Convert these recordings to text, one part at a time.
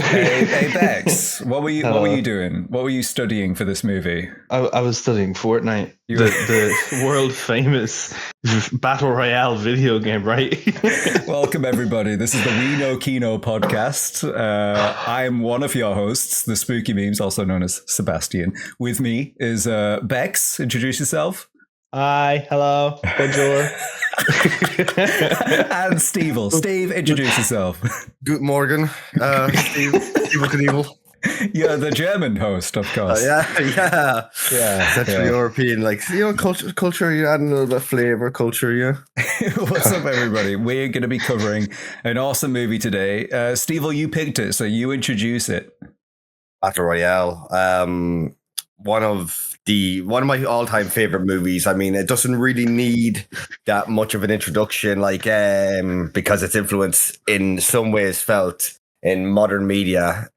Hey Bex, what were Hello. you doing? What were you studying for this movie? I was studying Fortnite, You the world famous Battle Royale video game, right? Welcome everybody. This is the We Know Kino podcast. I am one of your hosts, the Spooky Memes, also known as Sebastian. With me is Bex. Introduce yourself. Hi, hello, bonjour. And Steve, introduce yourself. Good morning, Steve. Evil Knievel. You're the German host, of course. Yeah. Central European, culture. You're adding a little bit of flavor, culture. Yeah. What's up, everybody? We're going to be covering an awesome movie today. Steve, you picked it, so you introduce it. Battle Royale. One of my all-time favorite movies. I mean, it doesn't really need that much of an introduction, because its influence in some ways felt in modern media.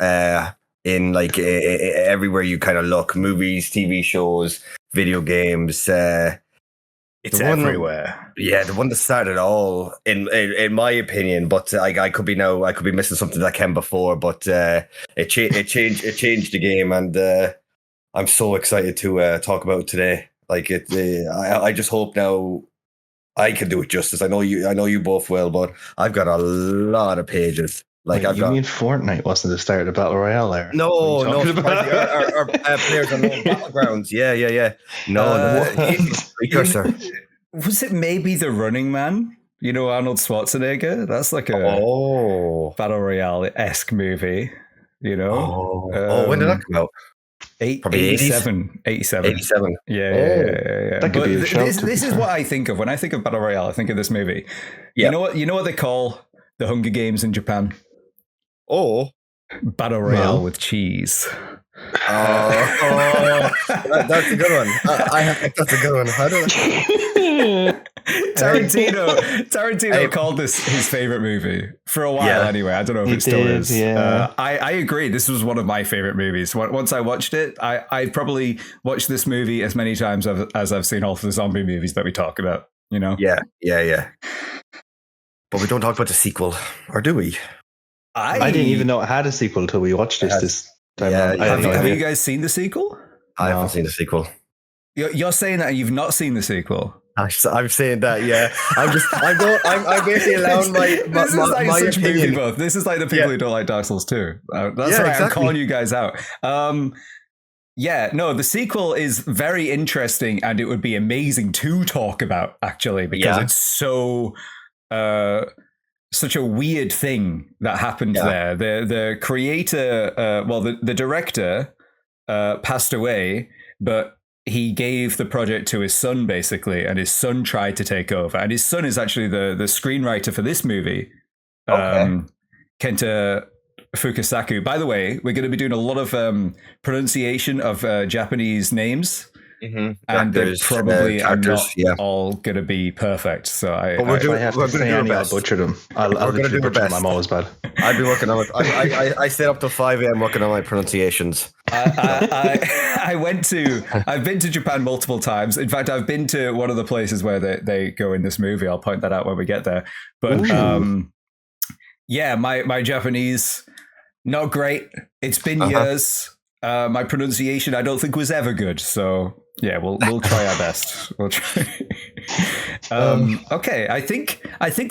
In everywhere you kind of look, movies, TV shows, video games. It's everywhere. The one that started it all, in my opinion. But I could be missing something that came before. But it changed the game, and I'm so excited to talk about it today. I just hope now I can do it justice. I know you both will, but I've got a lot of pages. Mean Fortnite wasn't the start of the Battle Royale era? No. Our players on Battlegrounds. Yeah. No, precursor. Was it maybe The Running Man? You know, Arnold Schwarzenegger? That's like a Battle Royale-esque movie, you know? When did that come out? Probably 87. 87. Yeah. That could be a show. This is what I think of. When I think of Battle Royale, I think of this movie. Yeah. You know what they call the Hunger Games in Japan? Battle Royale with cheese. That's a good one. That's a good one. How do Tarantino called this his favorite movie for a while. Anyway, I don't know if it still is. Yeah. I agree. This was one of my favorite movies. Once I watched it, I probably watched this movie as many times as I've seen all of the zombie movies that we talk about. You know? Yeah. But we don't talk about the sequel, or do we? I didn't even know it had a sequel until we watched this time. Have you guys seen the sequel? I haven't seen the sequel. You're saying that you've not seen the sequel? I'm saying that, yeah. I'm basically allowing my such opinion. movie buff. This is like the people who don't like Dark Souls 2. That's right. Exactly. I'm calling you guys out. The sequel is very interesting, and it would be amazing to talk about, actually, because it's so such a weird thing that happened there. The creator, the director passed away, but he gave the project to his son, basically, and his son tried to take over. And his son is actually the screenwriter for this movie, Kenta Fukasaku. By the way, we're going to be doing a lot of pronunciation of Japanese names. Mm-hmm. And they're probably not all going to be perfect. So we're going to do our best. I'll butcher them. I'll literally butcher them. I'm always bad. I'll be working on it. I stayed up till 5 a.m. working on my pronunciations. I've been to Japan multiple times. In fact, I've been to one of the places where they go in this movie. I'll point that out when we get there. But my Japanese, not great. It's been years. My pronunciation, I don't think, was ever good. So yeah, we'll try our best. We'll try. Okay, I think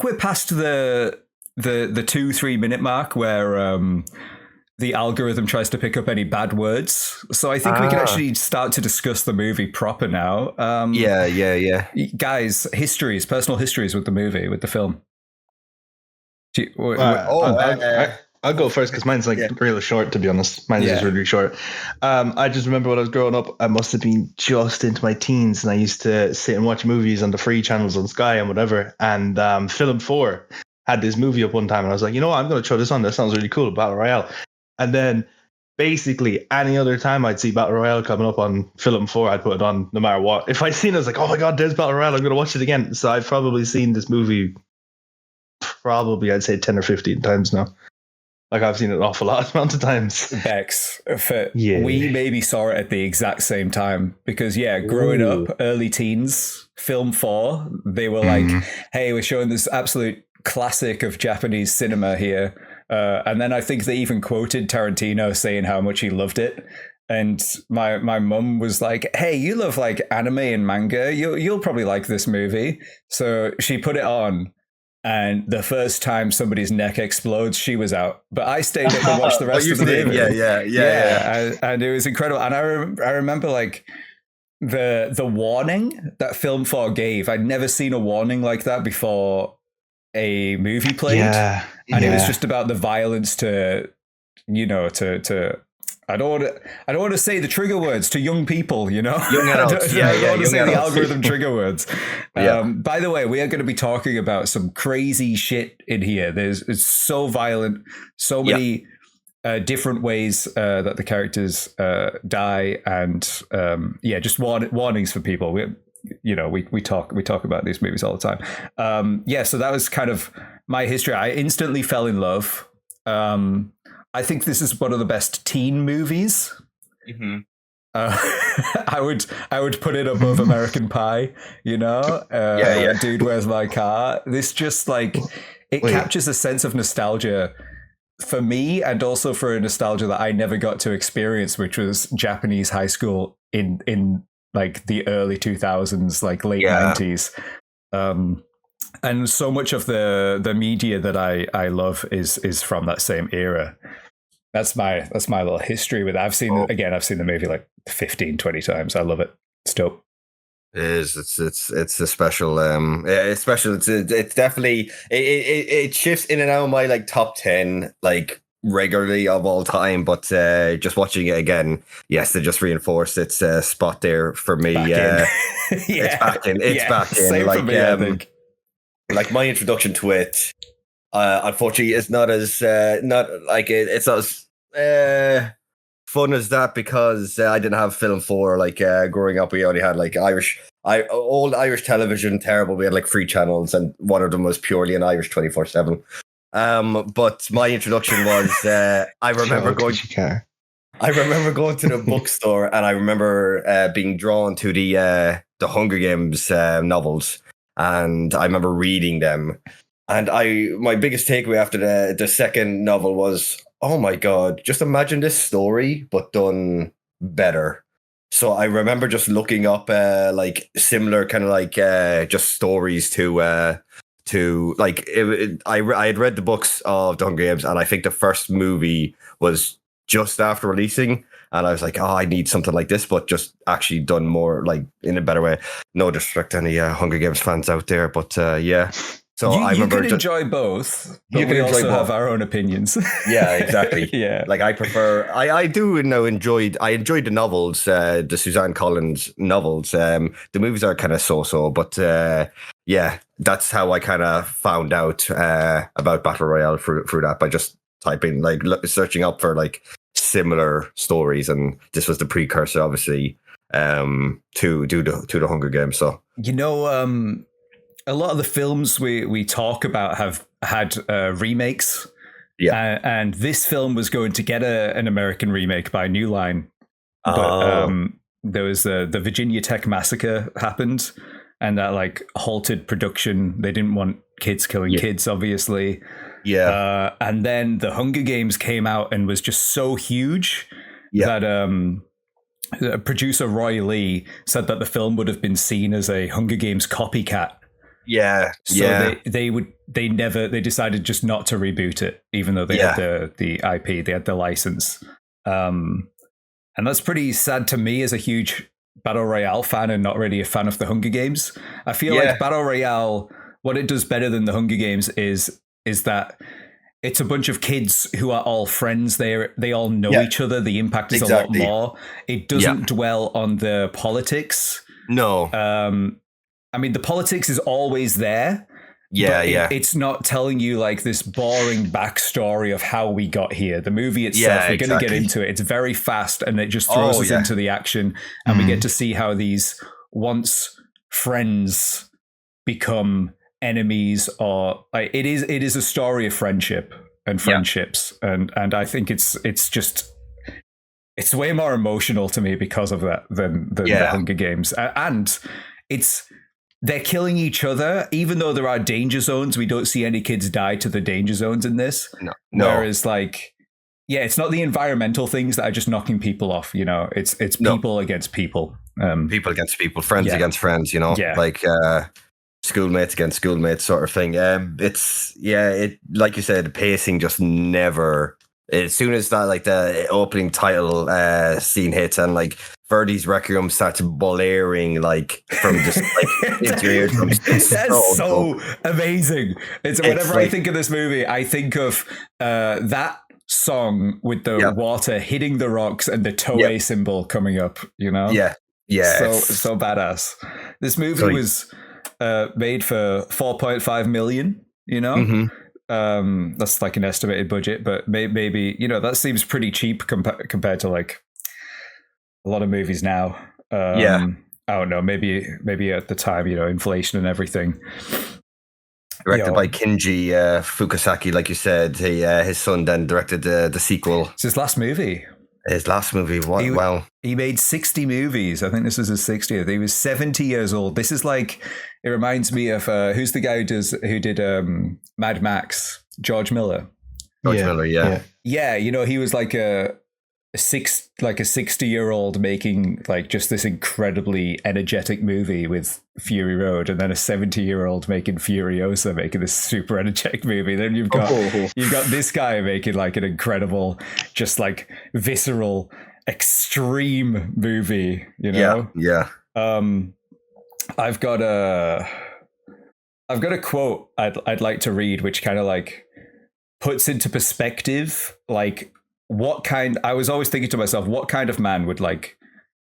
we're past the 2-3 minute mark where the algorithm tries to pick up any bad words. So I think we can actually start to discuss the movie proper now. Guys, personal histories with the movie, with the film. I'll go first because mine's real short, to be honest. Mine's just really short. I just remember when I was growing up, I must have been just into my teens, and I used to sit and watch movies on the free channels on Sky and whatever. And Film 4 had this movie up one time, and I was like, I'm going to throw this on. That sounds really cool, Battle Royale. And then basically any other time I'd see Battle Royale coming up on Film 4, I'd put it on no matter what. If I'd seen it, I was like, oh my God, there's Battle Royale. I'm going to watch it again. So I've probably seen this movie I'd say 10 or 15 times now. Like, I've seen it an awful lot amount of times. Bex, we maybe saw it at the exact same time because, growing up, early teens, Film 4, they were like, hey, we're showing this absolute classic of Japanese cinema here. And then I think they even quoted Tarantino saying how much he loved it. And my mum was like, "Hey, you love like anime and manga. You'll probably like this movie." So she put it on, and the first time somebody's neck explodes, she was out. But I stayed up and watched the rest of the movie. Yeah. And it was incredible. And I remember like the warning that Film 4 gave. I'd never seen a warning like that before a movie played. And it was just about the violence to I don't want to say the trigger words to young people, young adults. I don't want to say the algorithm trigger words. By the way, we are going to be talking about some crazy shit in here. It's so violent, so many different ways that the characters die, and just warnings for people. We talk about these movies all the time. So that was kind of my history. I instantly fell in love. I think this is one of the best teen movies. Mm-hmm. I would put it above American Pie. Dude, Where's My Car? This just like captures a sense of nostalgia for me, and also for a nostalgia that I never got to experience, which was Japanese high school in like the early 2000s, like late 90s. And so much of the media that I love is from that same era. That's my little history with it. I've seen the movie like 15, 20 times. I love it. It's dope. It is. It's a special. It's special. It's definitely. It shifts in and out of my like top 10 like regularly of all time. But just watching it again, yes, they just reinforced its spot there for me. It's back in. It's back in. Same like for me, I think. Like my introduction to it, unfortunately, is not as it's not as fun as that, because I didn't have Film 4. Like growing up, we only had like old Irish television. Terrible. We had like 3 channels, and one of them was purely in Irish 24/7. But my introduction was I remember going to the bookstore, and I remember being drawn to the Hunger Games novels. And I remember reading them, and my biggest takeaway after the second novel was, oh my God, just imagine this story but done better. So I remember just looking up like similar kind of like just stories to like I had read the books of the Hunger Games, and I think the first movie was just after releasing. And I was like, I need something like this, but just actually done more, like, in a better way. No disrespect to any Hunger Games fans out there, but yeah. So I remember you can enjoy both, but we also have our own opinions. Yeah, exactly. Yeah. Like I prefer, I do enjoyed the novels, the Suzanne Collins novels. The movies are kind of so, but yeah, that's how I kind of found out about Battle Royale through that, by just typing, like searching up for like similar stories, and this was the precursor, obviously, to the Hunger Games. So a lot of the films we talk about have had remakes. And this film was going to get an American remake by New Line, but there was the Virginia Tech massacre happened, and that like halted production. They didn't want kids killing kids, obviously. And then the Hunger Games came out and was just so huge that producer Roy Lee said that the film would have been seen as a Hunger Games copycat. They decided just not to reboot it, even though they had the IP, they had the license. And that's pretty sad to me as a huge Battle Royale fan and not really a fan of the Hunger Games. I feel like Battle Royale, what it does better than the Hunger Games is that it's a bunch of kids who are all friends. They all know each other. The impact is a lot more. It doesn't dwell on the politics. No. I mean, the politics is always there. It's not telling you like this boring backstory of how we got here. The movie itself, we're going to get into it. It's very fast, and it just throws us into the action, and we get to see how these once friends become enemies, or like it is a story of friendship and friendships, and I think it's way more emotional to me because of that than the Hunger Games, and it's they're killing each other, even though there are danger zones. We don't see any kids die to the danger zones in this. No. Whereas, like, yeah, it's not the environmental things that are just knocking people off. You know, it's people against people. People against people, friends against friends. You know, like schoolmates against schoolmates, sort of thing. It like you said, the pacing just never. As soon as that, like the opening title scene hits and like Verdi's Requiem starts blaring like from just like into your eardrums. That's so amazing. It's whenever I think of this movie, I think of that song with the water hitting the rocks and the Toei symbol coming up. You know, so badass. This movie was made for 4.5 million. You know. That's like an estimated budget, but maybe you know that seems pretty cheap compared to like a lot of movies now. I don't know. Maybe at the time, you know, inflation and everything. Directed by Kinji Fukusaki, like you said. His son then directed the sequel. It's his last movie. His last movie. He made 60 movies. I think this was his 60th. He was 70 years old. This is like, it reminds me of who's the guy who did Mad Max? George Miller. Miller, yeah. You know, he was like a 60-year-old making like just this incredibly energetic movie with Fury Road, and then a 70-year-old making Furiosa, making this super energetic movie. Then you've got this guy making like an incredible, just like visceral, extreme movie. You know, I've got a quote I'd like to read, which kind of like puts into perspective like. I was always thinking to myself, what kind of man would like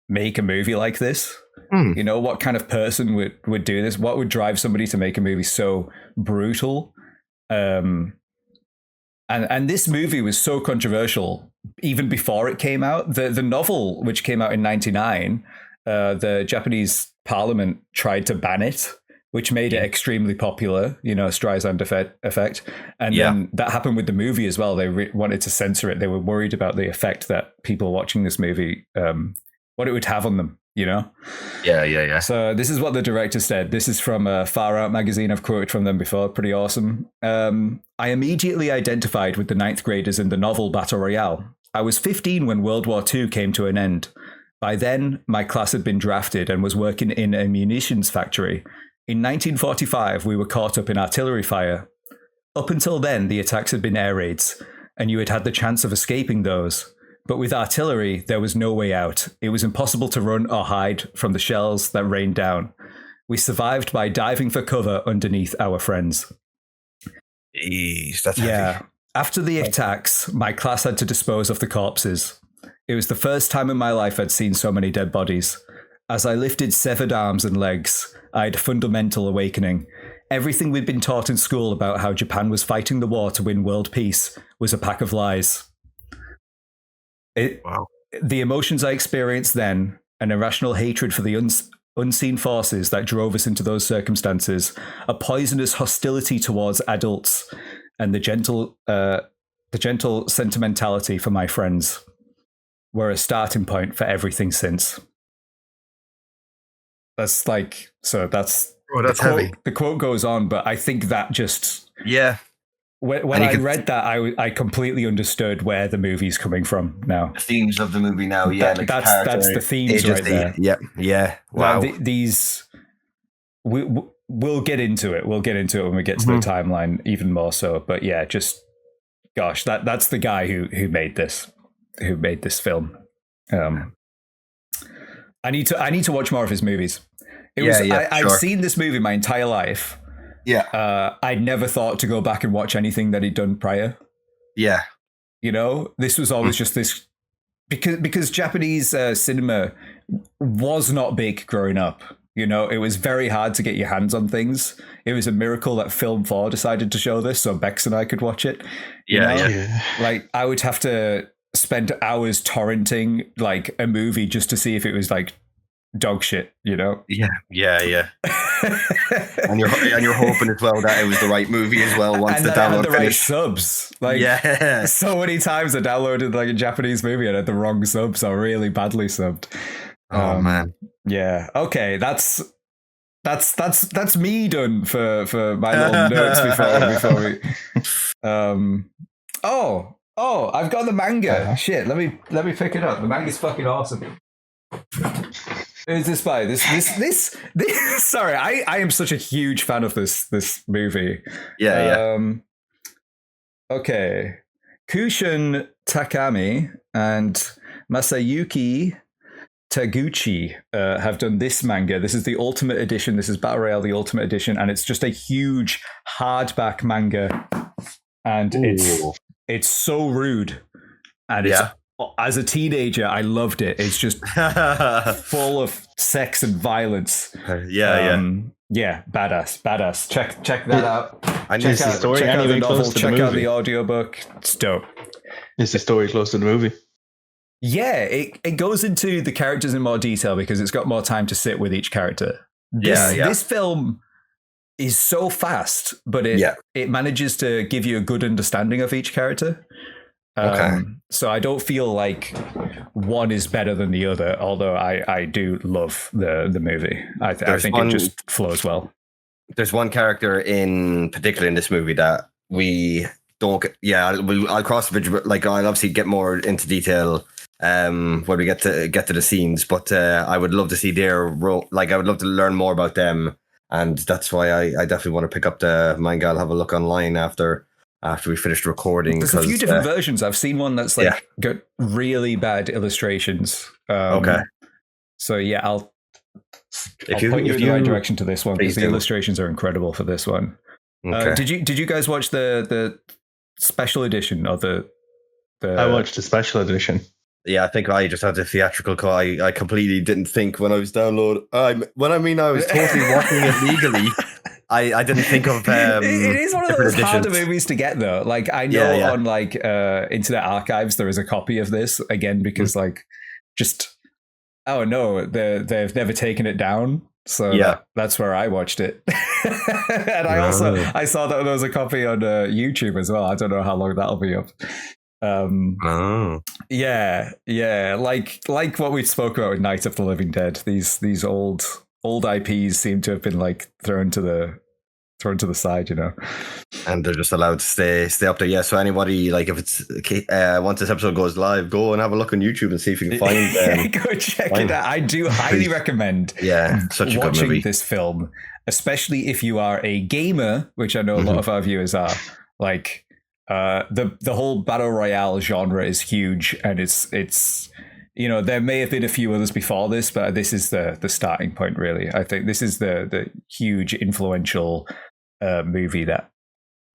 make a movie like this? You know, what kind of person would do this? What would drive somebody to make a movie so brutal? And this movie was so controversial even before it came out. The novel, which came out in 1999, the Japanese parliament tried to ban it, which made it extremely popular, you know, Streisand effect. And then that happened with the movie as well. They wanted to censor it. They were worried about the effect that people watching this movie, what it would have on them, you know? Yeah. So this is what the director said. This is from Far Out magazine. I've quoted from them before. Pretty awesome. I immediately identified with the ninth graders in the novel Battle Royale. I was 15 when World War II came to an end. By then, my class had been drafted and was working in a munitions factory. In 1945, we were caught up in artillery fire. Up until then, the attacks had been air raids, and you had had the chance of escaping those. But with artillery, there was no way out. It was impossible to run or hide from the shells that rained down. We survived by diving for cover underneath our friends. Jeez, that's heavy. After the attacks, my class had to dispose of the corpses. It was the first time in my life I'd seen so many dead bodies. As I lifted severed arms and legs, I had a fundamental awakening. Everything we'd been taught in school about how Japan was fighting the war to win world peace was a pack of lies. The emotions I experienced then, an irrational hatred for the unseen forces that drove us into those circumstances, a poisonous hostility towards adults, and the gentle sentimentality for my friends were a starting point for everything since. That's like, so that's heavy. The quote goes on, but I think that just when I read that, I completely understood where the movie's coming from now. The themes of the movie now, that's the themes right there. Yeah. Wow. We'll get into it. We'll get into it when we get to the timeline even more so. But yeah, just gosh, that's the guy who made this film. I need to watch more of his movies. I've seen this movie my entire life. I'd never thought to go back and watch anything that he'd done prior. You know, this was always just this because Japanese cinema was not big growing up. You know, it was very hard to get your hands on things. It was a miracle that Film 4 decided to show this so Bex and I could watch it. Like I would have to spend hours torrenting like a movie just to see if it was like dog shit, you know? Yeah. and you're hoping as well that it was the right movie as well once and the download finished. Right subs. Like so many times I downloaded like a Japanese movie and had the wrong subs or really badly subbed. Oh man. Yeah. Okay, that's that's me done for my little notes before we. Oh, I've got the manga. Shit, let me pick it up. The manga's fucking awesome. Who's this by? This. Sorry, I am such a huge fan of this movie. Yeah. Okay, Kushin Takami and Masayuki Taguchi have done this manga. This is the Ultimate Edition. This is Battle Royale, the Ultimate Edition, and it's just a huge hardback manga, and it's so rude, and it's as a teenager I loved it. It's just full of sex and violence. Yeah, badass. Check that out. And check out the novel. Check out the audiobook. It's dope. Is the story close to the movie? Yeah, it goes into the characters in more detail because it's got more time to sit with each character. This film is so fast, but it manages to give you a good understanding of each character. So I don't feel like one is better than the other, although I do love the movie. I think it just flows well. There's one character in particular in this movie that we don't I'll cross the bridge, like I'll obviously get more into detail when we get to the scenes, but I would love to see their role. Like I would love to learn more about them, and that's why I definitely want to pick up the manga. I'll have a look online after we finished recording. There's a few different versions. I've seen one that's got really bad illustrations. So yeah, I'll point you in the right direction to this one because the illustrations are incredible for this one. Okay. Did you guys watch the special edition or the? I watched the special edition. Yeah, I think I just had the theatrical call. I completely didn't think when I was downloading. I was totally watching it legally. I didn't think of it is one of those harder movies to get though. Like I know on like Internet Archives there is a copy of this again because like just they've never taken it down. So that's where I watched it. And I saw that there was a copy on YouTube as well. I don't know how long that'll be up. Like what we spoke about with Night of the Living Dead. These old IPs seem to have been like thrown to the side, you know, and they're just allowed to stay up there. Yeah, so anybody, like if it's once this episode goes live, go and have a look on YouTube and see if you can find go check it out. I do highly recommend such a watching good movie. This film, especially if you are a gamer, which I know a lot of our viewers are. Like the whole Battle Royale genre is huge, and it's you know, there may have been a few others before this, but this is the starting point, really. I think this is the huge influential movie that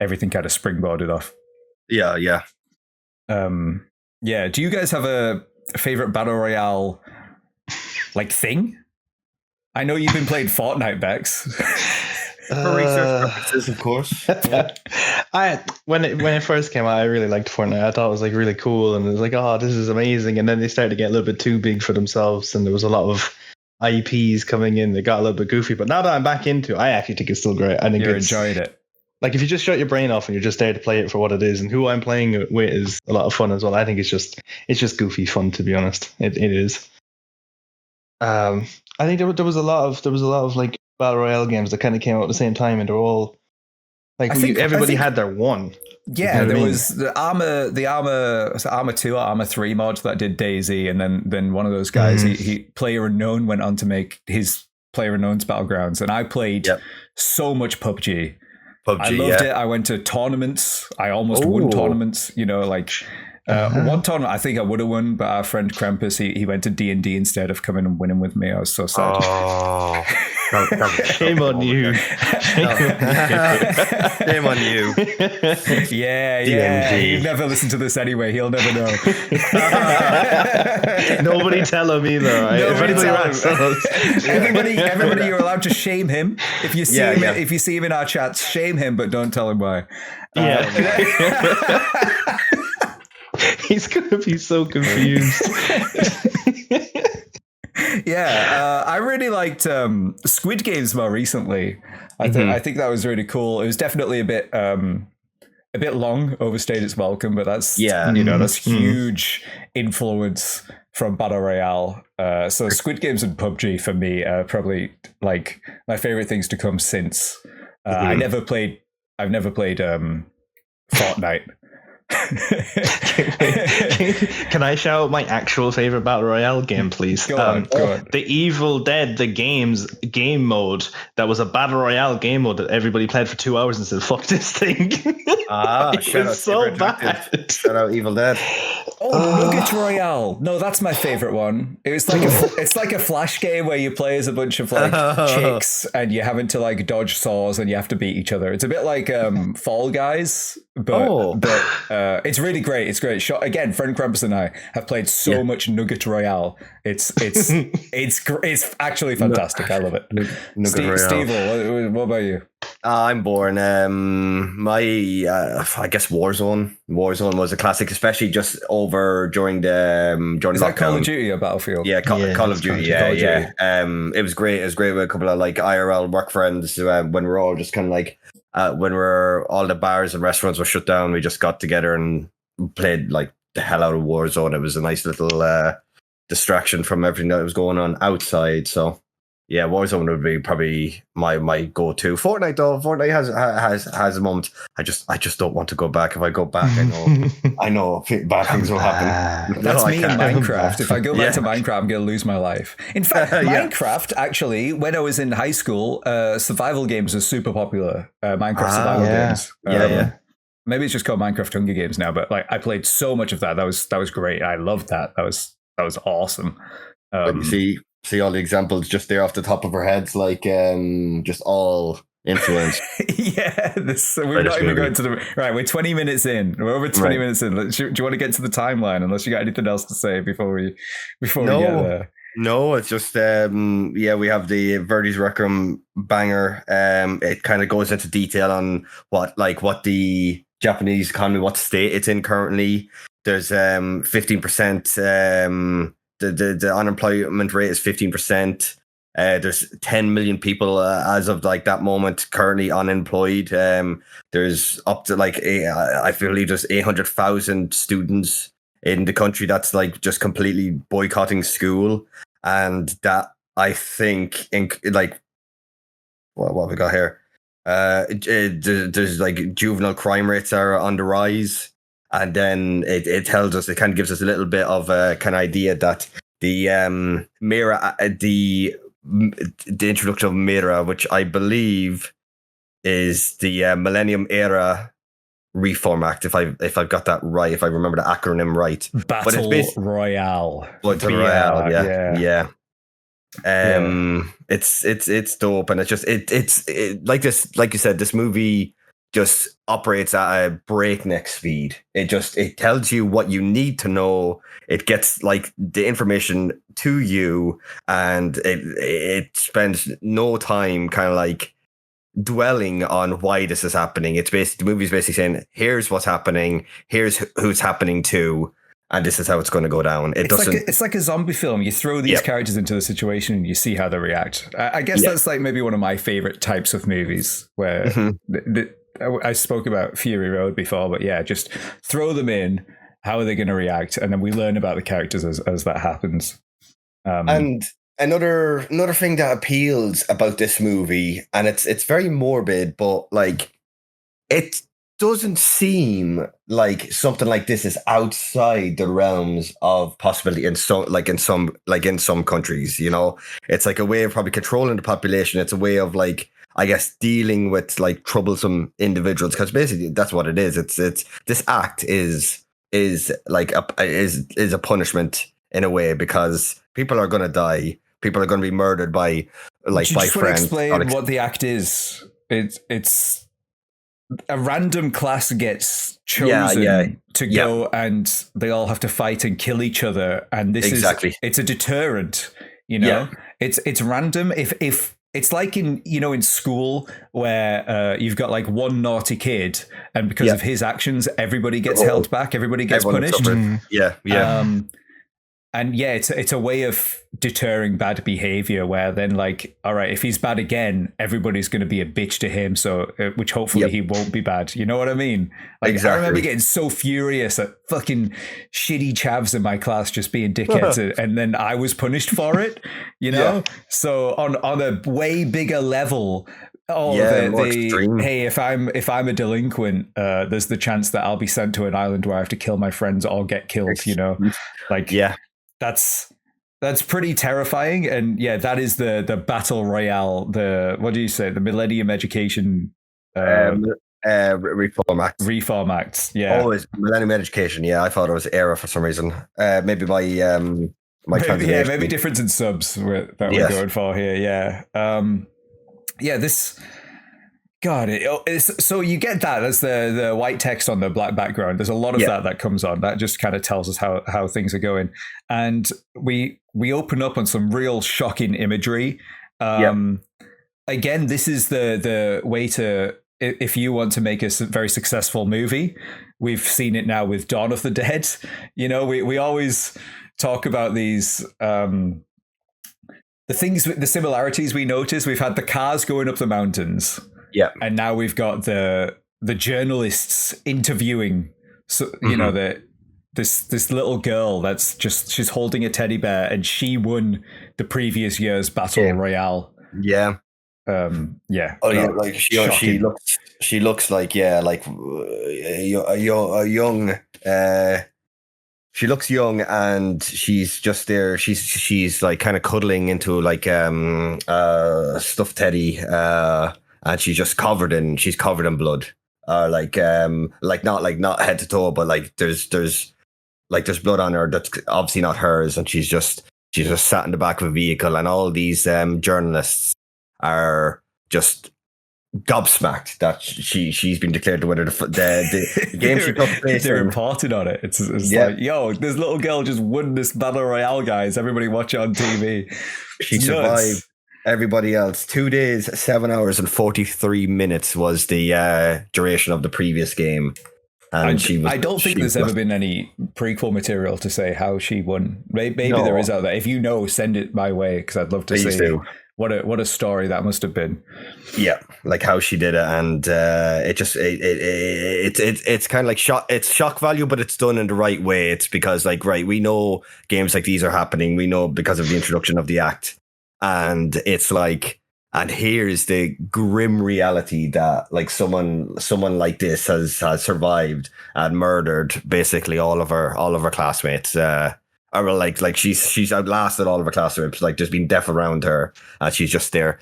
everything kind of springboarded off. Yeah. Do you guys have a favorite Battle Royale like thing? I know you've been playing Fortnite, Bex. For research purposes, of course. When it first came out, I really liked Fortnite. I thought it was like really cool, and it was like, oh, this is amazing. And then they started to get a little bit too big for themselves, and there was a lot of IPs coming in that got a little bit goofy. But now that I'm back into it, I actually think it's still great. I think enjoyed it. Like if you just shut your brain off and you're just there to play it for what it is, and who I'm playing it with is a lot of fun as well. I think it's just goofy fun, to be honest. It is. I think there was a lot of like Battle Royale games that kind of came out at the same time, and they're all like everybody had their one. Yeah, you know there was the Armor 2 or Armor 3 mod that did DayZ, and then one of those guys, he Player Unknown went on to make his Player Unknown's Battlegrounds, and I played so much PUBG. I loved it. I went to tournaments. I almost won tournaments. You know, like one tournament I think I would have won, but our friend Krampus, he went to D&D instead of coming and winning with me. I was so sad. Oh, shame on you. Shame on you. Yeah. He'd never listen to this anyway. He'll never know. Nobody tell him either. Right? Everybody, you're allowed to shame him. If you see him, if you see him in our chats, shame him, but don't tell him why. He's gonna be so confused. I really liked Squid Games more recently. I think that was really cool. It was definitely a bit a bit long, overstayed its welcome, but that's that's huge influence from Battle Royale. So Squid Games and PUBG for me are probably like my favorite things to come since. I've never played Fortnite. Can I shout out my actual favorite Battle Royale game, please? Go on. The Evil Dead, the game mode that was a Battle Royale game mode that everybody played for 2 hours and said, fuck this thing. Shout out so bad. Shout out Evil Dead. Nugget Royale. No, that's my favorite one. It's like a flash game where you play as a bunch of like chicks and you're having to like dodge saws and you have to beat each other. It's a bit like Fall Guys, but it's really great. It's great. Again, friend Krampus and I have played so much Nugget Royale. It's actually fantastic. I love it. Steve, what about you? I'm born. I guess Warzone. Warzone was a classic, especially just over during Is that Call of Duty or Battlefield? Yeah, Call of Duty. Yeah. It was great. It was great with a couple of like IRL work friends when we're all just kind of like when all the bars and restaurants were shut down. We just got together and played like the hell out of Warzone. It was a nice little distraction from everything that was going on outside. So. Yeah, Warzone would be probably my go-to. Fortnite though, has a moment. I just don't want to go back. If I go back, I know bad things will happen. That's me in Minecraft. If I go back to Minecraft, I'm going to lose my life. In fact, Minecraft actually, when I was in high school, survival games are super popular. Minecraft survival games. Maybe it's just called Minecraft Hunger Games now, but like I played so much of that. That was great. I loved that. That was awesome. See all the examples just there off the top of our heads, like just all influence. We're not even going to the right. We're 20 minutes in. We're over 20 minutes in. Do you want to get to the timeline? Unless you got anything else to say before we get there. No, it's just we have the Verdi's Requiem banger. It kind of goes into detail on what the Japanese economy, what state it's in currently. There's 15%. The unemployment rate is 15%. There's 10 million people as of like that moment currently unemployed. There's up to like I believe there's 800,000 students in the country that's like just completely boycotting school, and that I think in like what have we got here? There's like juvenile crime rates are on the rise. And then it tells us, it kind of gives us a little bit of a kind of idea that the Mira, the introduction of Mira, which I believe is the Millennium Era Reform Act, if I've got that right, if I remember the acronym right. Battle Royale. Battle Royale, yeah. It's dope, and it's like this, like you said, this movie just operates at a breakneck speed. It tells you what you need to know. It gets like the information to you, and it spends no time kind of like dwelling on why this is happening. The movie's basically saying, here's what's happening, here's who's happening to, and this is how it's going to go down. It's like a zombie film. You throw these characters into the situation and you see how they react. I guess that's like maybe one of my favorite types of movies where I spoke about Fury Road before, but just throw them in. How are they going to react? And then we learn about the characters as that happens. And another thing that appeals about this movie, and it's very morbid, but like it doesn't seem like something like this is outside the realms of possibility in some countries. You know, it's like a way of probably controlling the population. It's a way of like, I guess, dealing with like troublesome individuals, because basically that's what it is. It's this act is like is a punishment in a way, because people are going to die. People are going to be murdered by like by friends. Explain what the act is. It's a random class gets chosen to go, and they all have to fight and kill each other. And this is it's a deterrent. You know, it's random. If it's like in school where you've got like one naughty kid, and because of his actions, everybody gets held back, everybody gets punished. And yeah, it's a way of deterring bad behavior where then like, all right, if he's bad again, everybody's going to be a bitch to him. So, which hopefully he won't be bad. You know what I mean? Like, Exactly. I remember getting so furious at fucking shitty chavs in my class just being dickheads, and then I was punished for it. You know, so on a way bigger level. Oh, hey, if I'm a delinquent, there's the chance that I'll be sent to an island where I have to kill my friends or get killed. You know, like that's pretty terrifying. And yeah, that is the Battle Royale. The what do you say? The Millennium Education Reform Act. Reform Act. Yeah. Oh, it's Millennium Education. Yeah, I thought it was ERA for some reason. Maybe my translation. Maybe difference in subs we're going for here. Yeah. This. God, so you get that as the white text on the black background. There's a lot of that comes on. That just kind of tells us how things are going. And we open up on some real shocking imagery. Again, this is the way to, if you want to make a very successful movie, we've seen it now with Dawn of the Dead. You know, we always talk about these... the similarities we notice. We've had the cars going up the mountains. Yeah, and now we've got the journalists interviewing. So you know this little girl that's she's holding a teddy bear, and she won the previous year's Battle Royale. Yeah. Oh yeah, like she looks like a young. She looks young, and she's just there. She's like kind of cuddling into like stuffed teddy. And she's just covered in blood, not head to toe, but like there's blood on her that's obviously not hers, and she's just sat in the back of a vehicle, and all these journalists are just gobsmacked that she's been declared the winner. The game she took place. They're reported on it. It's like, yo, this little girl just won this Battle Royale, guys. Everybody watch it on TV. She survived. Everybody else, 2 days, 7 hours, and 43 minutes was the duration of the previous game. And I don't think there's ever been any prequel material to say how she won. Maybe there is out there. If you know, send it my way, because I'd love to see what a story that must have been. Yeah, like how she did it, and it's kind of like it's shock value, but it's done in the right way. It's because we know games like these are happening. We know because of the introduction of the act. And it's like, and here's the grim reality that like someone like this has survived and murdered basically all of her classmates. Or like she's outlasted all of her classmates. Like there's been death around her, and she's just there,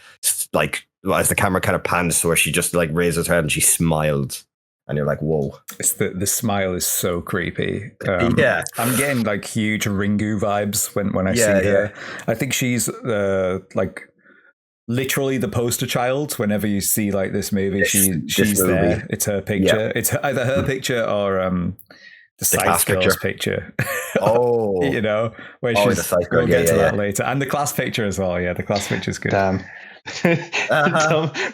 like as the camera kind of pans to her, she just like raises her head and she smiled. And you're like, whoa. It's the smile is so creepy. I'm getting like huge Ringu vibes when I see her. I think she's like literally the poster child. Whenever you see like this movie, she's there. It's her picture. Yeah. It's either her picture or the Scythe Girl's picture. Oh. You know, where she's, the Scythe Girl. We'll get to that later. And the class picture as well. Yeah, the class picture's good. Damn.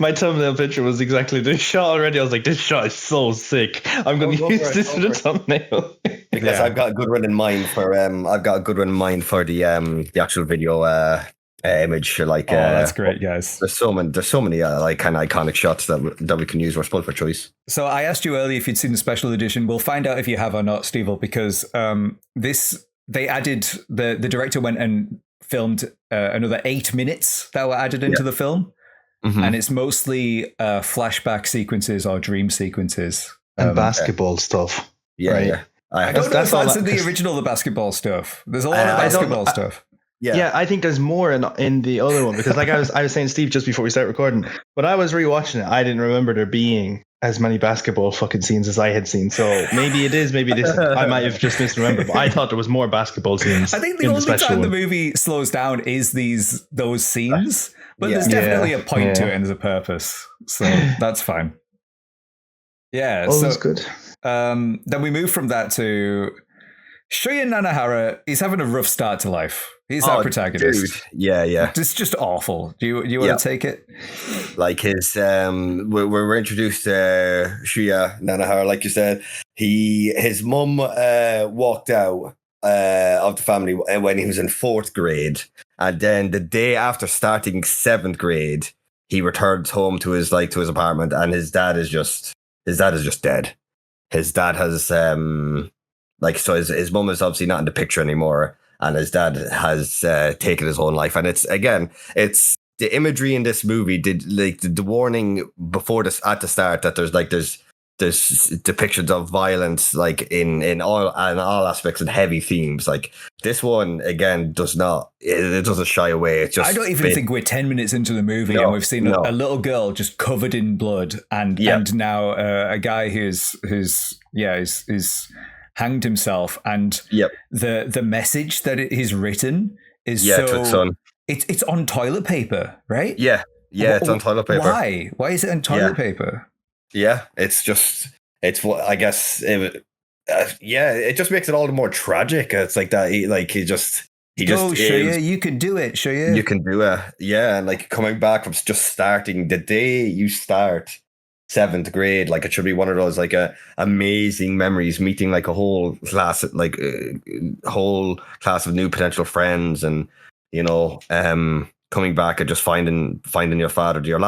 My thumbnail picture was exactly this shot already. I was like, this shot is so sick. I'm going to use this for the thumbnail. Because I've got a good one in mind for the actual video image. Like, that's great, guys. There's so many like kind of iconic shots that we can use. We're spoiled for choice. So I asked you earlier if you'd seen the special edition. We'll find out if you have or not, Steve, because they added the director went and filmed another 8 minutes that were added into the film, and it's mostly flashback sequences or dream sequences and basketball stuff. I don't know if that's in the original, the basketball stuff. There's a lot of basketball stuff. Yeah, I think there's more in the other one, because like I was saying to Steve just before we start recording, when I was rewatching it, I didn't remember there being as many basketball fucking scenes as I had seen. So maybe it is, maybe this I might have just misremembered, but I thought there was more basketball scenes. I think the only time the movie slows down is those scenes, but there's definitely a point to it and there's a purpose. So that's fine. Yeah, that's good. Then we move from that to Shuya Nanahara. He's having a rough start to life. He's our protagonist. Dude. Yeah. It's just awful. Do you want to take it? Like his, we're introduced to Shuya Nanahara, like you said. His mum walked out of the family when he was in 4th grade, and then the day after starting 7th grade, he returns home to his apartment, and his dad is just dead. His dad has so his mum is obviously not in the picture anymore, and his dad has taken his own life. And it's the imagery in this movie did like the warning before this at the start that there's depictions of violence like in all aspects and heavy themes. Like this one again it doesn't shy away. It's just I don't even think we're 10 minutes into the movie and we've seen a little girl just covered in blood and now a guy who's hanged himself, and the message that he's written is it's on toilet paper, right? It's on toilet paper. Why is it on toilet paper? It's what I guess it just makes it all the more tragic. It's like that he just you can do it, you can do it. And like coming back from just starting the day you start 7th grade, like it should be one of those like amazing memories, meeting like a whole class of new potential friends, and coming back and just finding your father, you've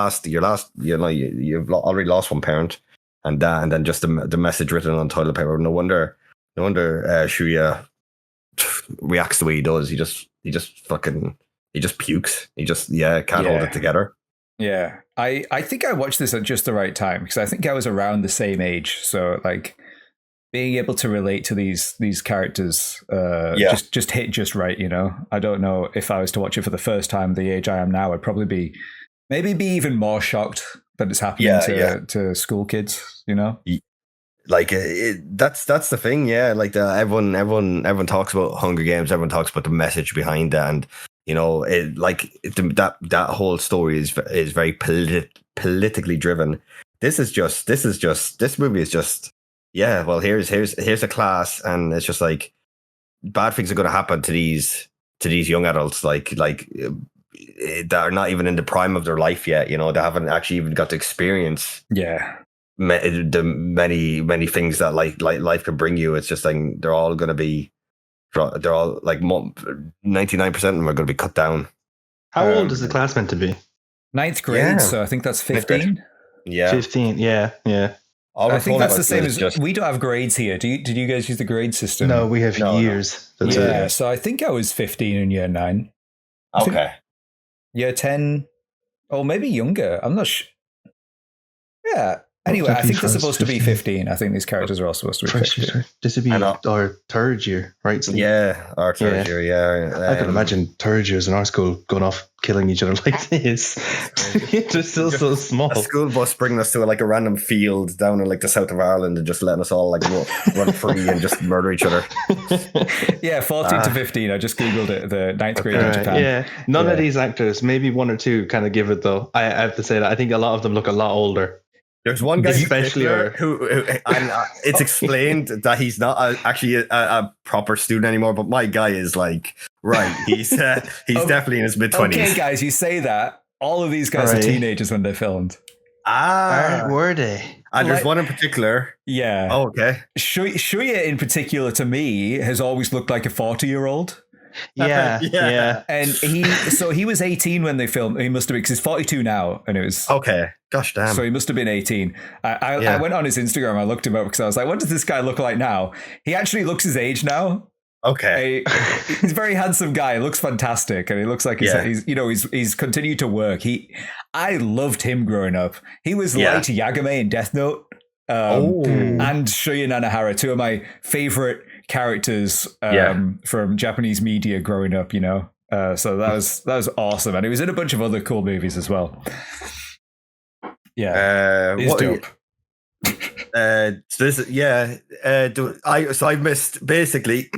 already lost one parent, and then just the message written on toilet paper. No wonder Shuya reacts the way he does. He just pukes. He just can't hold it together. Yeah, I think I watched this at just the right time, because I think I was around the same age, so like being able to relate to these characters just hit just right, I don't know if I was to watch it for the first time the age I am now, I'd probably be even more shocked that it's happening to school kids, Like that's the thing, like everyone talks about Hunger Games, everyone talks about the message behind that, and that whole story is very politically driven. This movie is just here's a class, and it's just like bad things are going to happen to these young adults, like that are not even in the prime of their life yet. They haven't actually even got to experience the many things that like life can bring you. It's just like they're all like 99% of them are going to be cut down. How old is the class meant to be? 9th grade, so I think that's 15. 15, yeah. I think that's the same as we don't have grades here. Did you guys use the grade system? No, we have years. No. So I think I was 15 in year 9. Okay. Year 10, or maybe younger. I'm not sure. Yeah. Anyway, I think they're supposed to be 15. I think these characters are all supposed to be 15. This would be our 3rd year, right? So our 3rd year, I can imagine 3rd years in our school going off killing each other like this. They're still so small. A school bus bringing us to like a random field down in like the south of Ireland and just letting us all like run free and just murder each other. 14 to 15. I just Googled it, the 9th grade in Japan. Yeah. None of these actors, maybe one or two kind of give it though. I have to say that I think a lot of them look a lot older. There's one guy especially who and it's explained that he's not actually a proper student anymore, but my guy is like, right, he's definitely in his mid-20s. Okay, guys, you say that. All of these guys are teenagers when they filmed. Were they? And there's one in particular. Yeah. Oh, okay. Shuya in particular, to me, has always looked like a 40-year-old. Yeah. And he was 18 when they filmed. He must have been, because he's 42 now, and it was okay. Gosh damn. So he must have been 18. I went on his Instagram. I looked him up because I was like, what does this guy look like now? He actually looks his age now. Okay. He's a very handsome guy. He looks fantastic, and he looks like he's continued to work. I loved him growing up. He was Light Yagame in Death Note. And Shuya Nanahara, two of my favorite characters from Japanese media growing up, so that was awesome, and he was in a bunch of other cool movies as well. He's dope. I've missed basically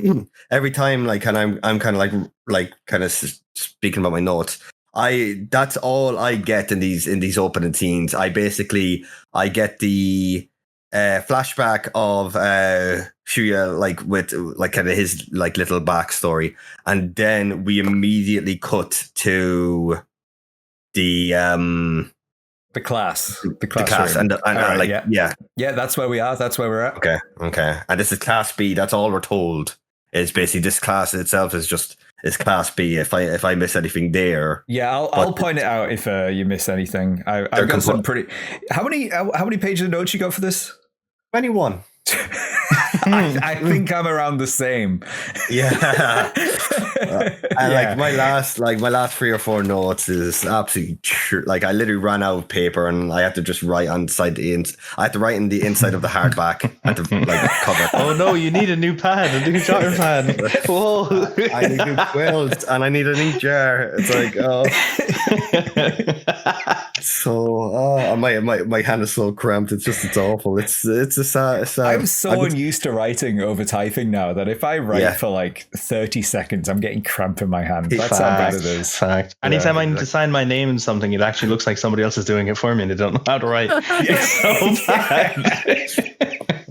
every time, like, and I'm kind of like kind of speaking about my notes. That's all I get in these opening scenes. I get the flashback of Shuya, like with like kind of his like little backstory, and then we immediately cut to the class, and that's where we are. That's where we're at. Okay. And this is Class B. That's all we're told It's basically this class itself is class B. If I miss anything there, I'll point it out if you miss anything. I've got some pretty. How many pages of notes you got for this? 21. I think I'm around the same. Yeah. And like my last 3 or 4 notes is absolutely like I literally ran out of paper and I had to just write on I had to write in the inside of the hardback at the cover. Oh no, you need a new pad, a new jotting pad. Whoa. I need new quills and I need an ink jar. It's like my hand is so cramped. It's awful. It's a sad. I'm so unused to writing over typing now that if I write for like 30 seconds, I'm getting cramp in my hand. That's how bad it is. Fact. Anytime I need to sign my name in something, it actually looks like somebody else is doing it for me and they don't know how to write. It's so bad.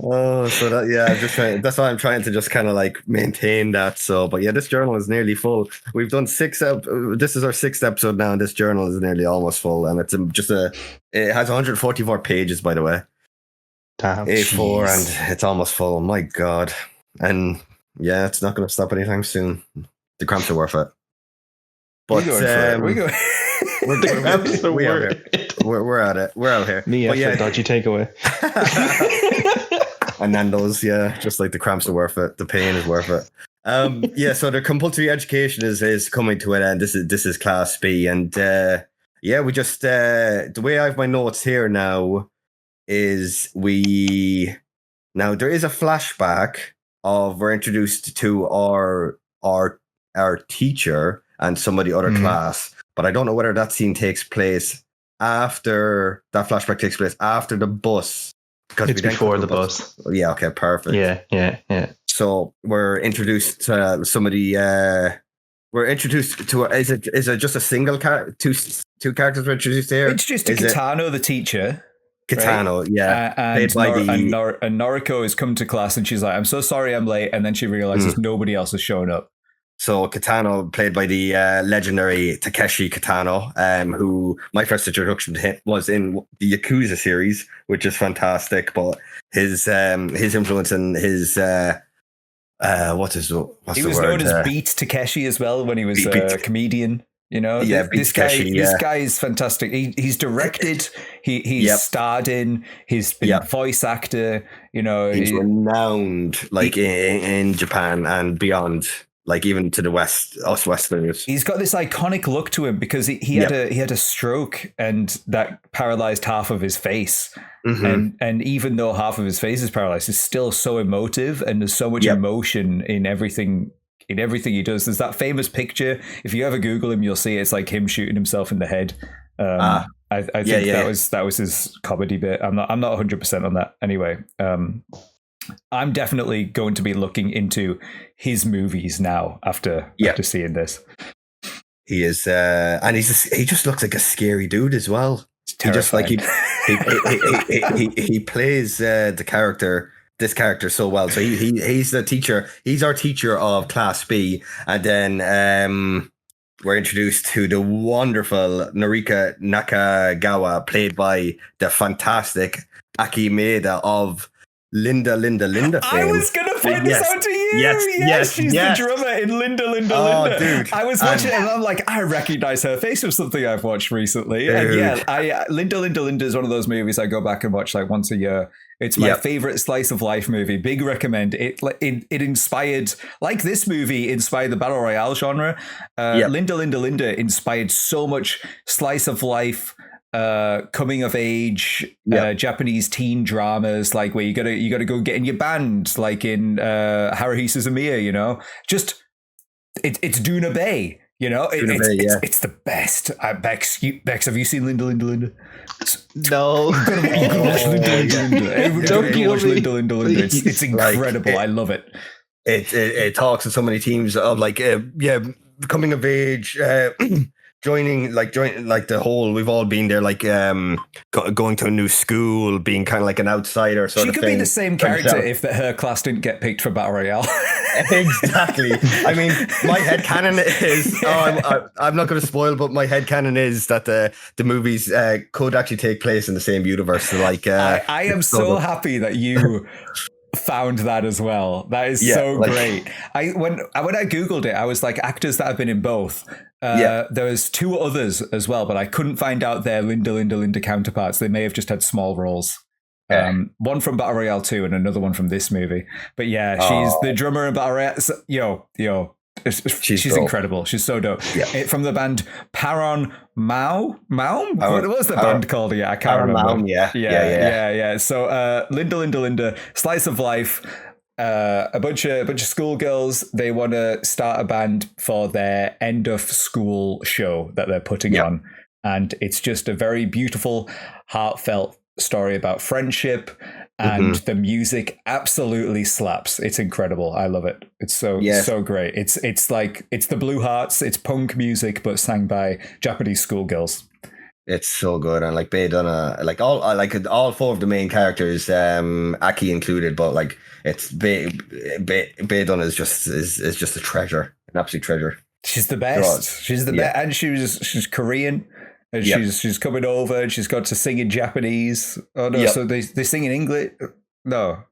Oh, so I'm just trying. That's why I'm trying to just kind of like maintain that. So, but yeah, this journal is nearly full. We've done 6. This is our 6th episode now, and this journal is nearly almost full. And it's it has 144 pages, by the way. Damn. A4, and it's almost full. My God. And yeah, it's not going to stop anytime soon. The cramps are worth it. But we're at it. We're out here. Me after dodgy takeaway. And Nando's, just like the cramps are worth it. The pain is worth it. So the compulsory education is coming to an end. This is class B, and we just the way I have my notes here now is there is a flashback of we're introduced to our teacher and somebody other class, but I don't know whether that scene takes place after that flashback takes place after the bus. Because it's before the bus. Yeah, okay, perfect. Yeah. So we're introduced to somebody. We're introduced to. Is it just a single character? Two characters we're introduced here. Introduced to Kitano, the teacher. Kitano, right? And Noriko has come to class and she's like, "I'm so sorry, I'm late," and then she realizes nobody else has shown up. So Kitano, played by the legendary Takeshi Kitano, who my first introduction to him was in the Yakuza series, which is fantastic. But his influence and his what's he the was word? known as Beat Takeshi as well when he was a comedian. You know, this guy is fantastic. He's directed, he's starred in, he's been a voice actor. You know, he's renowned in Japan and beyond. Like even to the West, us Westerners. He's got this iconic look to him because he had a stroke and that paralyzed half of his face. Mm-hmm. And even though half of his face is paralyzed, it's still so emotive and there's so much emotion in everything he does. There's that famous picture. If you ever Google him, you'll see it's like him shooting himself in the head. I think that was his comedy bit. I'm not 100% on that anyway. I'm definitely going to be looking into his movies now after seeing this. He is, and he just looks like a scary dude as well. He just like he plays this character so well. So he's the teacher. He's our teacher of Class B, and then we're introduced to the wonderful Noriko Nakagawa, played by the fantastic Aki Maeda of Linda fame. I was going to point this out to you. Yes, she's the drummer in Linda. Dude. I was watching it and I'm like, I recognize her face from something I've watched recently. Dude. And Linda is one of those movies I go back and watch like once a year. It's my favorite slice of life movie. Big recommend. It inspired, like this movie inspired the Battle Royale genre. Linda inspired so much slice of life, coming of age, Japanese teen dramas, like where you gotta go get in your band, like in Haruhi Suzumiya, you know, just it's Duna Bay, you know, it's the best. Bex, have you seen Linda? No. You gotta watch Linda. Everybody watch Linda. It's incredible. I love it. It talks to so many teams of like coming of age, joining like the whole, we've all been there, like going to a new school, being kind of like an outsider sort of thing. She could be the same character if her class didn't get picked for Battle Royale. Exactly. I mean, my headcanon is, I'm not going to spoil, but my headcanon is that the movies could actually take place in the same universe. Like, I am so happy that you found that as well. That is so great. When I googled it, I was like, actors that have been in both. There was 2 others as well, but I couldn't find out their Linda counterparts. They may have just had small roles. One from Battle Royale 2 and another one from this movie. But yeah, she's the drummer in Battle Royale. Yo. She's incredible. She's so dope. From the band Paron Mao. What was the band called? Yeah, I can't remember. Yeah. So Linda, slice of life. A bunch of schoolgirls. They want to start a band for their end of school show that they're putting on, and it's just a very beautiful, heartfelt story about friendship. And the music absolutely slaps. It's incredible. I love it. It's so great. It's like it's the Blue Hearts. It's punk music, but sang by Japanese schoolgirls. It's so good, and like Bae Donna, like all 4 of the main characters, Aki included, but like it's Bae Donna is just a treasure, an absolute treasure. She's the best. She's the best, and she's Korean. And she's coming over and she's got to sing in Japanese. Oh no, so they sing in English. No,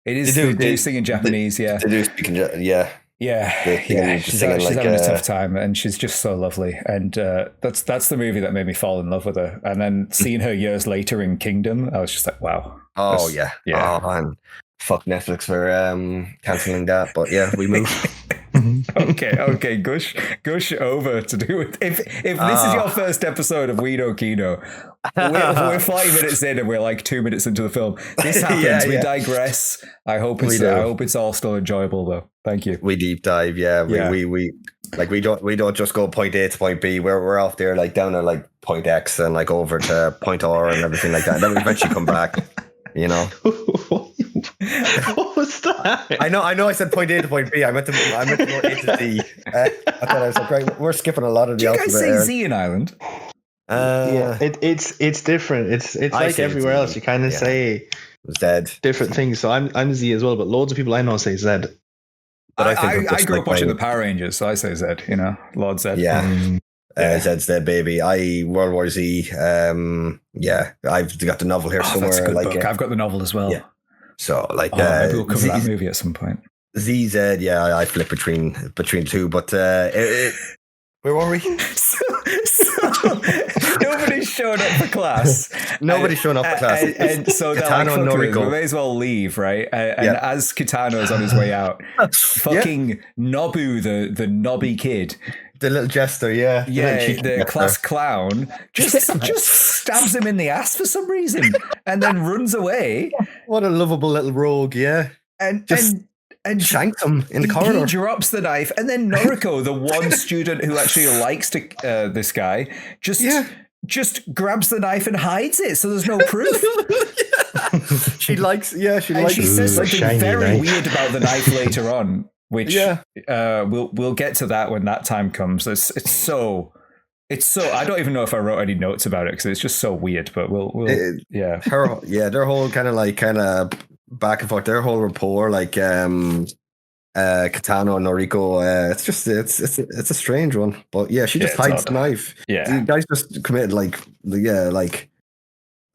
it is they do sing in Japanese. They do speak in She's having a tough time, and she's just so lovely. And that's the movie that made me fall in love with her. And then seeing her years later in Kingdom, I was just like, wow. Oh yeah. Oh man, fuck Netflix for cancelling that. But yeah, we moved. Okay. Gush over to do it. If this is your first episode of We Know Kino, we're 5 minutes in and we're like 2 minutes into the film. This happens. We digress. I hope it's all still enjoyable though. Thank you. We deep dive. We don't just go point A to point B. We're off there like down at like point X and like over to point R and everything like that. And then we eventually come back. You know. What was that? I know. I said point A to point B. I meant to go A to Z. I thought I was like, right, we're skipping a lot of the alphabet. Do you guys say Z in Ireland? It's different. It's like everywhere else. You kind of say Z different things. So I'm Z as well, but loads of people I know say Z. But I grew up watching the Power Rangers, so I say Z. You know, Lord Z. Yeah. Zed's Dead Baby. World War Z. I've got the novel here somewhere. That's a good book. I've got the novel as well. Yeah. So like, maybe we'll cover that movie at some point. ZZ. Yeah, I flip between 2, but where were we? so nobody's showing up for class. Nobody's showing up for class. And so Kitano and Noriko, we may as well leave, right? And as Kitano's on his way out, fucking Nobu, the knobby kid. The little jester, the class clown just stabs him in the ass for some reason, and then runs away. What a lovable little rogue, and shanks him in the corridor. He drops the knife, and then Noriko, the one student who actually likes this guy, just grabs the knife and hides it, so there's no proof. She says something very weird about the knife later on. Which we'll get to that when that time comes. It's so I don't even know if I wrote any notes about it because it's just so weird. But their whole kind of back and forth, their whole rapport, like Kitano and Noriko. It's a strange one, but she just hides the knife. Yeah, the guys just committed like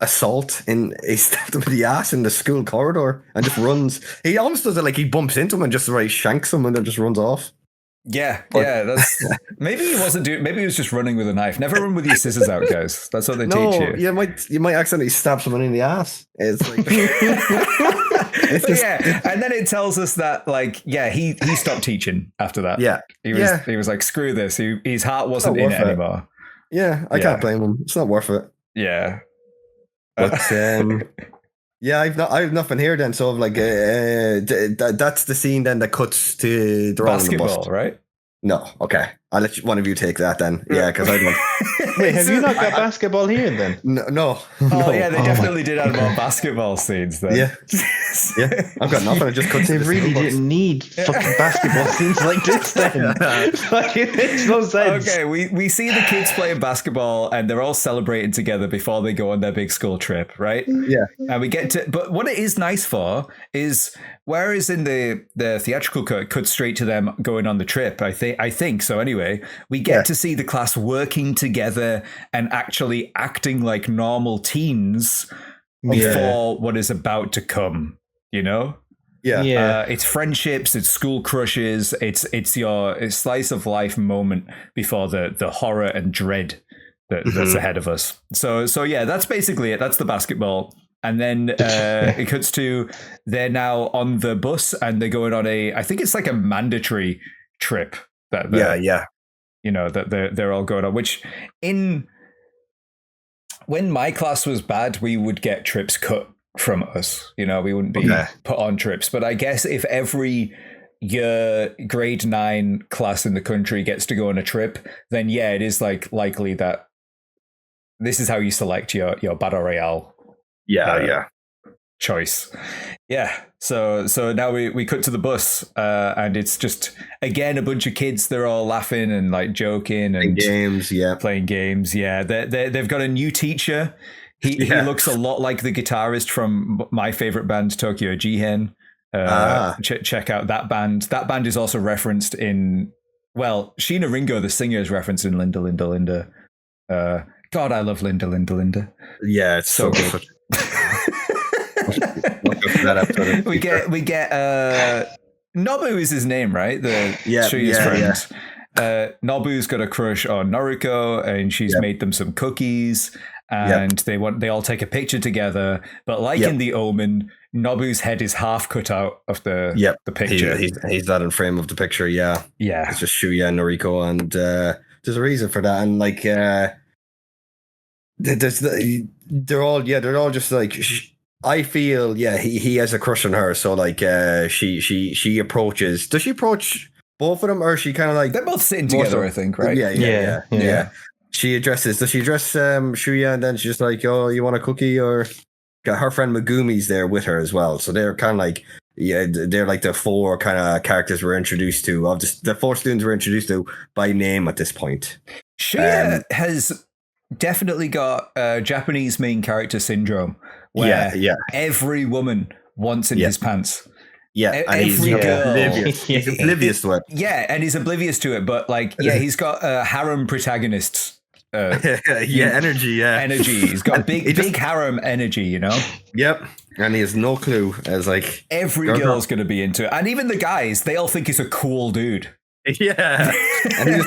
assault he stabbed him in the ass in the school corridor and just runs. He almost does it like he bumps into him and just shanks him and then just runs off. That's maybe he wasn't doing. Maybe he was just running with a knife. Never run with your scissors out, guys. That's what they teach you. You might accidentally stab someone in the ass. It's like and then it tells us that he stopped teaching after that. He was like, screw this. His heart wasn't in it anymore. I can't blame him. It's not worth it. But I've nothing here then. So like that's the scene then that cuts to the basketball, right? No, okay. I'll let one of you take that then. Yeah, because I don't. Wait, have you not got basketball here then? No. They definitely did add more basketball scenes then. Yeah. I've got nothing. I just cut. They really didn't need fucking basketball scenes like this then. It makes no sense. Okay, we see the kids playing basketball and they're all celebrating together before they go on their big school trip, right? Yeah. And we get to, but what it is nice for is, whereas in the theatrical cut straight to them going on the trip, I think so anyway, we get to see the class working together and actually acting like normal teens before what is about to come, you know? It's friendships, it's school crushes, it's your slice of life moment before the horror and dread that's ahead of us. So yeah, that's basically it. That's the basketball. And then it cuts to they're now on the bus and they're going on I think it's like a mandatory trip that that they're all going on, which when my class was bad, we would get trips cut from us. We wouldn't be put on trips. But I guess if every year grade 9 class in the country gets to go on a trip, then yeah, it is likely that this is how you select your Battle Royale choice. So now we cut to the bus and it's just again a bunch of kids. They're all laughing and like joking and playing games. They've got a new teacher. He looks a lot like the guitarist from my favorite band, Tokyo Jihen. Check out that band. That band is also referenced in Sheena Ringo, the singer, is referenced in Linda Linda Linda. God, I love Linda Linda Linda. Yeah, it's so good. we get Nobu is his name, right? Shuya's friend. Nobu's got a crush on Noriko, and she's made them some cookies, and they all take a picture together. But like in The Omen, Nobu's head is half cut out of the picture. He's not in frame of the picture. Yeah. It's just Shuya and Noriko, and there's a reason for that, and like they're all just like. I feel he has a crush on her, so like she approaches. Does she approach both of them, or is she kind of like they're both sitting together? I think, right? Yeah. Does she address Shuya, and then she's just like, oh, you want a cookie? Or got her friend Megumi's there with her as well, so they're kind of like they're like the 4 kind of characters we're introduced to of just the 4 students we're introduced to by name at this point. Shuya has definitely got Japanese main character syndrome. Where every woman wants in his pants. Yeah, and every girl. He's oblivious to it. Yeah, and he's oblivious to it. But like, he's got harem protagonists. Energy. He's got big harem energy. Yep, and he has no clue. As like every girl's going to be into it, and even the guys, they all think he's a cool dude. Yeah, and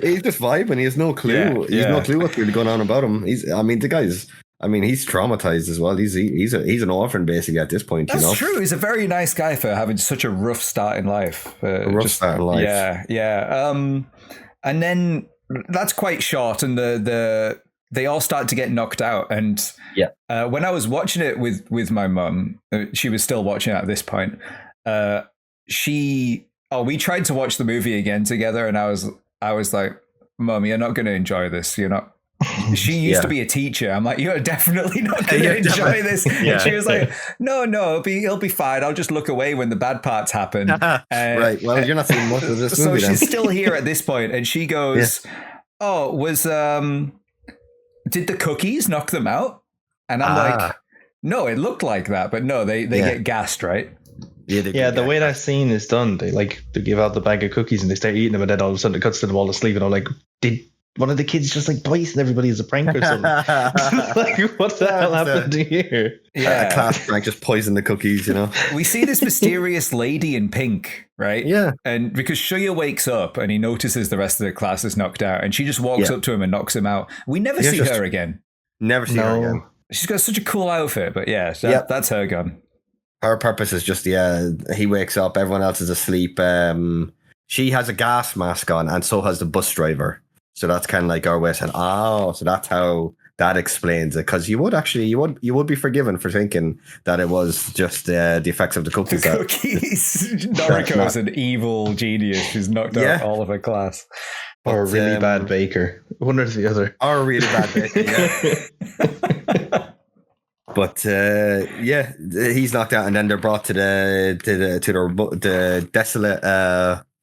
he's just vibing. He has no clue. He has no clue what's really going on about him. He's traumatized as well. He's an orphan basically at this point. That's true. He's a very nice guy for having such a rough start in life. Yeah. And then that's quite short, and they all start to get knocked out. And when I was watching it with my mum, she was still watching it at this point. We tried to watch the movie again together, and I was like, Mum, you're not going to enjoy this. You're not. She used to be a teacher. I'm like, you're definitely not going to enjoy this. And she was like, no, it'll be fine. I'll just look away when the bad parts happen. Right. Well, you're not seeing much of this movie. So she's still here at this point, and she goes, "Oh, did the cookies knock them out?" And I'm like, "No, it looked like that, but no, they get gassed, right?" The way that scene is done, they give out the bag of cookies and they start eating them, and then all of a sudden it cuts to them all asleep, and I'm like, did one of the kids just like poison everybody as a prank or something? Like, what the hell happened here? A class prank, just poison the cookies, We see this mysterious lady in pink, right? Yeah. And because Shuya wakes up and he notices the rest of the class is knocked out, and she just walks up to him and knocks him out. We never see her again. Never see her again. She's got such a cool outfit, but that's her gone. Her purpose is just, he wakes up, everyone else is asleep. She has a gas mask on, and so has the bus driver. So that's kind of like our way saying, so that's how that explains it. Because you would be forgiven for thinking that it was just the effects of the cookies. Noriko is an evil genius who's knocked out all of her class. Or a really bad baker. One or the other. Or a really bad baker, yeah. But he's knocked out, and then they're brought to the desolate,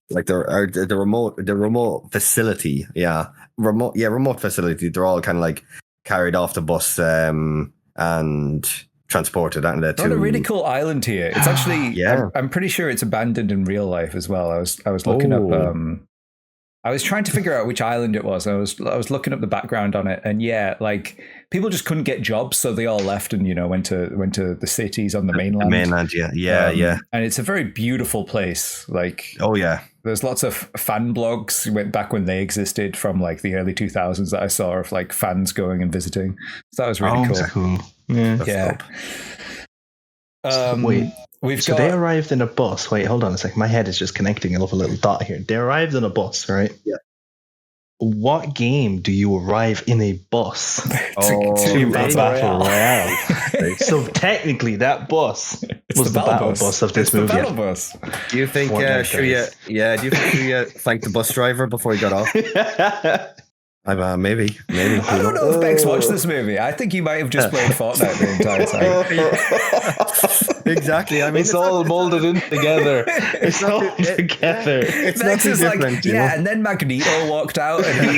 the remote facility. Remote facility. They're all kind of like carried off the bus and transported out to a really cool island here. It's actually I'm pretty sure it's abandoned in real life as well. I was looking up I was trying to figure out which island it was. I was looking up the background on it, and yeah, like people just couldn't get jobs, so they all left and went to the cities on the mainland. The mainland, yeah. And it's a very beautiful place. Like, oh yeah, there's lots of fan blogs went back when they existed from like the early 2000s that I saw of like fans going and visiting. So that was really cool. Yeah. Wait. They arrived in a bus. Wait, hold on a second. My head is just connecting a little dot here. They arrived in a bus, right? Yeah. What game do you arrive in a bus? to Battle Royale. So technically, that bus was the battle bus of this movie. The battle bus. Do you think Shuya thanked the bus driver before he got off? Maybe. I don't know if Bex watched this movie. I think he might have just played Fortnite the entire time. Exactly. I mean, it's all molded in together. It's all together. It's Bex is like, and then Magneto walked out and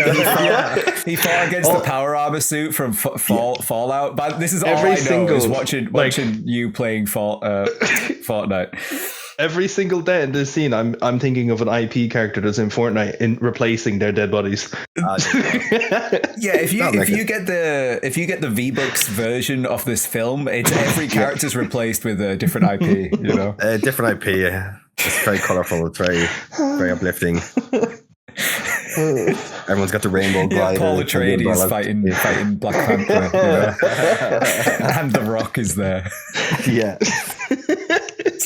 he fought against the power armor suit from Fallout. But this is all I know is watching you playing Fortnite. Every single day in this scene, I'm thinking of an IP character that's in Fortnite in replacing their dead bodies. Yeah, if you get the V-Bucks version of this film, it's every character's replaced with a different IP. A different IP. Yeah. It's very colorful. It's very uplifting. Everyone's got the rainbow glider. Paul Atreides fighting Black Panther, and The Rock is there. Yeah.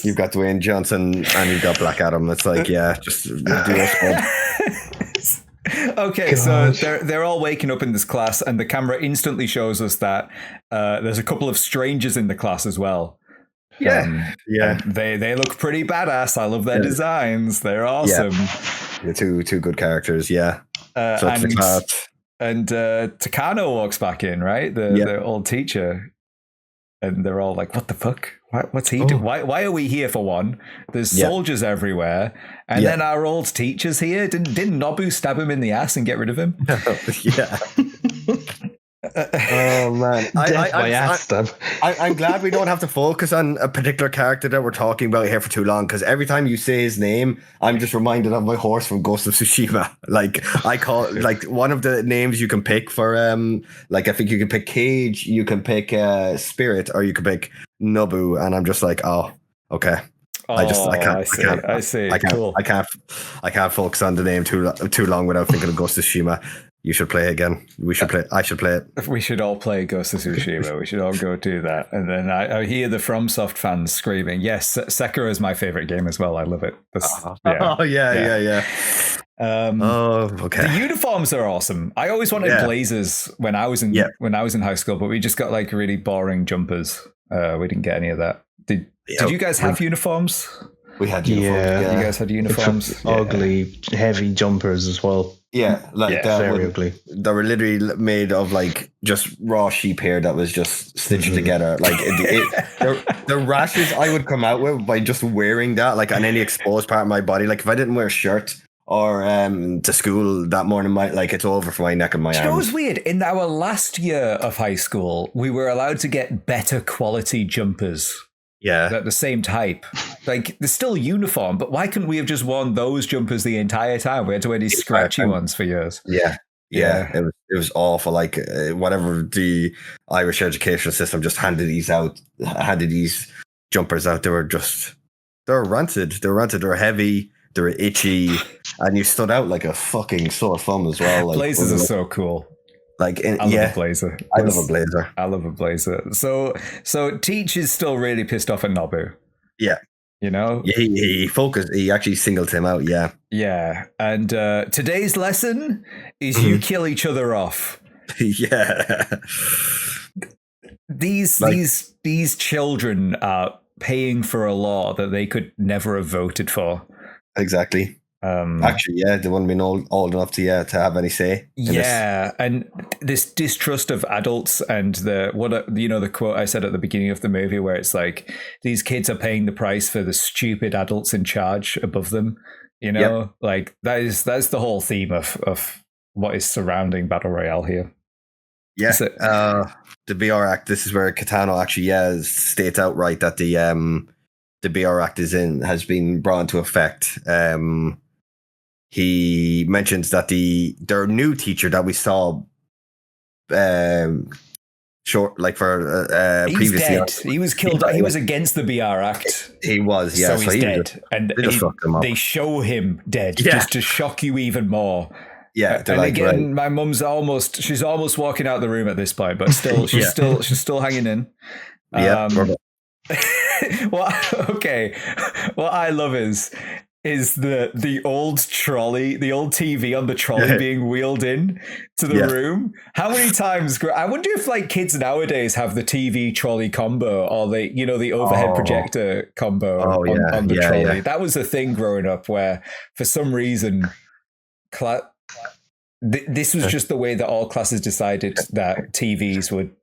You've got Dwayne Johnson and you've got Black Adam. It's like, just do this. Okay, so they're all waking up in this class, and the camera instantly shows us that there's a couple of strangers in the class as well. Yeah. They look pretty badass. I love their designs. They're awesome. Yeah, two good characters. Yeah. And Takano walks back in, right? The old teacher, and they're all like, "What the fuck? What's he doing? Why are we here for one? There's soldiers everywhere, and then our old teacher's here. Didn't Nobu stab him in the ass and get rid of him?" Oh man, I'm glad we don't have to focus on a particular character that we're talking about here for too long, because every time you say his name, I'm just reminded of my horse from Ghost of Tsushima. Like, I call like one of the names you can pick for I think you can pick Cage, you can pick Spirit, or you can pick Nobu, and I'm just like, oh, okay. I can't focus on the name too long without thinking of Ghost of Tsushima. You should play it again. I should play it. We should all play Ghost of Tsushima. We should all go do that. And then I hear the FromSoft fans screaming, yes, Sekiro is my favorite game as well. I love it. Yeah. Okay. The uniforms are awesome. I always wanted blazers when I was in high school, but we just got like really boring jumpers. We didn't get any of that. Did you guys have uniforms? We had uniforms. Yeah. You guys had uniforms? Ugly, heavy jumpers as well. Yeah, very ugly. They were literally made of like just raw sheep hair that was just stitched together. Like the rashes I would come out with by just wearing that, like on any exposed part of my body. Like if I didn't wear a shirt or to school that morning, it's over for my neck and my arms. You know what's weird? In our last year of high school, we were allowed to get better quality jumpers. Yeah. At the same type. Like, they're still uniform, but why couldn't we have just worn those jumpers the entire time? We had to wear these scratchy ones for years. Yeah. It was awful. Like, whatever the Irish educational system just handed these jumpers out. They were rancid. They were heavy. They were itchy. And you stood out like a fucking sore thumb as well. Like, blazers are so cool. I love a blazer. I love a blazer. So Teach is still really pissed off at Nobu. Yeah. You know? Yeah, he focused. He actually singled him out. Yeah. Yeah. And today's lesson is you kill each other off. Yeah. These children are paying for a law that they could never have voted for. Exactly. Actually, they wouldn't been old enough to have any say. And this distrust of adults and the quote I said at the beginning of the movie where it's like these kids are paying the price for the stupid adults in charge above them. Like that's the whole theme of what is surrounding Battle Royale here. Yeah, the BR Act. This is where Kitano actually states outright that the BR Act has been brought into effect. he mentions that their new teacher that we saw short like for he's previously dead. He was killed. He was against the BR Act. He was, yeah. So he's dead, and they show him dead just to shock you even more. Yeah, and like, again, my mum's she's almost walking out the room at this point, but still, she's still hanging in. What I love is the old trolley, the old TV on the trolley being wheeled in to the room. How many times? I wonder if like kids nowadays have the TV trolley combo or the overhead projector combo on the trolley. Yeah. That was a thing growing up where for some reason this was just the way that all classes decided that TVs would.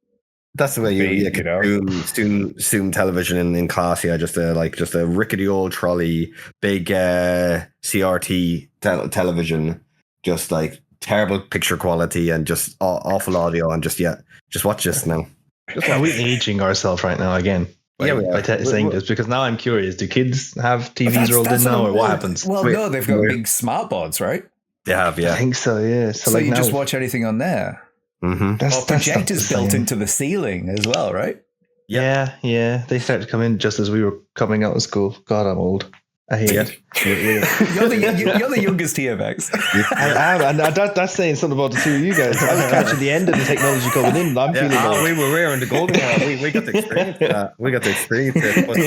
That's the way you consume television in class. Yeah, just a rickety old trolley, big CRT television, just like terrible picture quality and just awful audio, and just watch this now. Are we aging ourselves right now again? By saying this, because now I'm curious. Do kids have TVs rolled in now, or what happens? Well, no, they've got big smart boards, right? They have, yeah. I think so, yeah. So you just watch anything on there. Mm-hmm. Projectors built into the ceiling as well, right? Yeah. They started to come in just as we were coming out of school. God, I'm old. I hate it. You're the youngest here, Max. I am, and that's saying something about the two of you guys. I was catching the end of the technology coming in. I'm feeling old. We were wearing the golden era. We got to experience that. We got to experience it. But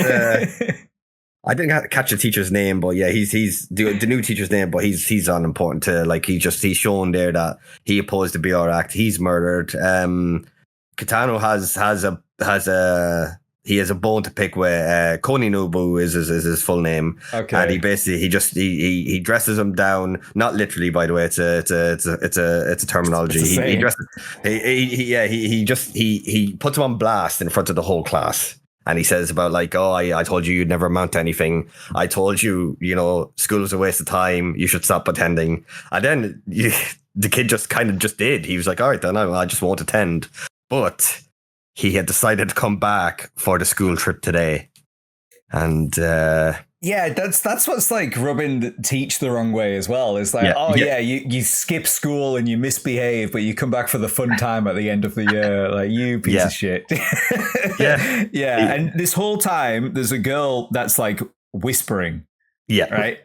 I didn't catch the teacher's name, but yeah, he's the new teacher's name, but he's unimportant to like. He's shown there that he opposed the BR Act. He's murdered. Kitano has a bone to pick with Koninobu is his full name. Okay. And he basically he dresses him down, not literally, by the way. It's a terminology. He puts him on blast in front of the whole class. And he says about like, I told you you'd never amount to anything. I told you, school was a waste of time. You should stop attending. And then the kid just did. He was like, all right, then I just won't attend. But he had decided to come back for the school trip today. And that's what's like rubbing Teach the wrong way as well. It's like, you skip school and you misbehave, but you come back for the fun time at the end of the year. Like, you piece of shit. Yeah. And this whole time, there's a girl that's like whispering. Yeah. Right?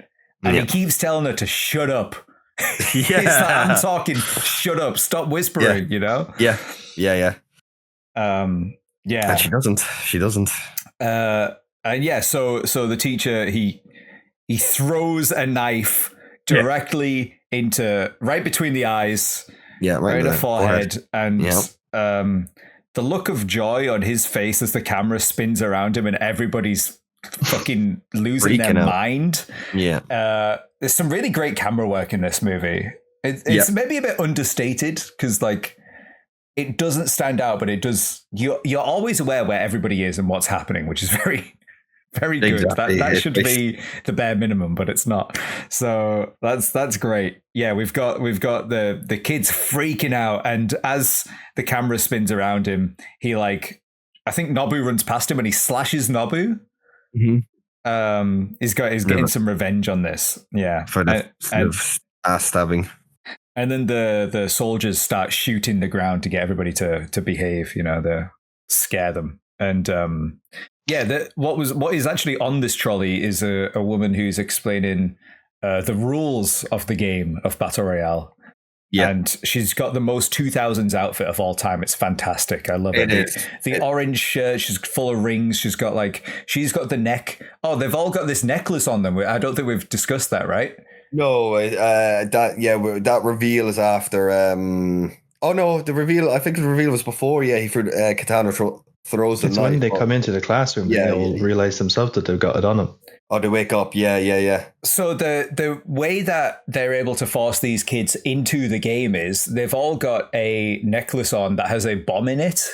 And he keeps telling her to shut up. It's like, I'm talking, shut up, stop whispering, Yeah. And she doesn't. And so the teacher, he throws a knife directly into right between the eyes, right in the forehead. And the look of joy on his face as the camera spins around him and everybody's fucking losing their mind. Yeah. There's some really great camera work in this movie. It's maybe a bit understated because like it doesn't stand out, but it does. You're always aware where everybody is and what's happening, which is very, very good. Exactly. That should be the bare minimum, but it's not. So that's great. Yeah, we've got the kids freaking out, and as the camera spins around him, he I think Nobu runs past him and he slashes Nobu. Mm-hmm. He's getting some revenge on this. Yeah, for the ass stabbing. And then the soldiers start shooting the ground to get everybody to behave, to scare them. And what is actually on this trolley is a woman who's explaining the rules of the game of Battle Royale. Yeah. And she's got the most 2000s outfit of all time. It's fantastic. I love it. The orange shirt, she's full of rings. She's got the neck. Oh, they've all got this necklace on them. I don't think we've discussed that, right? No, that reveal is after. The reveal. I think the reveal was before. Yeah, he Katana throws the knife. It's when they come into the classroom. Yeah, they'll realize themselves that they've got it on them. Oh, they wake up. Yeah. So the way that they're able to force these kids into the game is they've all got a necklace on that has a bomb in it.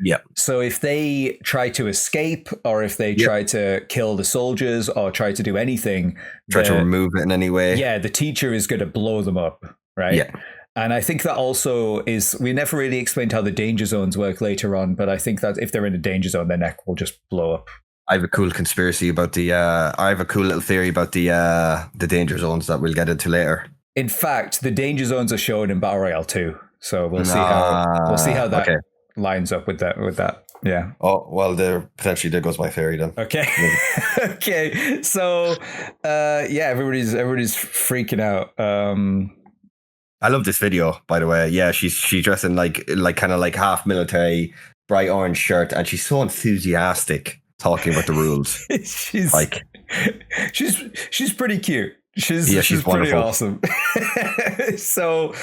Yeah. So if they try to escape, or if they try to kill the soldiers, or try to do anything, to remove it in any way. Yeah, the teacher is going to blow them up, right? Yeah. And I think that also is, we never really explained how the danger zones work later on, but I think that if they're in a danger zone, their neck will just blow up. I have a cool conspiracy about I have a cool little theory about the danger zones that we'll get into later. In fact, the danger zones are shown in Battle Royale 2, so we'll see how that lines up with that. Yeah. Oh well, there goes my theory then. Okay. Okay. So, everybody's freaking out. I love this video, by the way. Yeah, she's dressed in like kind of like half military, bright orange shirt, and she's so enthusiastic talking about the rules. she's pretty cute. She's pretty awesome. So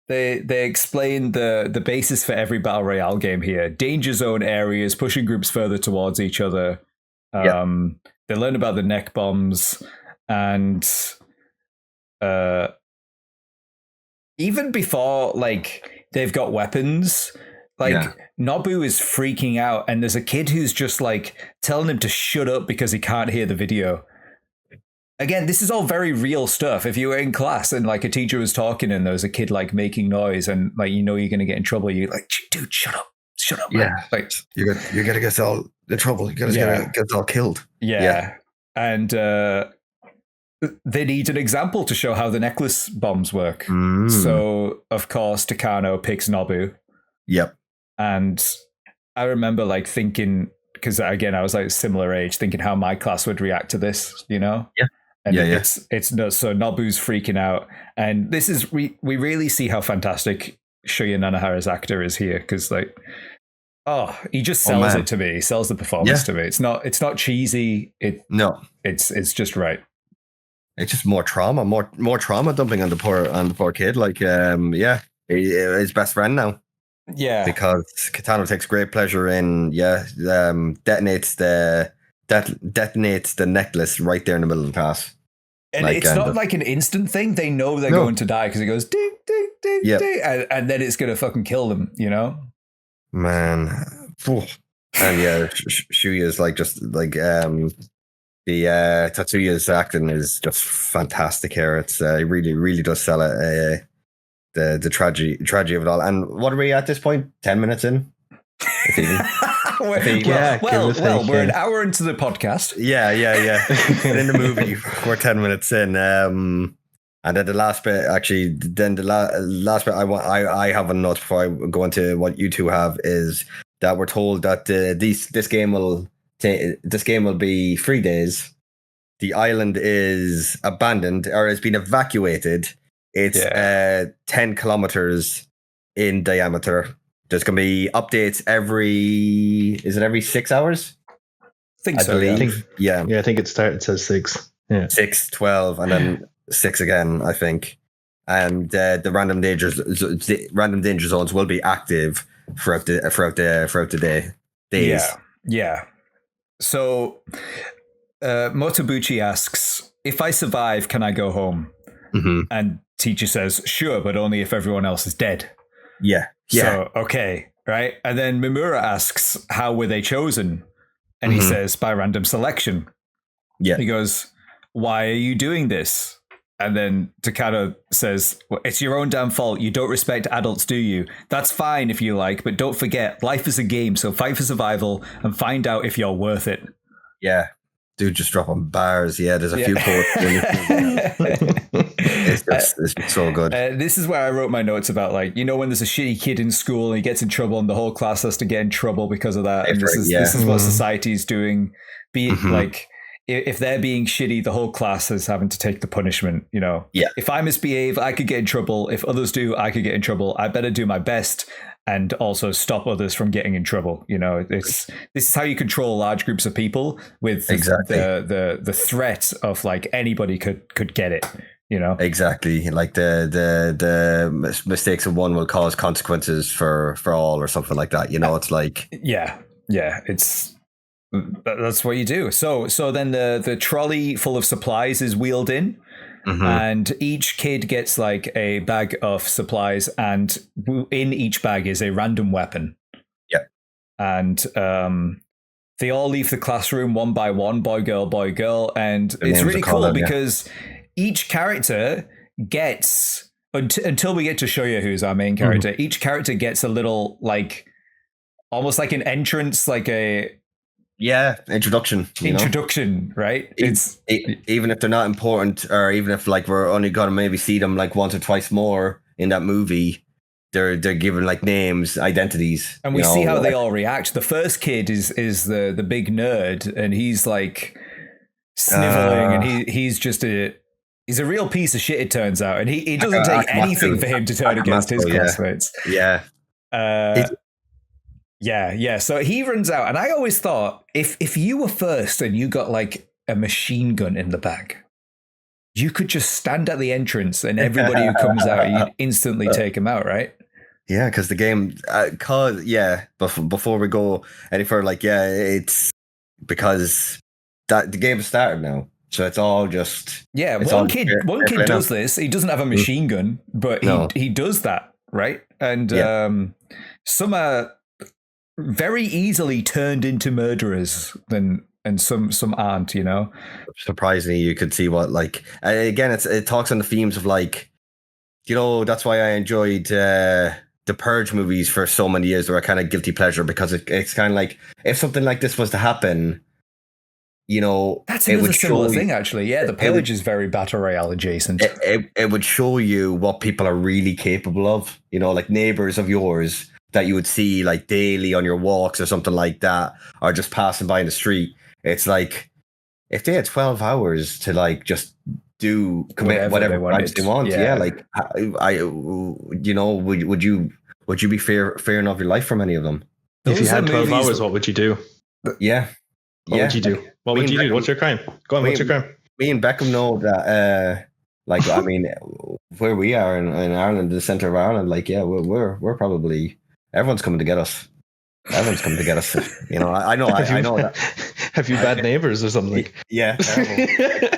they explain the basis for every Battle Royale game here. Danger zone areas, pushing groups further towards each other. They learn about the neck bombs, and even before like they've got weapons, Nobu is freaking out, and there's a kid who's just like telling him to shut up because he can't hear the video. Again, this is all very real stuff. If you were in class and like a teacher was talking and there was a kid like making noise and like you're going to get in trouble, you're like, dude, shut up, yeah, man. Like you're gonna get all in trouble. You're gonna get all killed. Yeah. And they need an example to show how the necklace bombs work. So of course Takano picks Nobu. Yep. And I remember like thinking, because again, I was like similar age, thinking how my class would react to this, Yeah. And it's nuts. So Nobu's freaking out. And this is, we really see how fantastic Shuya Nanahara's actor is here. Because like, he just sells it to me. He sells the performance to me. It's not cheesy. It's just right. It's just more trauma dumping on the poor kid. Like, his best friend now. Yeah, because Kitano takes great pleasure in detonates the necklace right there in the middle of the class. And like, it's not like an instant thing. They know they're going to die because it goes ding ding ding ding, and then it's gonna fucking kill them. Man. And Shuya's like just like the Tatsuya's acting is just fantastic here. It's it really does sell it. The tragedy of it all. And what are we at this point? 10 minutes in? We're an hour into the podcast. Yeah. And in the movie, we're 10 minutes in. And then the last bit, actually, last bit I have a note before I go into what you two have is that we're told that this game will be 3 days. The island is abandoned or has been evacuated. It's 10 kilometers in diameter. There's going to be updates every 6 hours? I think so. I think it says 6. Yeah. 6, 12, and then 6 again, I think. And the random danger zones will be active throughout the day. Days. Yeah. So Motobuchi asks, if I survive, can I go home? Mm-hmm. And teacher says, sure, but only if everyone else is dead. Yeah. So, okay, right? And then Mimura asks, how were they chosen? And he says, by random selection. Yeah. He goes, why are you doing this? And then Takano says, well, it's your own damn fault. You don't respect adults, do you? That's fine if you like, but don't forget, life is a game, so fight for survival and find out if you're worth it. Yeah. Dude, just dropping bars. Yeah, there's a few quotes. It's so good. This is where I wrote my notes about, like, when there's a shitty kid in school and he gets in trouble and the whole class has to get in trouble because of that. And this is what society's doing. Like, if they're being shitty, the whole class is having to take the punishment, Yeah. If I misbehave, I could get in trouble. If others do, I could get in trouble. I better do my best and also stop others from getting in trouble. This is how you control large groups of people with the threat of like anybody could get it. Exactly, like the mistakes of one will cause consequences for all or something like that. It's like that's what you do. So then the trolley full of supplies is wheeled in. And each kid gets like a bag of supplies, and in each bag is a random weapon. Yeah. And they all leave the classroom one by one, boy, girl. And it's really cool because each character gets, until we get to Shoya, who's our main character, each character gets a little, like, almost like an entrance, like a introduction. Introduction, right? It's even if they're not important, or even if like we're only gonna maybe see them like once or twice more in that movie, they're given like names, identities, and we see how they all react. The first kid is the big nerd, and he's like sniveling, and he's just he's a real piece of shit, it turns out, and he doesn't take anything for him to turn against his classmates. Yeah. So he runs out, and I always thought if you were first and you got like a machine gun in the bag, you could just stand at the entrance, and everybody who comes out, you'd instantly take him out, right? Yeah, because the game, before we go any further, it's because that the game has started now. So it's all just... Yeah, one kid does this. He doesn't have a machine gun, but he does that, right? And some are very easily turned into murderers, and some aren't, Surprisingly, you could see what, again, it talks on the themes of, that's why I enjoyed the Purge movies for so many years. They were kind of guilty pleasure, because it's kind of like, if something like this was to happen, that's another similar thing, actually. Yeah, the Purge is very Battle Royale adjacent. It would show you what people are really capable of, like neighbors of yours that you would see like daily on your walks or something like that, or just passing by in the street. It's like, if they had 12 hours to just commit whatever crimes they want, would you be fearing of your life from any of them? If you had 12 hours, what would you do? Yeah. What would you do? What would you do? What's your crime? Go on, what's your crime? Me and Beckham know that, I mean, where we are in Ireland, the centre of Ireland, we're probably, everyone's coming to get us. Everyone's coming to get us. I know that. Have you bad neighbors or something? Yeah.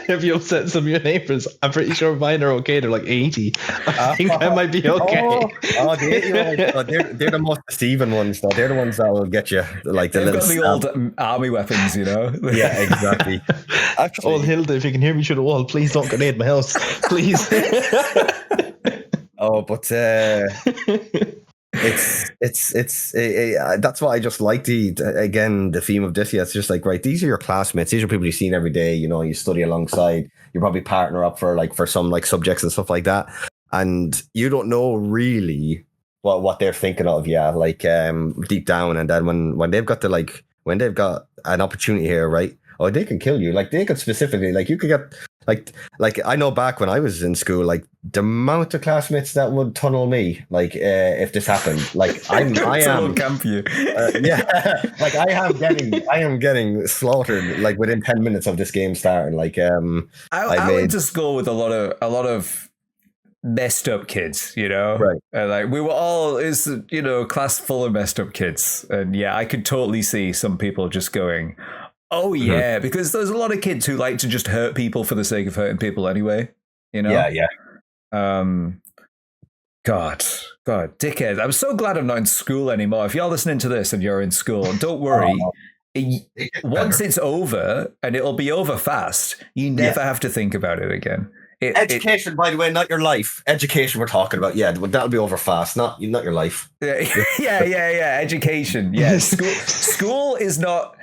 Have you upset some of your neighbors? I'm pretty sure mine are okay. They're like 80. I think I might be okay. They're the most deceiving ones, though. They're the ones that will get you. They've got the old army weapons, Yeah, exactly. Actually, old Hilda, if you can hear me through the wall, please don't grenade my house. Please. It's that's why I just like the theme of this. Yeah, it's just like, right, these are your classmates, these are people you've seen every day, you study alongside, you probably partner up for some subjects and stuff like that, and you don't know really what they're thinking of deep down. And then when they've got when they've got an opportunity here, right, they can kill you. They could specifically, you could get I know back when I was in school, the amount of classmates that would tunnel me, if this happened, I am camp you. I am getting slaughtered within 10 minutes of this game starting. I went to school with a lot of messed up kids, right? We were all class full of messed up kids, and I could totally see some people just going, oh yeah, because there's a lot of kids who like to just hurt people for the sake of hurting people anyway, Yeah. God, dickhead. I'm so glad I'm not in school anymore. If you're listening to this and you're in school, don't worry. Once it's over, and it'll be over fast, you never have to think about it again. Education, by the way, not your life. Education we're talking about. Yeah, that'll be over fast. Not your life. Yeah. Education. Yeah. School is not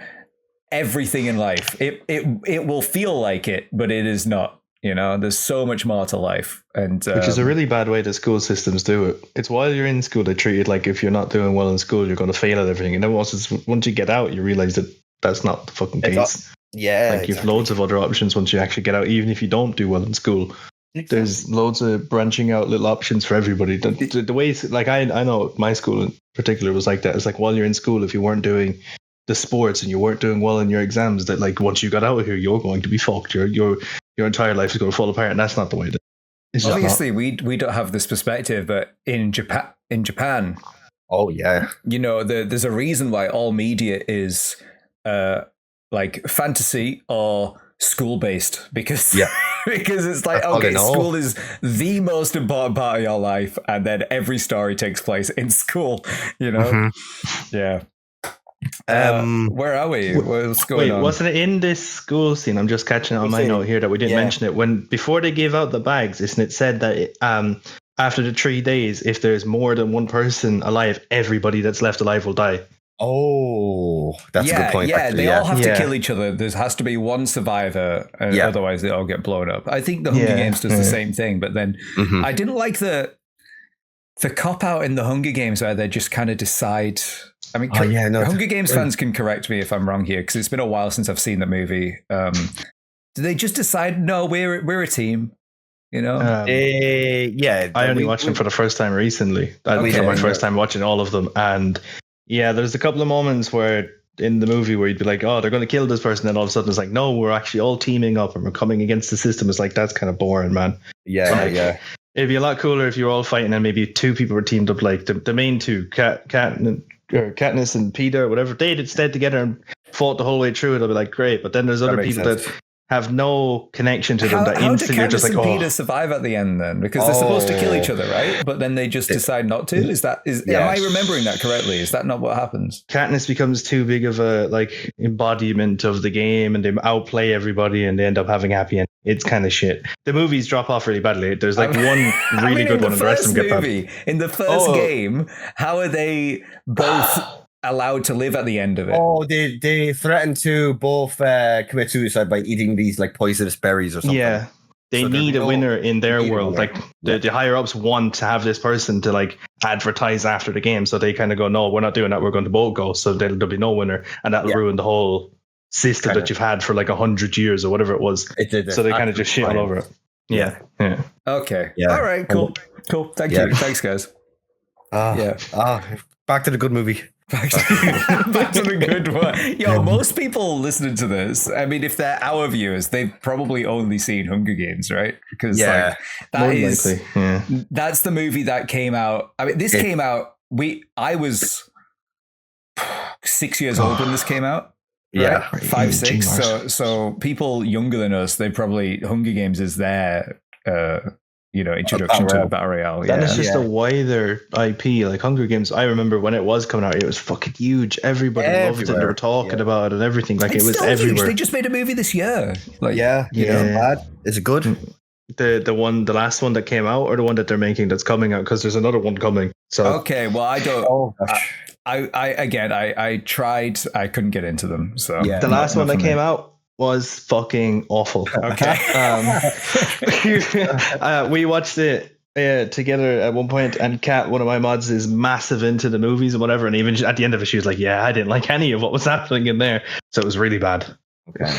everything in life. It will feel like it, but it is not. There's so much more to life, and which is a really bad way that school systems do it. It's while you're in school, they treat it like if you're not doing well in school, you're going to fail at everything. And then once you get out, you realize that that's not the fucking case. You have loads of other options once you actually get out, even if you don't do well in school. Exactly. There's loads of branching out little options for everybody. The way I know my school in particular was like that. It's while you're in school, if you weren't doing the sports and you weren't doing well in your exams, that once you got out of here, you're going to be fucked. Your entire life is going to fall apart, and that's not the way that is. Obviously, we don't have this perspective, but in Japan, oh yeah, there's a reason why all media is fantasy or school based, because because it's school is the most important part of your life, and then every story takes place in school. Yeah. Where are we? What's going on? Wasn't it in this school scene? I'm just catching on my note here that we didn't mention it. Before they gave out the bags, isn't it said that after the 3 days, if there's more than one person alive, everybody that's left alive will die? Oh, that's a good point. Yeah, actually, they all have to kill each other. There has to be one survivor, otherwise they all get blown up. I think the Hunger Games does the same thing, but then I didn't like the cop out in the Hunger Games where they just kind of decide. I mean, Hunger Games fans can correct me if I'm wrong here, because it's been a while since I've seen the movie. Do they just decide, no, we're a team? You know? I only watched them for the first time recently. For my first time watching all of them. And there's a couple of moments where in the movie where you'd be like, oh, they're going to kill this person. And all of a sudden it's like, no, we're actually all teaming up and we're coming against the system. It's like, that's kind of boring, man. Yeah. It'd be a lot cooler if you were all fighting and maybe two people were teamed up, like the main two, Katniss and Peter, whatever. They'd stayed together and fought the whole way through. It'll be like, great. But then there's other people that have no connection to them. How do Katniss and Peter survive at the end then? Because they're supposed to kill each other, right? But then they just decide not to. Am I remembering that correctly? Is that not what happens? Katniss becomes too big of a embodiment of the game, and they outplay everybody, and they end up having a happy end. It's kind of shit. The movies drop off really badly. There's one really good one, and the rest of them get bad. In the first game, how are they both allowed to live at the end of it? Oh, they threaten to both commit suicide by eating these poisonous berries or something. Yeah, they need a winner in their world. The higher ups want to have this person to advertise after the game, so they kind of go, no, we're not doing that. We're going to both go, so there'll be no winner, and that'll ruin the whole system that you've had for 100 years or whatever it was. So they kind of just shit all over it. Yeah. Okay. Yeah. All right. Cool. Thank you. Thanks, guys. Back to the good movie. Back to the good one. Most people listening to this, I mean, if they're our viewers, they've probably only seen Hunger Games, right? Because that's the movie that came out. I mean, this came out. I was 6 years old when this came out. Yeah, right? 5, 6. So people younger than us, they probably Hunger Games is their introduction to Battle Royale. That is just a wider IP, like Hunger Games. I remember when it was coming out, it was fucking huge. Everybody loved it. They were talking about it and everything. It was everywhere. Huge. They just made a movie this year. Bad. Is it good? The last one that came out, or the one that they're making that's coming out? Because there's another one coming. So okay, well, I don't. I tried. I couldn't get into them. So the last one that came out was fucking awful. Okay. We watched it together at one point, and Kat, one of my mods, is massive into the movies and whatever, and even at the end of it she was like, I didn't like any of what was happening in there, so it was really bad.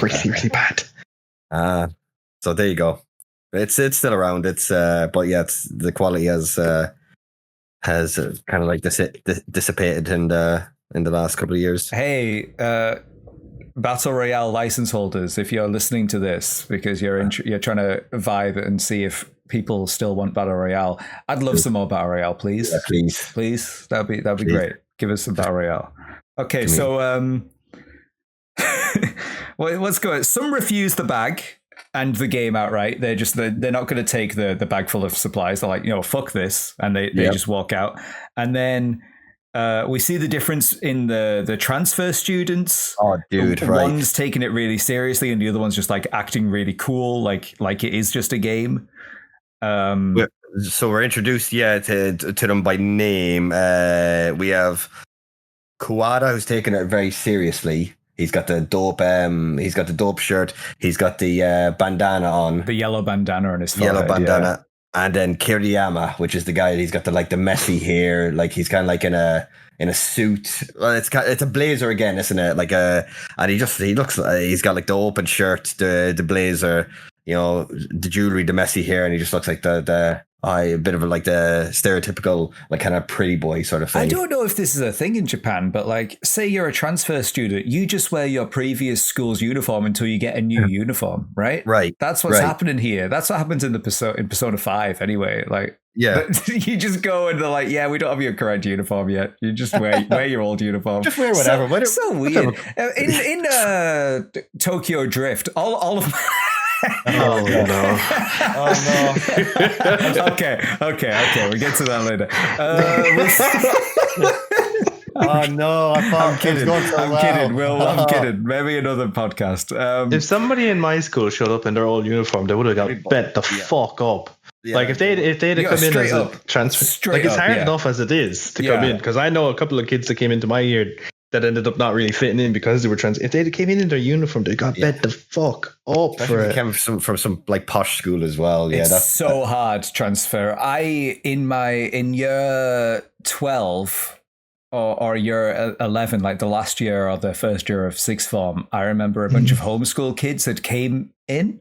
Really bad. So there you go. It's still around. It's the quality has kind of dissipated in the last couple of years. Hey, Battle Royale license holders, if you're listening to this because you're trying to vibe and see if people still want Battle Royale, I'd love some more Battle Royale, please. Yeah, please. That'd be great. Give us some Battle Royale. Okay, so let's go. Some refuse the bag and the game outright. They're not going to take the bag full of supplies. They're like, fuck this, and they just walk out. And then we see the difference in the transfer students. Oh, dude, right. One's taking it really seriously, and the other one's just acting really cool, like it is just a game. So we're introduced, to them by name. We have Kuwata, who's taking it very seriously. He's got the dope. He's got the dope shirt. He's got the bandana on. The yellow bandana on his forehead. Yellow bandana. Yeah. And then Kiriyama, which is the guy. He's got the messy hair. He's kind of in a suit. Well, it's a blazer again, isn't it? And he looks like he's got the open shirt, the blazer, the jewelry, the messy hair, and he just looks like a bit of the stereotypical kind of pretty boy sort of thing. I don't know if this is a thing in Japan, but say you're a transfer student, you just wear your previous school's uniform until you get a new uniform, right? Right. That's what's happening here. That's what happens in Persona 5 anyway. You just go and they're like, we don't have your correct uniform yet. You just wear your old uniform. Just wear whatever. So weird. In Tokyo Drift, all of Oh no! Okay. We'll get to that later. Oh no! I'm kidding. I'm kidding. Maybe another podcast. If somebody in my school showed up in their old uniform, they would have got bent the fuck up. Yeah. If they'd have come in as a transfer, it's hard enough as it is to come in. Because I know a couple of kids that came into my year that ended up not really fitting in because they were trans. If they came in their uniform, they got bet the fuck up. Especially for if it. it came from some like posh school as well. Yeah, it's so hard to transfer. In year 12 or year 11, like the last year or the first year of sixth form, I remember a bunch of homeschool kids that came in.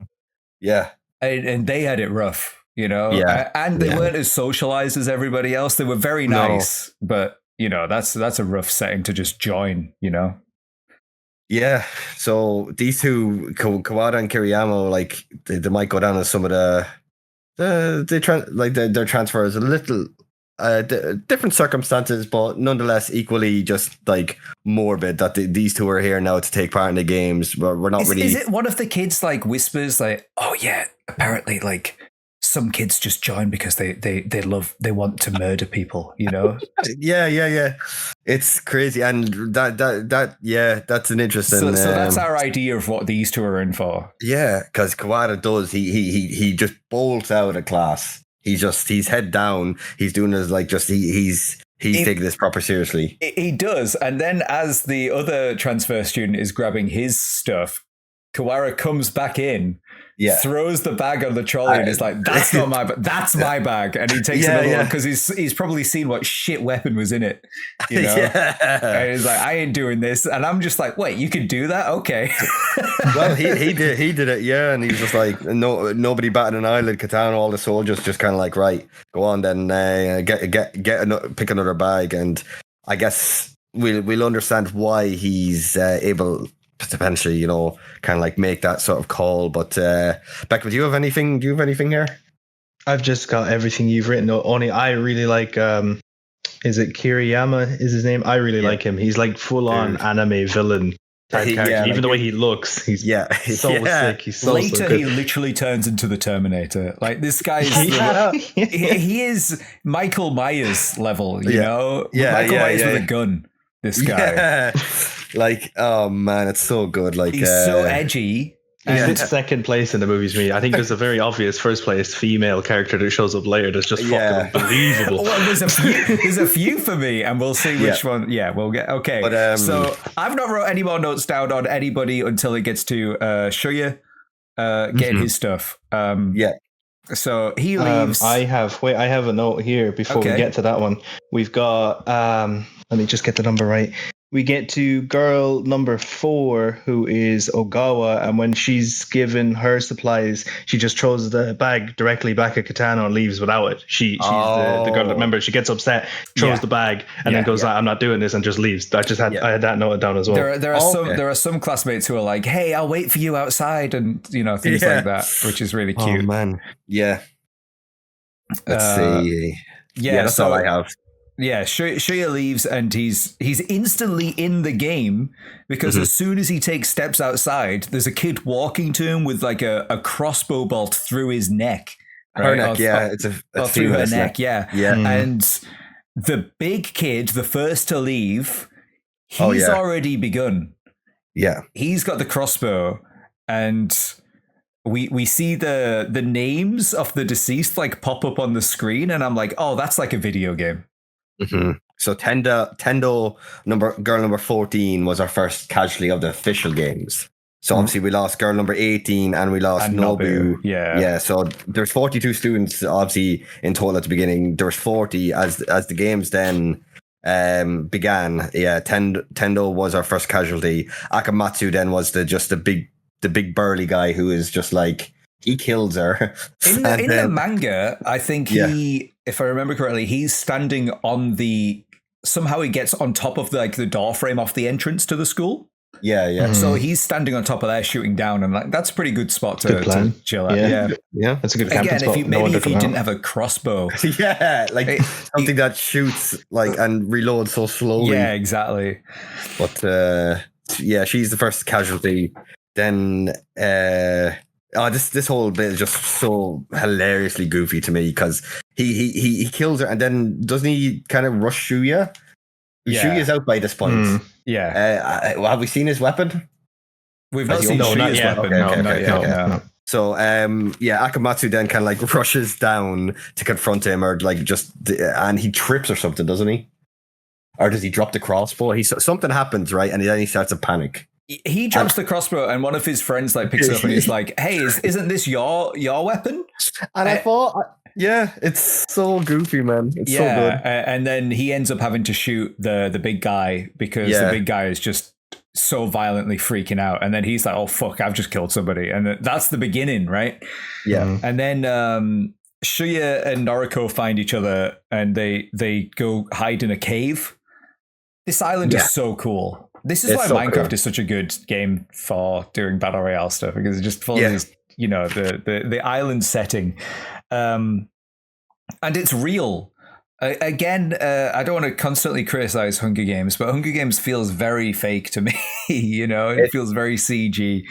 Yeah. And they had it rough, you know? Yeah. And they weren't as socialized as everybody else. They were very nice, but you know, that's a rough setting to just join, you know? Yeah. So these two, Kawada and Kiriyama, like they might go down as some of their transfers a little different circumstances, but nonetheless equally just like morbid that these two are here now to take part in the games. We're not really. Is it one of the kids like whispers like, "Oh yeah, apparently like some kids just join because they want to murder people," you know? Yeah. It's crazy, and that's an interesting. So that's our idea of what these two are in for. Yeah, because Kawada does he just bolts out of class. He's head down. He's doing his like just he's taking this proper seriously. He does, and then as the other transfer student is grabbing his stuff, Kawara comes back in. Yeah. Throws the bag on the trolley and is like, "That's not my bag. That's my bag." And he takes another one because he's probably seen what shit weapon was in it. You know? And he's like, "I ain't doing this." And I'm just like, "Wait, you can do that? Okay." Well, he did it, yeah. And he was just like, nobody batted an eyelid. Katana, all the soldiers just kind of like, right, go on then, pick another bag. And I guess we'll understand why he's able to potentially, you know, kind of like make that sort of call. But Becca, do you have anything here? I've just got everything you've written. Only I really like is it Kiriyama is his name? I really like him. He's like full on anime villain type character. Even the way he looks, he's so sick. He's so later good. He literally turns into the Terminator. Like this guy's he is Michael Myers level, you know? Michael Myers with a gun. This guy. Like, oh man, it's so good. Like he's so edgy. He's second place in the movies. I think there's a very obvious first place female character that shows up later that's just fucking unbelievable. Well, there's a few for me, and we'll see which one. Yeah, we'll get okay. But, so I've not wrote any more notes down on anybody until it gets to Shuya getting his stuff. So he leaves. I have a note here before we get to that one. We've got let me just get the number right. We get to girl number 4, who is Ogawa, and when she's given her supplies, she just throws the bag directly back at Katana and leaves without it. She's the girl that, remember, she gets upset, throws the bag, and then goes, "I'm not doing this," and just leaves. I had that noted down as well. There are some classmates who are like, "Hey, I'll wait for you outside," and you know, things like that, which is really cute. Oh man, yeah. Let's see. That's all I have. Yeah, Shuya leaves and he's instantly in the game because as soon as he takes steps outside, there's a kid walking to him with like a crossbow bolt through his neck. Right? Her neck, it's through her neck, yeah. Mm. And the big kid, the first to leave, he's already begun. Yeah. He's got the crossbow and we see the names of the deceased like pop up on the screen and I'm like, oh, that's like a video game. Mm-hmm. So Tendo girl number 14 was our first casualty of the official games. So obviously we lost girl number 18 and we lost Nobu. Yeah. So there's 42 students obviously in total at the beginning. There was 40 as the games then began. Yeah, Tendo was our first casualty. Akamatsu then was the big burly guy who is just like, he kills her. In the manga, I think if I remember correctly, he's standing on somehow he gets on top of the door frame off the entrance to the school. Yeah. Mm. So he's standing on top of there shooting down, and like that's a pretty good spot to chill at. Yeah. That's a good camping spot. If he didn't have a crossbow. Something that shoots like and reloads so slowly. Yeah, exactly. But she's the first casualty. Then this whole bit is just so hilariously goofy to me because he kills her and then doesn't he kind of rush Shuya? Shuya's out by this point. Have we seen his weapon? We've not seen Shuya's weapon. No. So Akamatsu then kind of like rushes down to confront him or like and he trips or something, doesn't he? or does he drop the crossbow? Something happens, right? And then he starts to panic. He drops the crossbow, and one of his friends like picks it up and he's like, "Hey, isn't this your weapon?" And I thought, yeah, it's so goofy, man. It's so good. And then he ends up having to shoot the big guy because the big guy is just so violently freaking out. And then he's like, "Oh fuck, I've just killed somebody," and that's the beginning, right? Yeah. And then Shuya and Noriko find each other, and they go hide in a cave. This island is so cool. This is why Minecraft is such a good game for doing Battle Royale stuff, because it just follows, the island setting. And it's real. Again, I don't want to constantly criticize Hunger Games, but Hunger Games feels very fake to me. It feels very CG.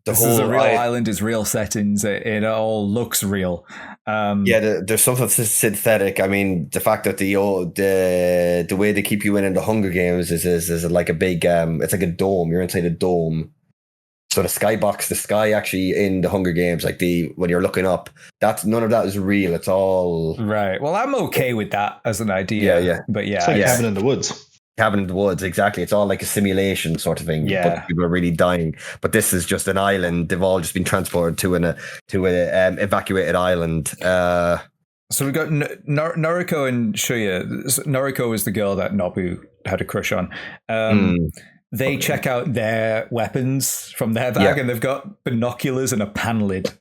This is a real island, is real settings. It all looks real. There's something synthetic. I mean, the fact that the way they keep you in the Hunger Games is like a big it's like a dome. You're inside a dome. So the sky actually in the Hunger Games, like when you're looking up, none of that is real. It's all right. Well, I'm okay with that as an idea. Yeah. But it's like Cabin in the Woods. Cabin in the Woods, exactly. It's all like a simulation sort of thing. Yeah. But people are really dying. But this is just an island. They've all just been transported to an evacuated island. So we've got Noriko and Shuya. Noriko is the girl that Nobu had a crush on. They check out their weapons from their bag, and they've got binoculars and a pan lid.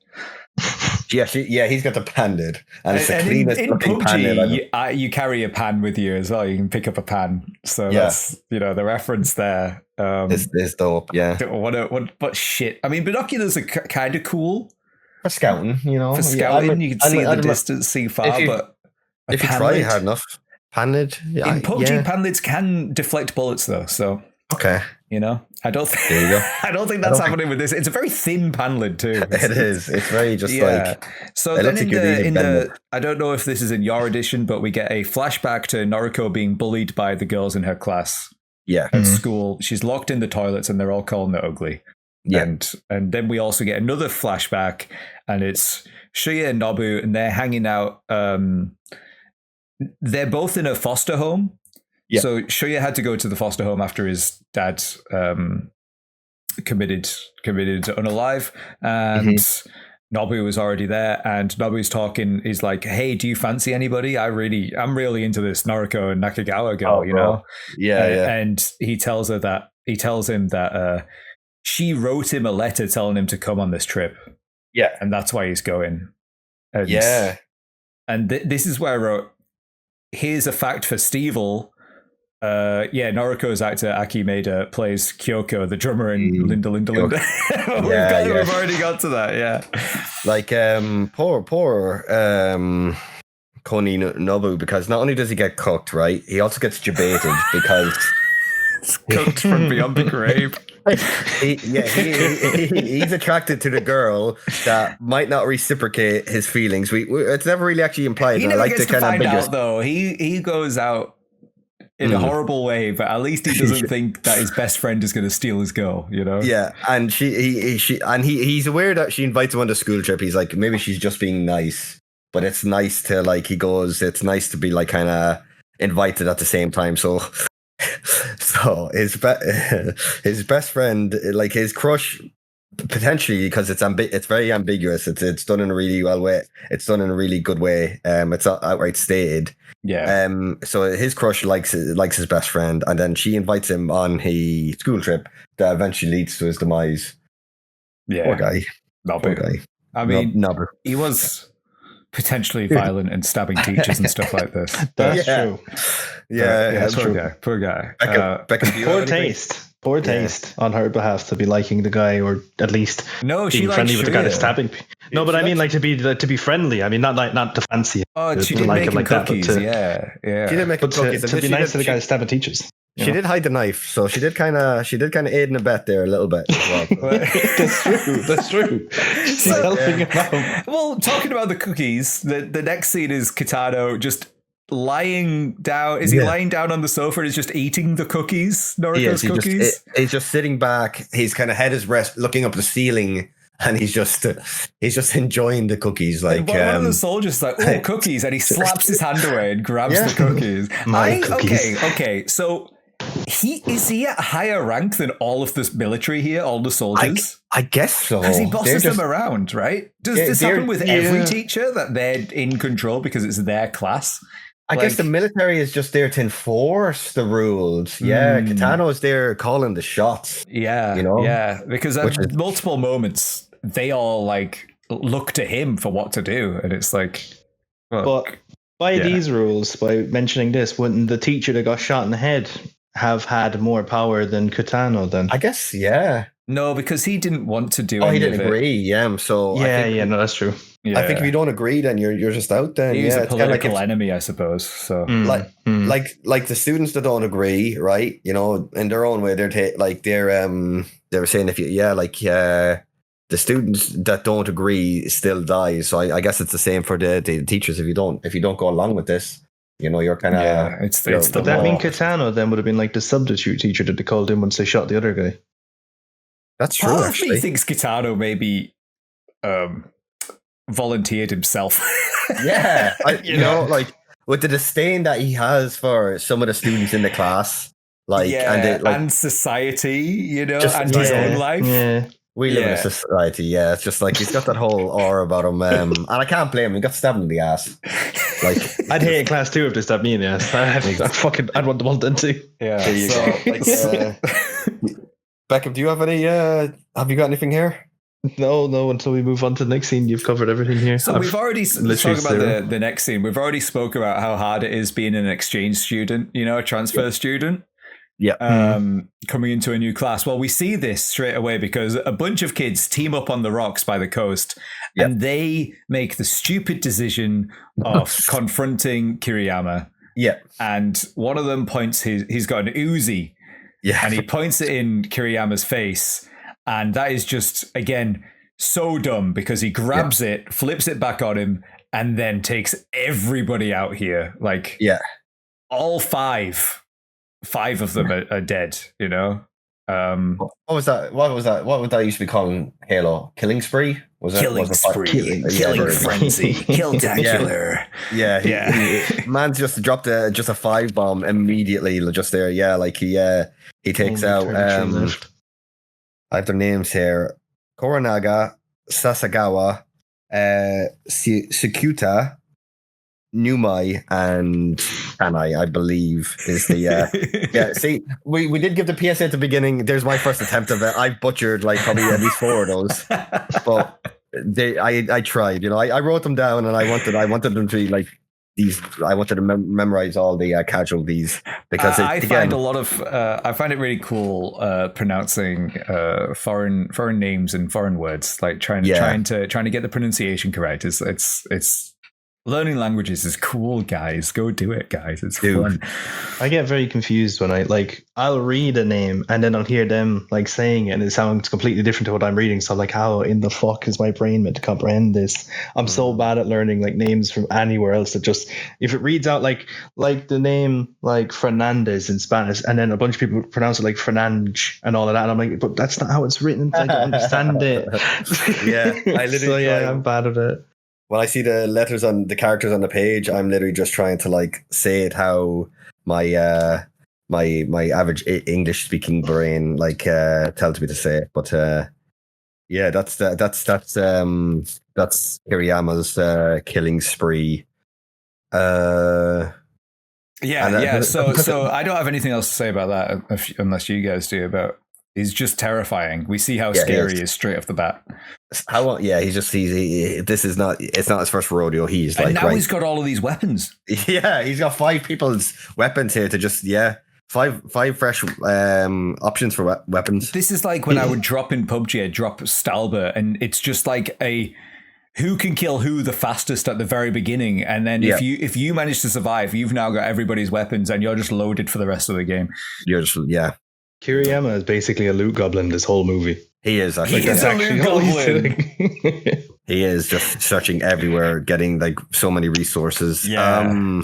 He's got the pan lid, and it's the cleanest in looking pan lid. You carry a pan with you as well. You can pick up a pan, so that's the reference there. It's dope. Yeah. What shit? I mean, binoculars are kind of cool for scouting. For scouting, you can see in the distance, see far. But if you try hard enough, pan lid. In PUBG, pan lids can deflect bullets, though. So. Okay. I don't think there you go. I don't think that's happening with this. It's a very thin pan lid too. It is. It's very just like. So then in the I don't know if this is in your edition, but we get a flashback to Noriko being bullied by the girls in her class. Yeah. At school. She's locked in the toilets and they're all calling her ugly. Yeah. And then we also get another flashback, and it's Shuya and Nobu, and they're hanging out. They're both in a foster home. Yeah. So Shuya had to go to the foster home after his dad committed unalive, and Nobu was already there. And Nobu's talking. He's like, "Hey, do you fancy anybody? I'm really into this Noriko and Nakagawa girl, Yeah. And he tells him that she wrote him a letter telling him to come on this trip. Yeah, and that's why he's going. And, and this is where I wrote. Here's a fact for Stevel. Noriko's actor Aki Maeda plays Kyoko, the drummer in Linda. We've already got to that, Like poor Koni Nobu, because not only does he get cooked, right, he also gets debated because cooked from beyond the grave. He's attracted to the girl that might not reciprocate his feelings. It's never really actually implied. He never gets to find out, though. He goes out in a horrible way, but at least he doesn't think that his best friend is going to steal his girl, Yeah, and he's aware that she invites him on the school trip. He's like, maybe she's just being nice, but it's nice to it's nice to be like kind of invited at the same time. So his best friend, like his crush, potentially, because it's very ambiguous. It's done in a really well way. It's done in a really good way. It's not outright stated. Yeah. So his crush likes his best friend, and then she invites him on a school trip that eventually leads to his demise. Yeah. Poor guy. Poor guy. I mean, he was potentially violent and stabbing teachers and stuff like this. That's true. Yeah, that's true. Poor guy. Becca, Poor taste on her behalf to be liking the guy, or at least being friendly with the guy that's stabbing. No, but I mean, like to be friendly. I mean, not to fancy. Oh, she did make him cookies. Yeah. She did make cookies. To be nice to the guy that's stabbing teachers. She did hide the knife, so she did kind of aid and abet there a little bit as well. That's true. She's helping him out. Well, talking about the cookies, the next scene is Kitano just lying down. Is he lying down on the sofa and is just eating the cookies? Noriko's cookies? He's just sitting back. His kind of head is looking up the ceiling and he's just enjoying the cookies. Like one of the soldiers is like, "Oh, cookies," and he slaps his hand away and grabs the cookies. Cookies. Okay. So is he at higher rank than all of this military here, all the soldiers? I guess so. Because he bosses them around, right? Does this happen with every teacher that they're in control because it's their class? I guess the military is just there to enforce the rules. Yeah, Kitano is there calling the shots. Yeah, yeah. Because at multiple moments, they all like look to him for what to do, and it's like, but by these rules, by mentioning this, wouldn't the teacher that got shot in the head have had more power than Kitano? Then I guess, yeah. No, because he didn't want to do. He didn't agree. Yeah, so no, that's true. Yeah. I think if you don't agree, then you're just out. Then he's a political enemy, I suppose. So like the students that don't agree, right? You know, in their own way, they were saying the students that don't agree still die. So I guess it's the same for the teachers. If you don't go along with this, you know, you're kind of But that mean Kitano then would have been like the substitute teacher that they called in once they shot the other guy. That's true. Part of me thinks Kitano maybe volunteered himself. Yeah, you know, like with the disdain that he has for some of the students in the class, and society, you know, and his own life. Yeah. We live in a society, yeah. It's just like he's got that whole aura about him, and I can't blame him. He got stabbed in the ass. Like I'd hate in class too if they stabbed me in the ass. I'd want them all done too. Yeah. There you go. Beckham, do you have any? Have you got anything here? No. Until we move on to the next scene, you've covered everything here. So we've already talked about the next scene. We've already spoke about how hard it is being an exchange student, you know, a transfer student. Yeah. Coming into a new class. Well, we see this straight away because a bunch of kids team up on the rocks by the coast, and they make the stupid decision of confronting Kiriyama. Yeah. And one of them points he's got an Uzi. Yeah. And he points it in Kiriyama's face. And that is just, again, so dumb because he grabs it, flips it back on him, and then takes everybody out here. Like, all five of them are dead, you know? What was that? What would that used to be called? Halo? Killing spree? Killing frenzy. Killtacular. Yeah. Man's just dropped a 5-bomb immediately just there. Yeah, like he takes out I have their names here. Koranaga, Sasagawa, Sukuta, Numai, and Kanai, I believe, is the see, we did give the PSA at the beginning. There's my first attempt of it. I butchered like probably at least 4 of those. But I tried, you know, I wrote them down and I wanted them to be like these. I wanted to memorize all the casualties because I find it really cool pronouncing foreign names and foreign words, like trying to get the pronunciation correct. It's learning languages is cool, guys. Go do it, guys. It's fun. I get very confused when I'll read a name and then I'll hear them like saying it and it sounds completely different to what I'm reading. So I'm like, how in the fuck is my brain meant to comprehend this? I'm so bad at learning like names from anywhere else that just, if it reads out like the name like Fernandez in Spanish and then a bunch of people pronounce it like Fernange and all of that. And I'm like, but that's not how it's written. I don't understand it. I literally I'm bad at it. When I see the letters on the characters on the page, I'm literally just trying to like say it how my my average English speaking brain like tells me to say it. But that's Kiriyama's killing spree. So I don't have anything else to say about that unless you guys do. About he's just terrifying. We see how scary he is straight off the bat. It's not his first rodeo. He's he's got all of these weapons. Yeah, he's got 5 people's weapons here to just five fresh options for weapons. This is like when I would drop in PUBG, I'd drop Stalbert, and it's just like who can kill who the fastest at the very beginning, and then if you manage to survive, you've now got everybody's weapons, and you're just loaded for the rest of the game. Kiriyama is basically a loot goblin this whole movie. He is actually. He is a loot goblin. He is just searching everywhere, getting like so many resources. Yeah.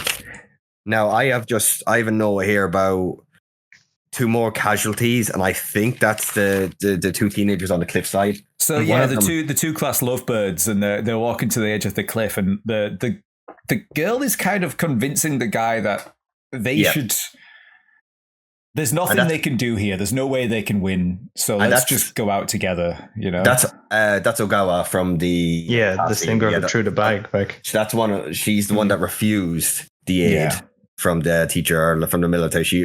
Now I have a note here about two more casualties, and I think that's the two teenagers on the cliffside. So the two class lovebirds, and they're walking to the edge of the cliff, and the girl is kind of convincing the guy that they should. There's nothing they can do here. There's no way they can win. So let's just go out together. You know, that's Ogawa from the the same girl that threw the bag back. That's one. She's the one that refused the aid from the teacher or from the military. She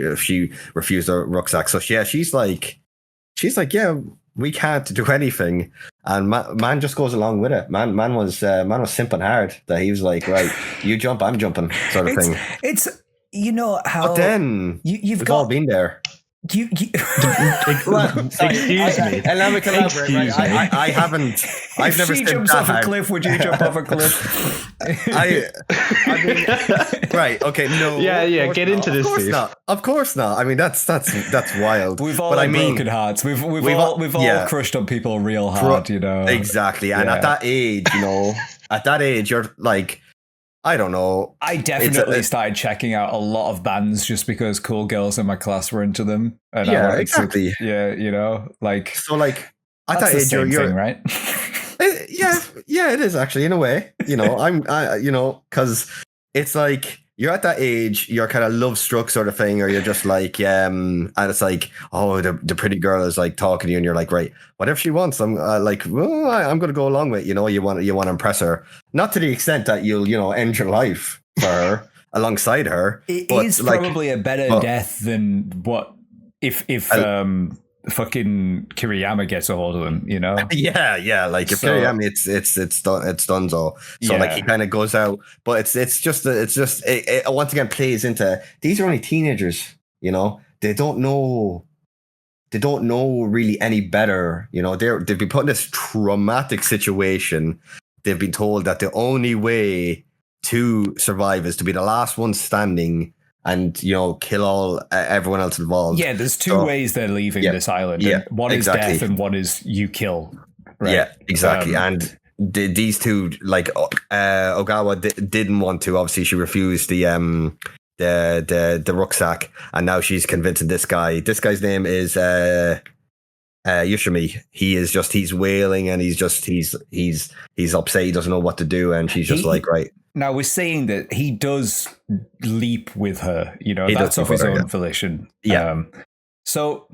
refused the rucksack. So she's like, yeah, we can't do anything. And man just goes along with it. Man was simping hard. That he was like, right, you jump, I'm jumping, sort of thing. It's. You know how. But then we've all been there. Excuse me. Allow me to elaborate. Right? I haven't. I've never. If she jumps off a cliff, would you jump off a cliff? I mean, right? Okay, no. Yeah. Get into this, please. Of course not. I mean, that's wild. We've all broken hearts. We've all crushed on people real hard. You know. Exactly, and at that age, you're like. I don't know. I definitely started checking out a lot of bands just because cool girls in my class were into them. And exactly. Like so. Like at that age, you're thing, right? It is actually in a way. Because it's like you're at that age, you're kind of love struck sort of thing, or you're just like, and it's like, oh, the pretty girl is like talking to you, and you're like, right, whatever she wants, I'm I'm going to go along with. You want to impress her, not to the extent that you'll end your life for her alongside her. It is probably a better death than what if fucking Kiriyama gets a hold of them, Yeah. Like if Kiriyama, it's done. So like he kind of goes out, but it once again plays into these are only teenagers, they don't know really any better, they've been put in this traumatic situation. They've been told that the only way to survive is to be the last one standing. And kill everyone else involved. Yeah, there's two ways they're leaving this island. Yeah, one is death, and one is you kill. Right? Yeah, exactly. And these two, like Ogawa, didn't want to. Obviously, she refused the rucksack, and now she's convincing this guy. This guy's name is Yoshimi. He's wailing, and he's upset. He doesn't know what to do, and she's just like, right. Now, we're saying that he does leap with her, that's of his own volition. Yeah. So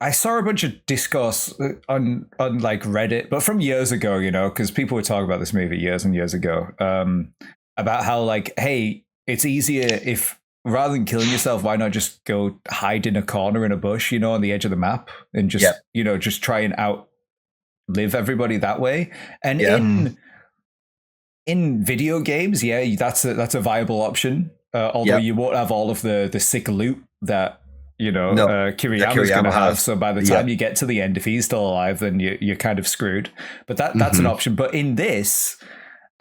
I saw a bunch of discourse on like Reddit, but from years ago, because people were talking about this movie years and years ago, about how like, hey, it's easier if rather than killing yourself, why not just go hide in a corner in a bush, on the edge of the map and just, just try and outlive everybody that way. And in video games, that's a viable option. Although you won't have all of the sick loot that Kiriyama's going to have. So by the time you get to the end, if he's still alive, then you're kind of screwed. But that's an option. But in this,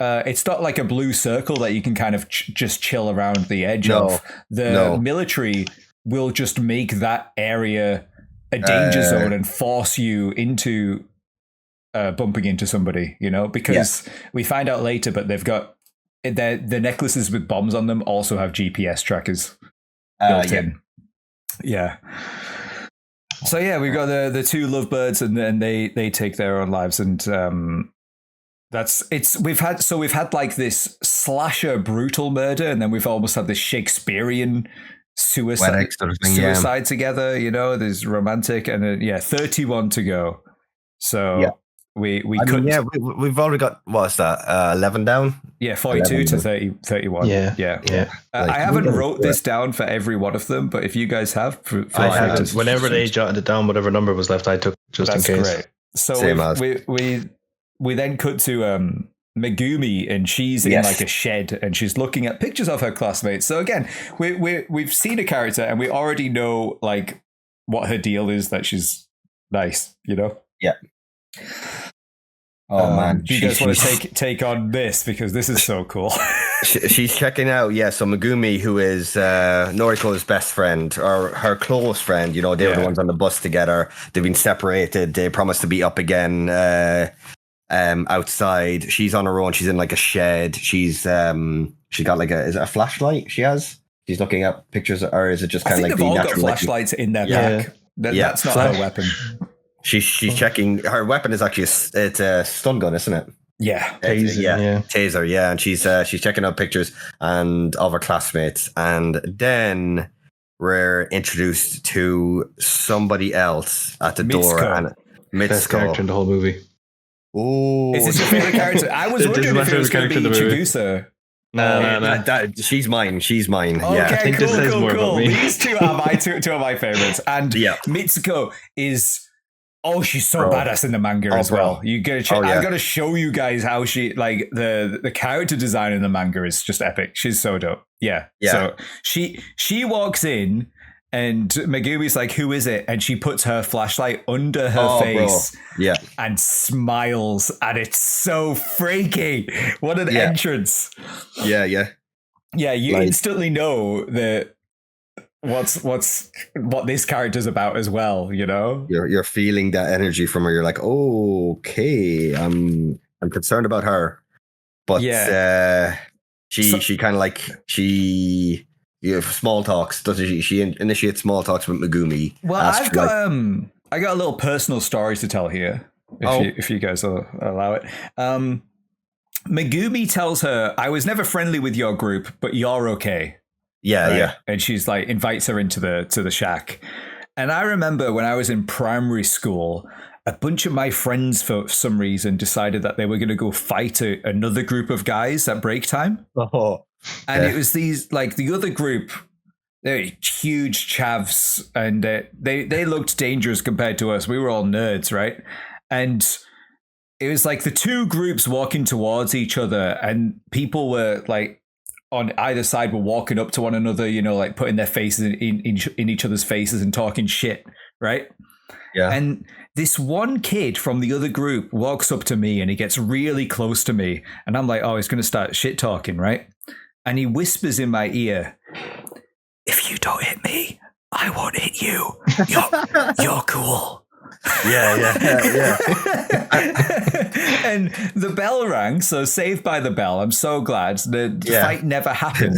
it's not like a blue circle that you can kind of just chill around the edge of. The military will just make that area a danger zone and force you into bumping into somebody, because we find out later, but they've got the necklaces with bombs on them also have GPS trackers built in. Yeah. So we've got the two lovebirds, and then they take their own lives, and we've had like this slasher brutal murder, and then we've almost had this Shakespearean suicide together. There's romantic, and 31 to go. So. We've already got, what's that, 11 down? 42 to 31. Yeah. I haven't wrote this down for every one of them, but if you guys have, whenever they jotted it down, whatever number was left, I took just in case. Great. So we then cut to Megumi, and she's in like a shed, and she's looking at pictures of her classmates. So again, we've seen a character, and we already know like what her deal is, that she's nice, Yeah. Oh man! Do you guys want to take on this, because this is so cool? She's checking out. So Megumi, who is Noriko's best friend, or her close friend, they were the ones on the bus together. They've been separated. They promised to be up again outside. She's on her own. She's in like a shed. She's got like is it a flashlight she has? She's looking at pictures, or is it just kind of like they've all got natural flashlights in their back? That's not her weapon. She's checking. Her weapon is actually it's a stun gun, isn't it? Yeah, taser. Yeah, and she's checking out pictures and of her classmates, and then we're introduced to somebody else at the door, and best character in the whole movie. Oh, is this your favorite character? I was wondering if it was going to be Traducer. No. She's mine. Okay, yeah. I think cool, this says more about me. These two are two of my favorites, and Mitsuko is. Oh, she's so badass in the manga as well. You gotta check. I've got to show you guys how she like the character design in the manga is just epic. She's so dope. Yeah. So she walks in and Megumi's like, "Who is it?" And she puts her flashlight under her face. Yeah. And smiles, and it's so freaky. What an entrance. Yeah. Yeah, you instantly know that what this character's about as well, you know? You're feeling that energy from her. You're like, oh, okay, I'm concerned about her. But she kind of like small talks, doesn't she? She initiates small talks with Megumi. Well, I got a little personal story to tell here, if you guys will allow it. Megumi tells her, "I was never friendly with your group, but you're okay." Yeah. And she's like invites her into the shack. And I remember when I was in primary school, a bunch of my friends for some reason decided that they were going to go fight another group of guys at break time. And it was these like the other group, they're huge chavs, and they looked dangerous compared to us. We were all nerds, right? And it was like the two groups walking towards each other, and people were like on either side were walking up to one another, you know, like putting their faces in each other's faces and talking shit, right? Yeah. And this one kid from the other group walks up to me and he gets really close to me. And I'm like, oh, he's going to start shit talking, right? And he whispers in my ear, "If you don't hit me, I won't hit you. You're cool." Yeah. And the bell rang, so saved by the bell. I'm so glad the fight never happened.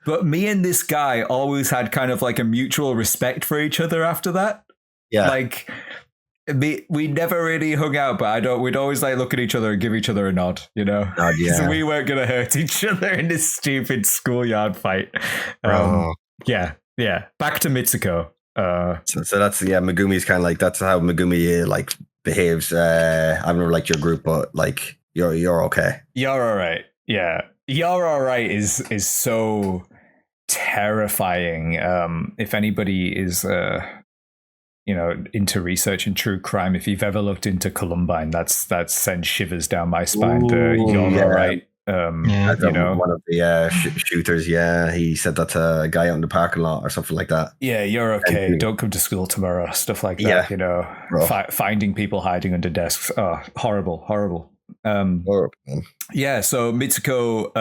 But me and this guy always had kind of like a mutual respect for each other after that. Yeah, like we never really hung out, but we'd always like look at each other and give each other a nod, you know. So we weren't gonna hurt each other in this stupid schoolyard fight. Yeah. Back to Mitsuko. So that's Megumi's kind of like, that's how Megumi like behaves. I've never liked your group, but like you're okay. You're all right. Yeah, you're all right is so terrifying. If anybody is into research and true crime, if you've ever looked into Columbine, that sends shivers down my spine. You're all right. One of the shooters, he said that to a guy out in the parking lot or something like that. Yeah, you're okay. Don't come to school tomorrow. Stuff like that. You know, finding people hiding under desks. Oh, horrible. Horrible, man. Yeah. So Mitsuko,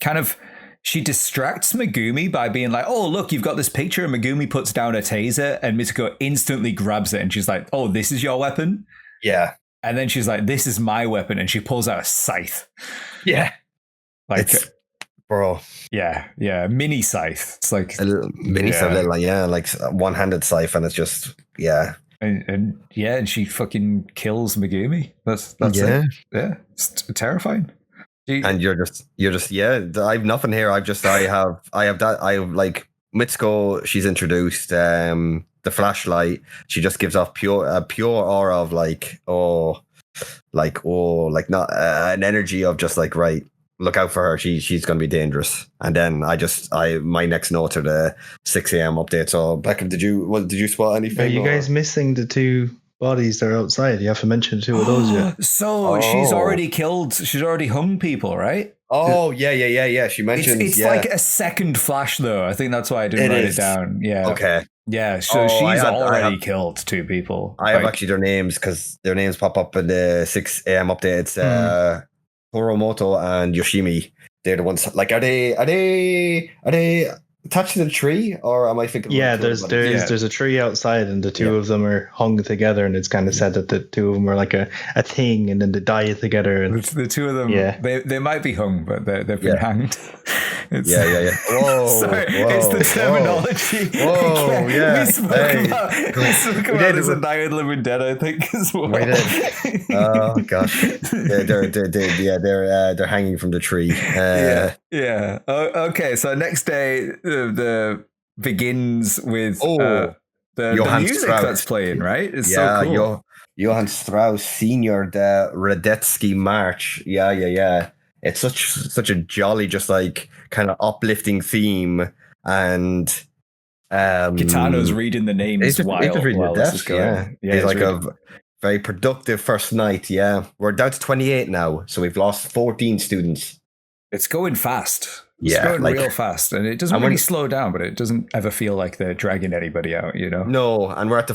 kind of, she distracts Megumi by being like, "Oh, look, you've got this picture." And Megumi puts down a taser, and Mitsuko instantly grabs it, and she's like, "Oh, this is your weapon?" Yeah. And then she's like, "This is my weapon," and she pulls out a scythe. Yeah, like, bro. Yeah, mini scythe. It's like a little mini scythe, like one-handed scythe, and it's just and she fucking kills Megumi. That's it. Yeah, it's terrifying. And you're just I have nothing here. I have like Mitsuko. She's introduced the flashlight. She just gives off pure aura of not an energy of just like, right, look out for her. She's going to be dangerous. And then my next notes are the 6 a.m. update. So Beckham, did you spot anything? Are you guys missing the two bodies that are outside? You have to mention two of those yet. So she's already killed. She's already hung people, right? Oh, yeah. She mentioned it's like a second flash, though. I think that's why I didn't write it down. Yeah. Okay. Yeah, so she's already killed two people. I have actually their names, because their names pop up in the 6 a.m. updates. Horomoto and Yoshimi. They're the ones. Like, are they attached to the tree, or am I thinking? Yeah, there's a tree outside, and the two of them are hung together, and it's kind of said that the two of them are like a thing, and then they die together. And the two of them, they might be hung, but they've been hanged. Yeah. Whoa, sorry, it's the terminology. Whoa, yeah. We spoke about this in Night of the Living Dead, I think, as well. We did. Oh gosh, they're hanging from the tree. Yeah. Okay, so next day the begins with the music Strauss. That's playing, right? It's so cool. Johann Strauss Senior, the Radetzky March. Yeah. It's such a jolly, just like kind of uplifting theme, and Kitano's reading the names while this is going. He's like a very productive first night. Yeah, we're down to 28 now, so we've lost 14 students. It's going fast. It's going real fast, and it doesn't really slow down, but it doesn't ever feel like they're dragging anybody out, you know? No, and we're at the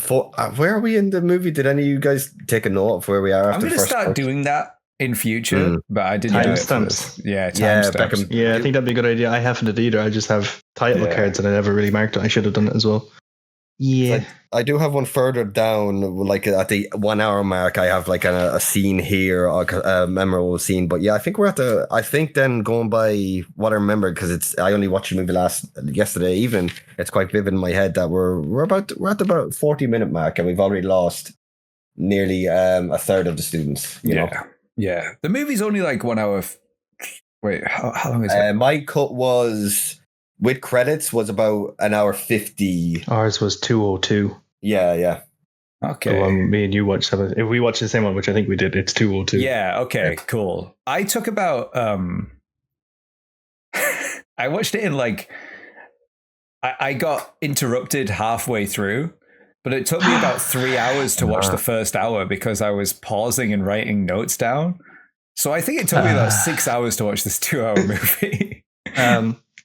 where are we in the movie? Did any of you guys take a note of where we are? I'm going to start doing that in future, but I didn't do it for this. Timestamps. Yeah, I think that'd be a good idea. I haven't either. I just have title cards, and I never really marked it. I should have done it as well. Yeah, I do have one further down, like at the 1 hour mark. I have like a scene here, a memorable scene. But yeah, I think we're at the. I think then going by what I remember, because I only watched the movie yesterday evening. It's quite vivid in my head that we're at the about 40-minute mark, and we've already lost nearly a third of the students. You know? Yeah. The movie's only like 1 hour. Wait, how long is it? My cut was. With credits was about 1 hour 50. Ours was 2:02. Yeah. Okay. So me and you watched something. If we watched the same one, which I think we did, it's 2:02. Yeah. Okay. Yeah. Cool. I took about. I watched it in like. I got interrupted halfway through, but it took me about 3 hours to watch the first hour because I was pausing and writing notes down. So I think it took me about 6 hours to watch this 2 hour movie.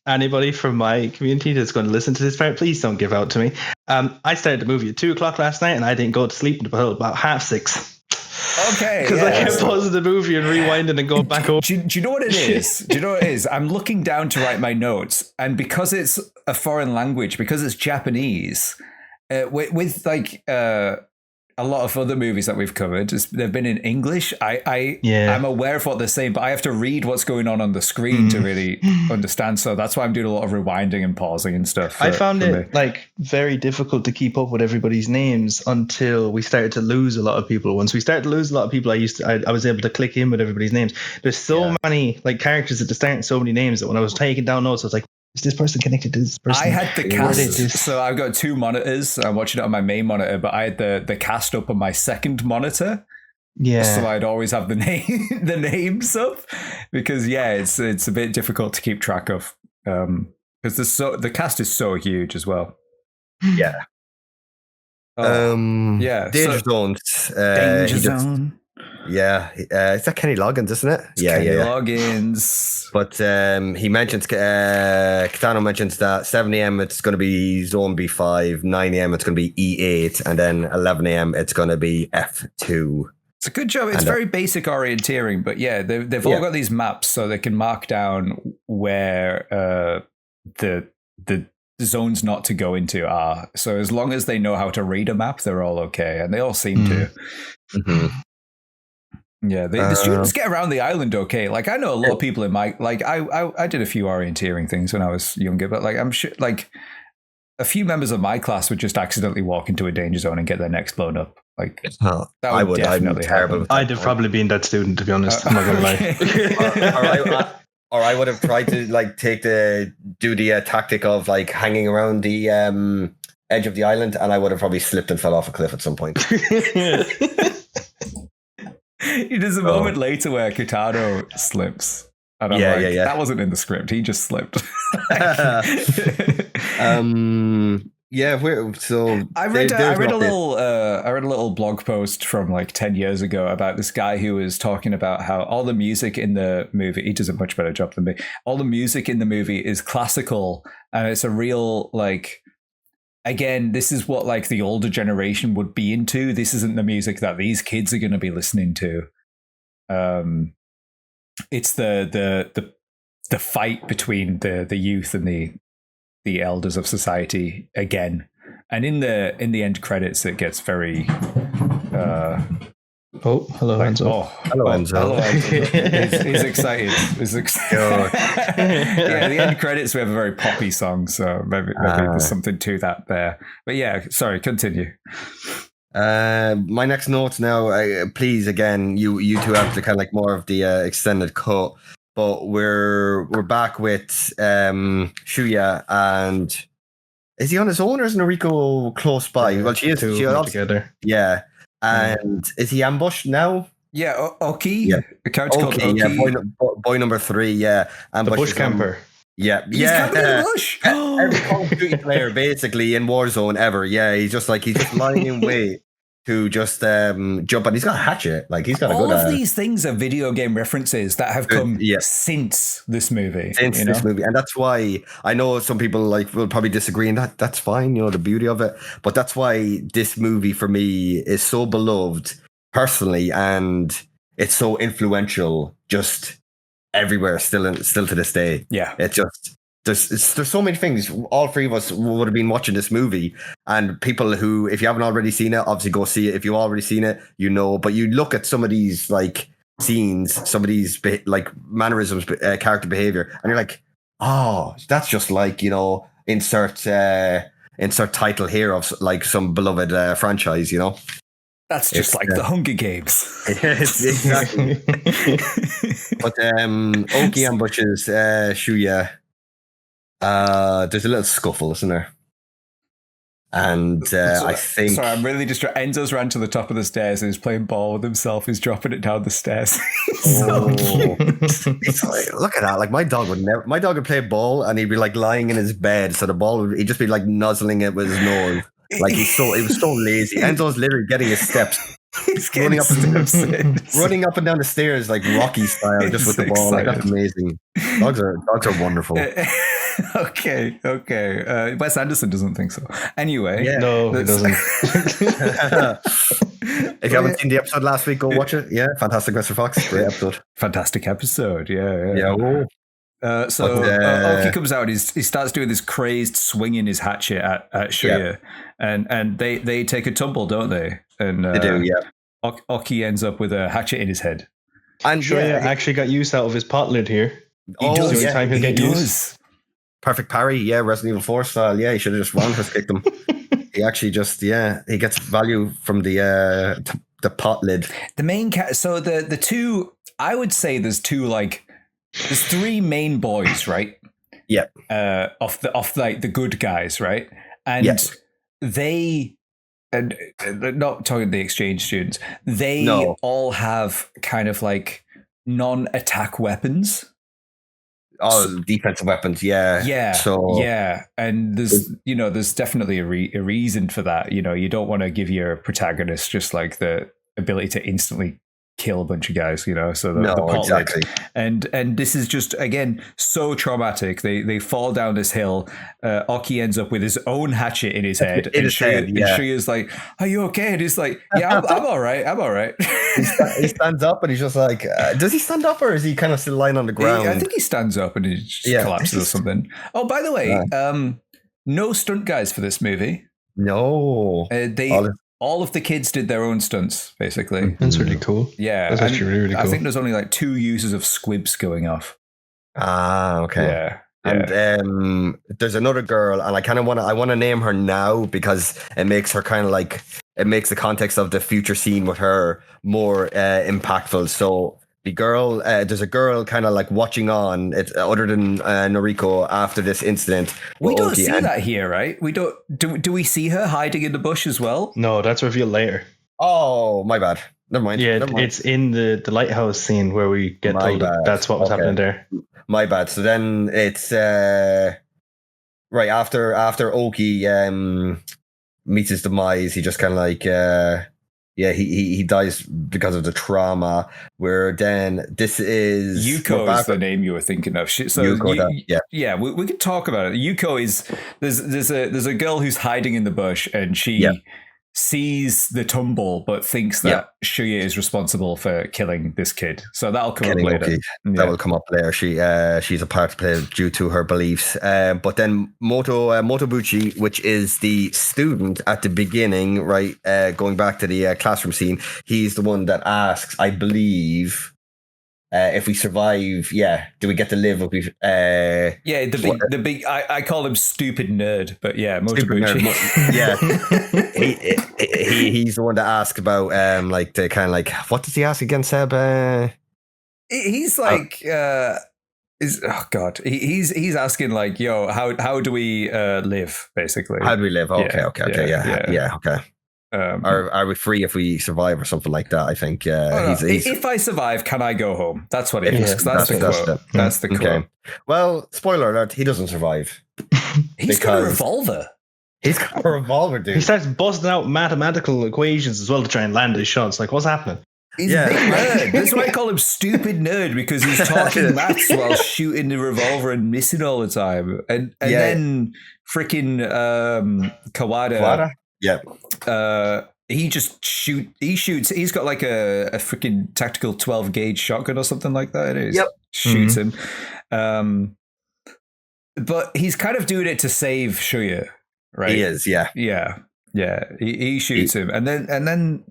Anybody from my community that's going to listen to this part, please don't give out to me. I started the movie at 2:00 last night, and I didn't go to sleep until about 6:30. Okay. Because I kept pausing the movie and rewinding and going back over. Do you know what it is? I'm looking down to write my notes, and because it's a foreign language, because it's Japanese, with like a lot of other movies that we've covered, they've been in English. I'm aware of what they're saying, but I have to read what's going on the screen to really understand. So that's why I'm doing a lot of rewinding and pausing and stuff. I found it like very difficult to keep up with everybody's names until we started to lose a lot of people. Once we started to lose a lot of people, I was able to click in with everybody's names. There's so many like characters at the start and so many names that when I was taking down notes, I was like, is this person connected to this person? I had the cast, so I've got two monitors. I'm watching it on my main monitor, but I had the cast up on my second monitor. Yeah. So I'd always have the names up because it's a bit difficult to keep track of because the cast is so huge as well. Yeah. Danger Zone. Danger Zone. Yeah, it's that Kenny Loggins, isn't it? Kenny Loggins. But he mentions, Kitano mentions that 7 a.m. it's going to be Zone B5, 9 a.m. it's going to be E8, and then 11 a.m. it's going to be F2. It's a good job. It's very basic orienteering, but they've all got these maps so they can mark down where the zones not to go into are. So as long as they know how to read a map, they're all okay, and they all seem to. Mm-hmm. Yeah, the students get around the island okay. Like I know a lot of people in my I did a few orienteering things when I was younger, but like I'm sure like a few members of my class would just accidentally walk into a danger zone and get their necks blown up. Like that would definitely happen. I'd have probably been that student, to be honest. I'm not gonna lie. Or I would have tried to like do the tactic of like hanging around the edge of the island, and I would have probably slipped and fell off a cliff at some point. There's a moment later where Kitano slips. And I'm that wasn't in the script. He just slipped. I read a little blog post from like 10 years ago about this guy who was talking about how all the music in the movie, he does a much better job than me. All the music in the movie is classical, and it's a real like. Again, this is what like the older generation would be into. This isn't the music that these kids are going to be listening to. It's the fight between the youth and the the elders of society again. And in the end credits, it gets very. Hello, Enzo. Hello, Enzo. Hello, Enzo. He's excited. Yeah, the end credits, we have a very poppy song, so maybe there's something to that there. But yeah, sorry, continue. My next notes now, please, again, you two have to kind of like more of the extended cut, but we're back with Shuya, and is he on his own or is Noriko close by? Well, she is. She also, together. Yeah. And is he ambushed now? Yeah, Oki. Yeah. The character called Oki. Yeah, boy number 3. Yeah, the bush camper. Yeah, he's camping in the bush. Every Call of Duty player basically in Warzone ever. Yeah, he's just lying in wait to just jump, and he's got a hatchet. Like he's got all of these things are video game references that have come since this movie. This movie, and that's why I know some people like will probably disagree, and that's fine. You know, the beauty of it, but that's why this movie for me is so beloved personally, and it's so influential just everywhere still to this day. Yeah, it's just. There's so many things. All three of us would have been watching this movie, and people who, if you haven't already seen it, obviously go see it. If you've already seen it, you know. But you look at some of these like scenes, some of these like mannerisms, character behavior, and you're like, oh, that's just like, you know, insert title here of like some beloved franchise, you know. That's just like the Hunger Games. Yes, exactly. But Oki ambushes Shuya. There's a little scuffle, isn't there? And I think... Sorry, I'm really distracted. Enzo's ran to the top of the stairs and he's playing ball with himself. He's dropping it down the stairs. So cute. It's like, look at that. Like my dog would play ball and he'd be like lying in his bed. So the ball he'd just be like nuzzling it with his nose. Like he was so lazy. Enzo's literally getting his steps. He's running up and down the stairs like Rocky style, just with the ball. Like, that's amazing. Dogs are wonderful. Okay. Wes Anderson doesn't think so. Anyway, no, he doesn't. If you haven't seen the episode last week, go watch it. Yeah, fantastic, Mr. Fox. Great episode. Fantastic episode. Yeah. Oki comes out and he starts doing this crazed swinging his hatchet at Shuya, and they take a tumble, don't they? And they do, yeah. Oki ends up with a hatchet in his head. And Shuya actually got use out of his pot lid here. He does. Perfect parry, yeah, Resident Evil 4 style. Yeah, he should have just roundhouse kicked him. He actually just, he gets value from the pot lid. The main so the two, I would say there's three main boys, right? Yeah. Of like the good guys, right? And they, and not talking the exchange students, they all have kind of like non-attack weapons. Oh, defensive weapons, yeah. So and there's definitely a reason for that. You know, you don't want to give your protagonist just like the ability to instantly kill a bunch of guys, you know. So the exactly. And this is just again so traumatic. They fall down this hill. Oki ends up with his own hatchet in his head, and Shuya's like, "Are you okay?" And he's like, "Yeah, I'm all right. I'm all right." He stands up and he's just like, does he stand up or is he kind of still lying on the ground? I think he stands up and he just collapses or something. Oh, by the way, no stunt guys for this movie. No, all of the kids did their own stunts, basically. That's really cool. Yeah. That's actually really cool. I think there's only like 2 uses of squibs going off. Ah, okay. Yeah. And there's another girl, and I want to name her now because it makes her kind of like, it makes the context of the future scene with her more impactful. So the girl, there's a girl kind of like watching on, other than Noriko after this incident. We don't see that here, right? We don't. Do we see her hiding in the bush as well? No, that's revealed later. Oh, my bad. Never mind. Yeah, it's in the lighthouse scene where we get told that's what was happening there. My bad. So then it's right after Oki meets his demise. He just kind of like he dies because of the trauma. Where then this is Yuko is the name you were thinking of. So Yuko, we can talk about it. Yuko is there's a girl who's hiding in the bush and she sees the tumble, but thinks that Shuya is responsible for killing this kid. So that'll come up later. Yeah. That will come up later. She's a part player due to her beliefs. But then Motobuchi, which is the student at the beginning, right? Going back to the classroom scene, he's the one that asks, I believe, if we survive, do we get to live? The big. I call him stupid nerd, but Motobuchi. He's the one that asks about like the kind of like, what does he ask again, Seb? He's like, he's asking like, yo, how do we live? Basically, how do we live? Okay, okay. Are we free if we survive or something like that? I think. If I survive, can I go home? That's what it is. That's the quote. That's the quote. Okay. Well, spoiler alert: he doesn't survive. He's got a revolver. He's got a revolver, dude. He starts busting out mathematical equations as well to try and land his shots. Like, what's happening? He's a big nerd. That's why I call him stupid nerd, because he's talking maths while shooting the revolver and missing all the time. And then freaking Kawada. Yeah. He just shoots. He's got like a freaking tactical 12 gauge shotgun or something like that. It is. Shoots him. But he's kind of doing it to save Shuya, right? He is, yeah. He shoots him, and then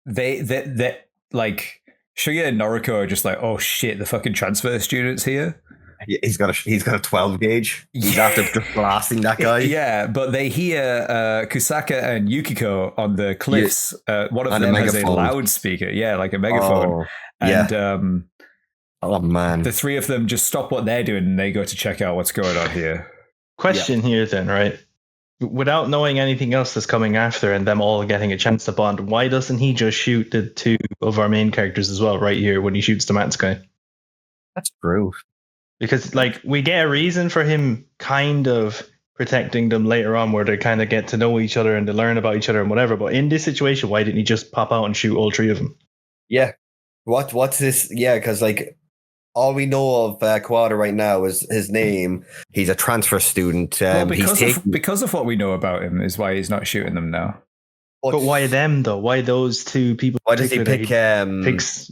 they like Shuya and Noriko are just like, oh shit, the fucking transfer student's here. He's got a 12 gauge. He's after just blasting that guy. But they hear Kusaka and Yukiko on the cliffs. One of them has a loudspeaker, like a megaphone. And oh man, the three of them just stop what they're doing and they go to check out what's going on here. Question here then, right? Without knowing anything else that's coming after and them all getting a chance to bond, why doesn't he just shoot the two of our main characters as well right here when he shoots the Matsukai? That's true. Because like we get a reason for him kind of protecting them later on where they kind of get to know each other and they learn about each other and whatever. But in this situation, why didn't he just pop out and shoot all three of them? Yeah. What's this? Yeah, because like all we know of Kawada right now is his name. He's a transfer student. Because of what we know about him is why he's not shooting them now. But why them though? Why those two people? Why does he pick? That's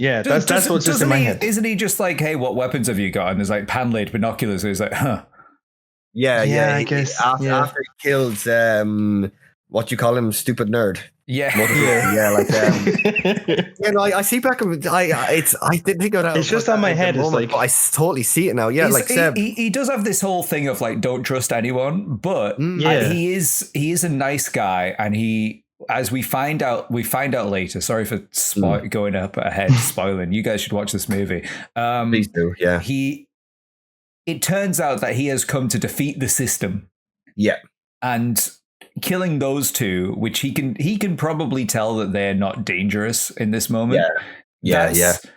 what's just in my head. Isn't he just like, hey, what weapons have you got? And there's like pan-laid binoculars. And he's like, huh. Yeah. I guess after he kills what you call him, stupid nerd. Yeah. I see back. I didn't think of that. It's just on my head. It's like I totally see it now. Yeah, he does have this whole thing of like don't trust anyone, but he is a nice guy, and he. As we find out later. Sorry for going up ahead, spoiling. You guys should watch this movie. Please do. Yeah. It turns out that he has come to defeat the system. Yeah. And killing those two, which he can probably tell that they're not dangerous in this moment. That's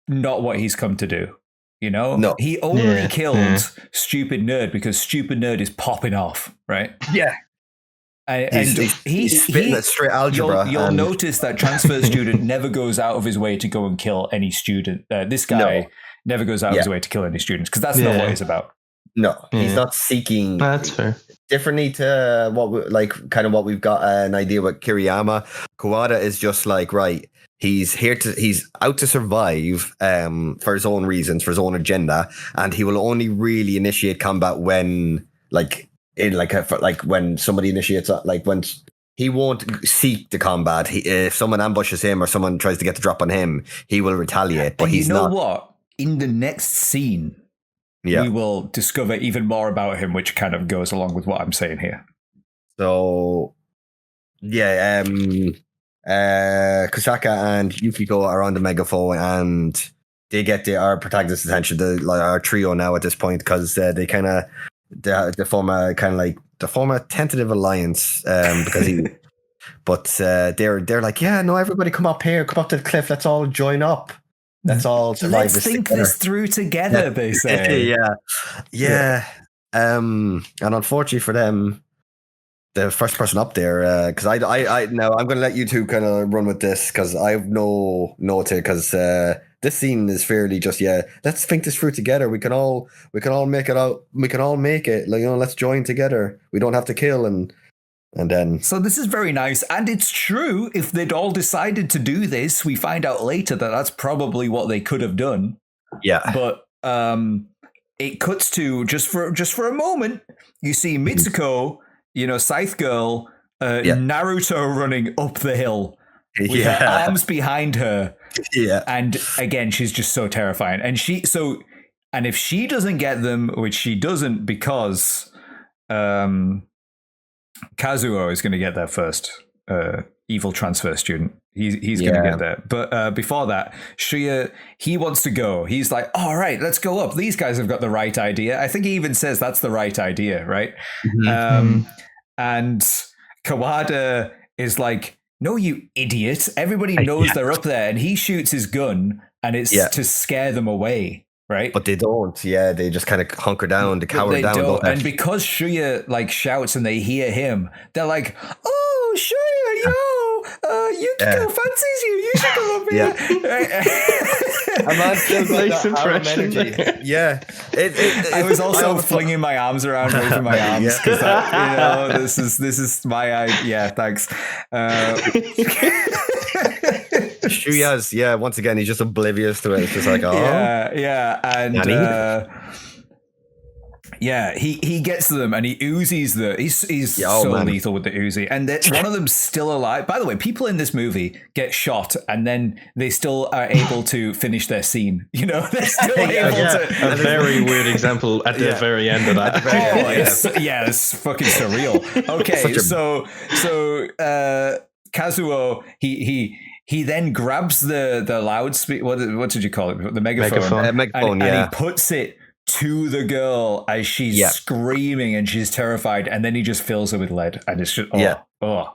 not what he's come to do. You know? No. He only killed Stupid Nerd because Stupid Nerd is popping off, right? Yeah. He's spitting at straight algebra. You'll notice that transfer student never goes out of his way to go and kill any student. This guy never goes out of his way to kill any students because that's not what he's about. No, he's not seeking. That's fair. Differently to what we've got an idea with Kiriyama. Kawada is just like, right, he's out to survive for his own reasons, for his own agenda, and he will only really initiate combat when when somebody initiates, when he won't seek the combat. If someone ambushes him or someone tries to get the drop on him, he will retaliate. But he's not. What? In the next scene, we will discover even more about him, which kind of goes along with what I'm saying here. So, Kusaka and Yukiko are on the megaphone and they get our protagonist's attention, our trio now at this point, because they kind of. They form a tentative alliance because they're like, everybody come up here, come up to the cliff, let's all join up, let's all survive. Let's think this through together. They say, and unfortunately for them, the first person up there, because I now I'm going to let you two kind of run with this because I have no to because this scene is fairly just let's think this through together. We can all make it out. We can all make it. Let's join together. We don't have to kill. And And then... So this is very nice. And it's true. If they'd all decided to do this, we find out later that that's probably what they could have done. Yeah. But it cuts to, just for a moment, you see Mitsuko, Scythe Girl, Naruto running up the hill with her arms behind her. Yeah. And again, she's just so terrifying. And if she doesn't get them, which she doesn't because Kazuo is going to get there first, evil transfer student. He's going to get there. But before that, Shuya, he wants to go. He's like, all right, let's go up. These guys have got the right idea. I think he even says that's the right idea, right? And Kawada is like, no, you idiot. Everybody knows they're up there. And he shoots his gun and it's to scare them away. Right, but they don't. Yeah, they just kind of hunker down, to cower down. Don't. And because Shuya shouts and they hear him, they're like, "Oh, Shuya, Yukiko fancies you. You should go up here." A man feels like nice impression. Yeah, I was also flinging my arms around, waving my arms because this is my idea. Yeah, thanks. Shuya's, once again, he's just oblivious to it. It's just like, and he gets them and he Uzis he's lethal with the Uzi, and one of them's still alive. By the way, people in this movie get shot and then they still are able to finish their scene. They're still able to. A very weird example at the very end of that. It's fucking surreal. Okay, so Kazuo, he then grabs the loudspeaker. What did you call it? The megaphone. And he puts it to the girl as she's screaming and she's terrified, and then he just fills her with lead, and it's just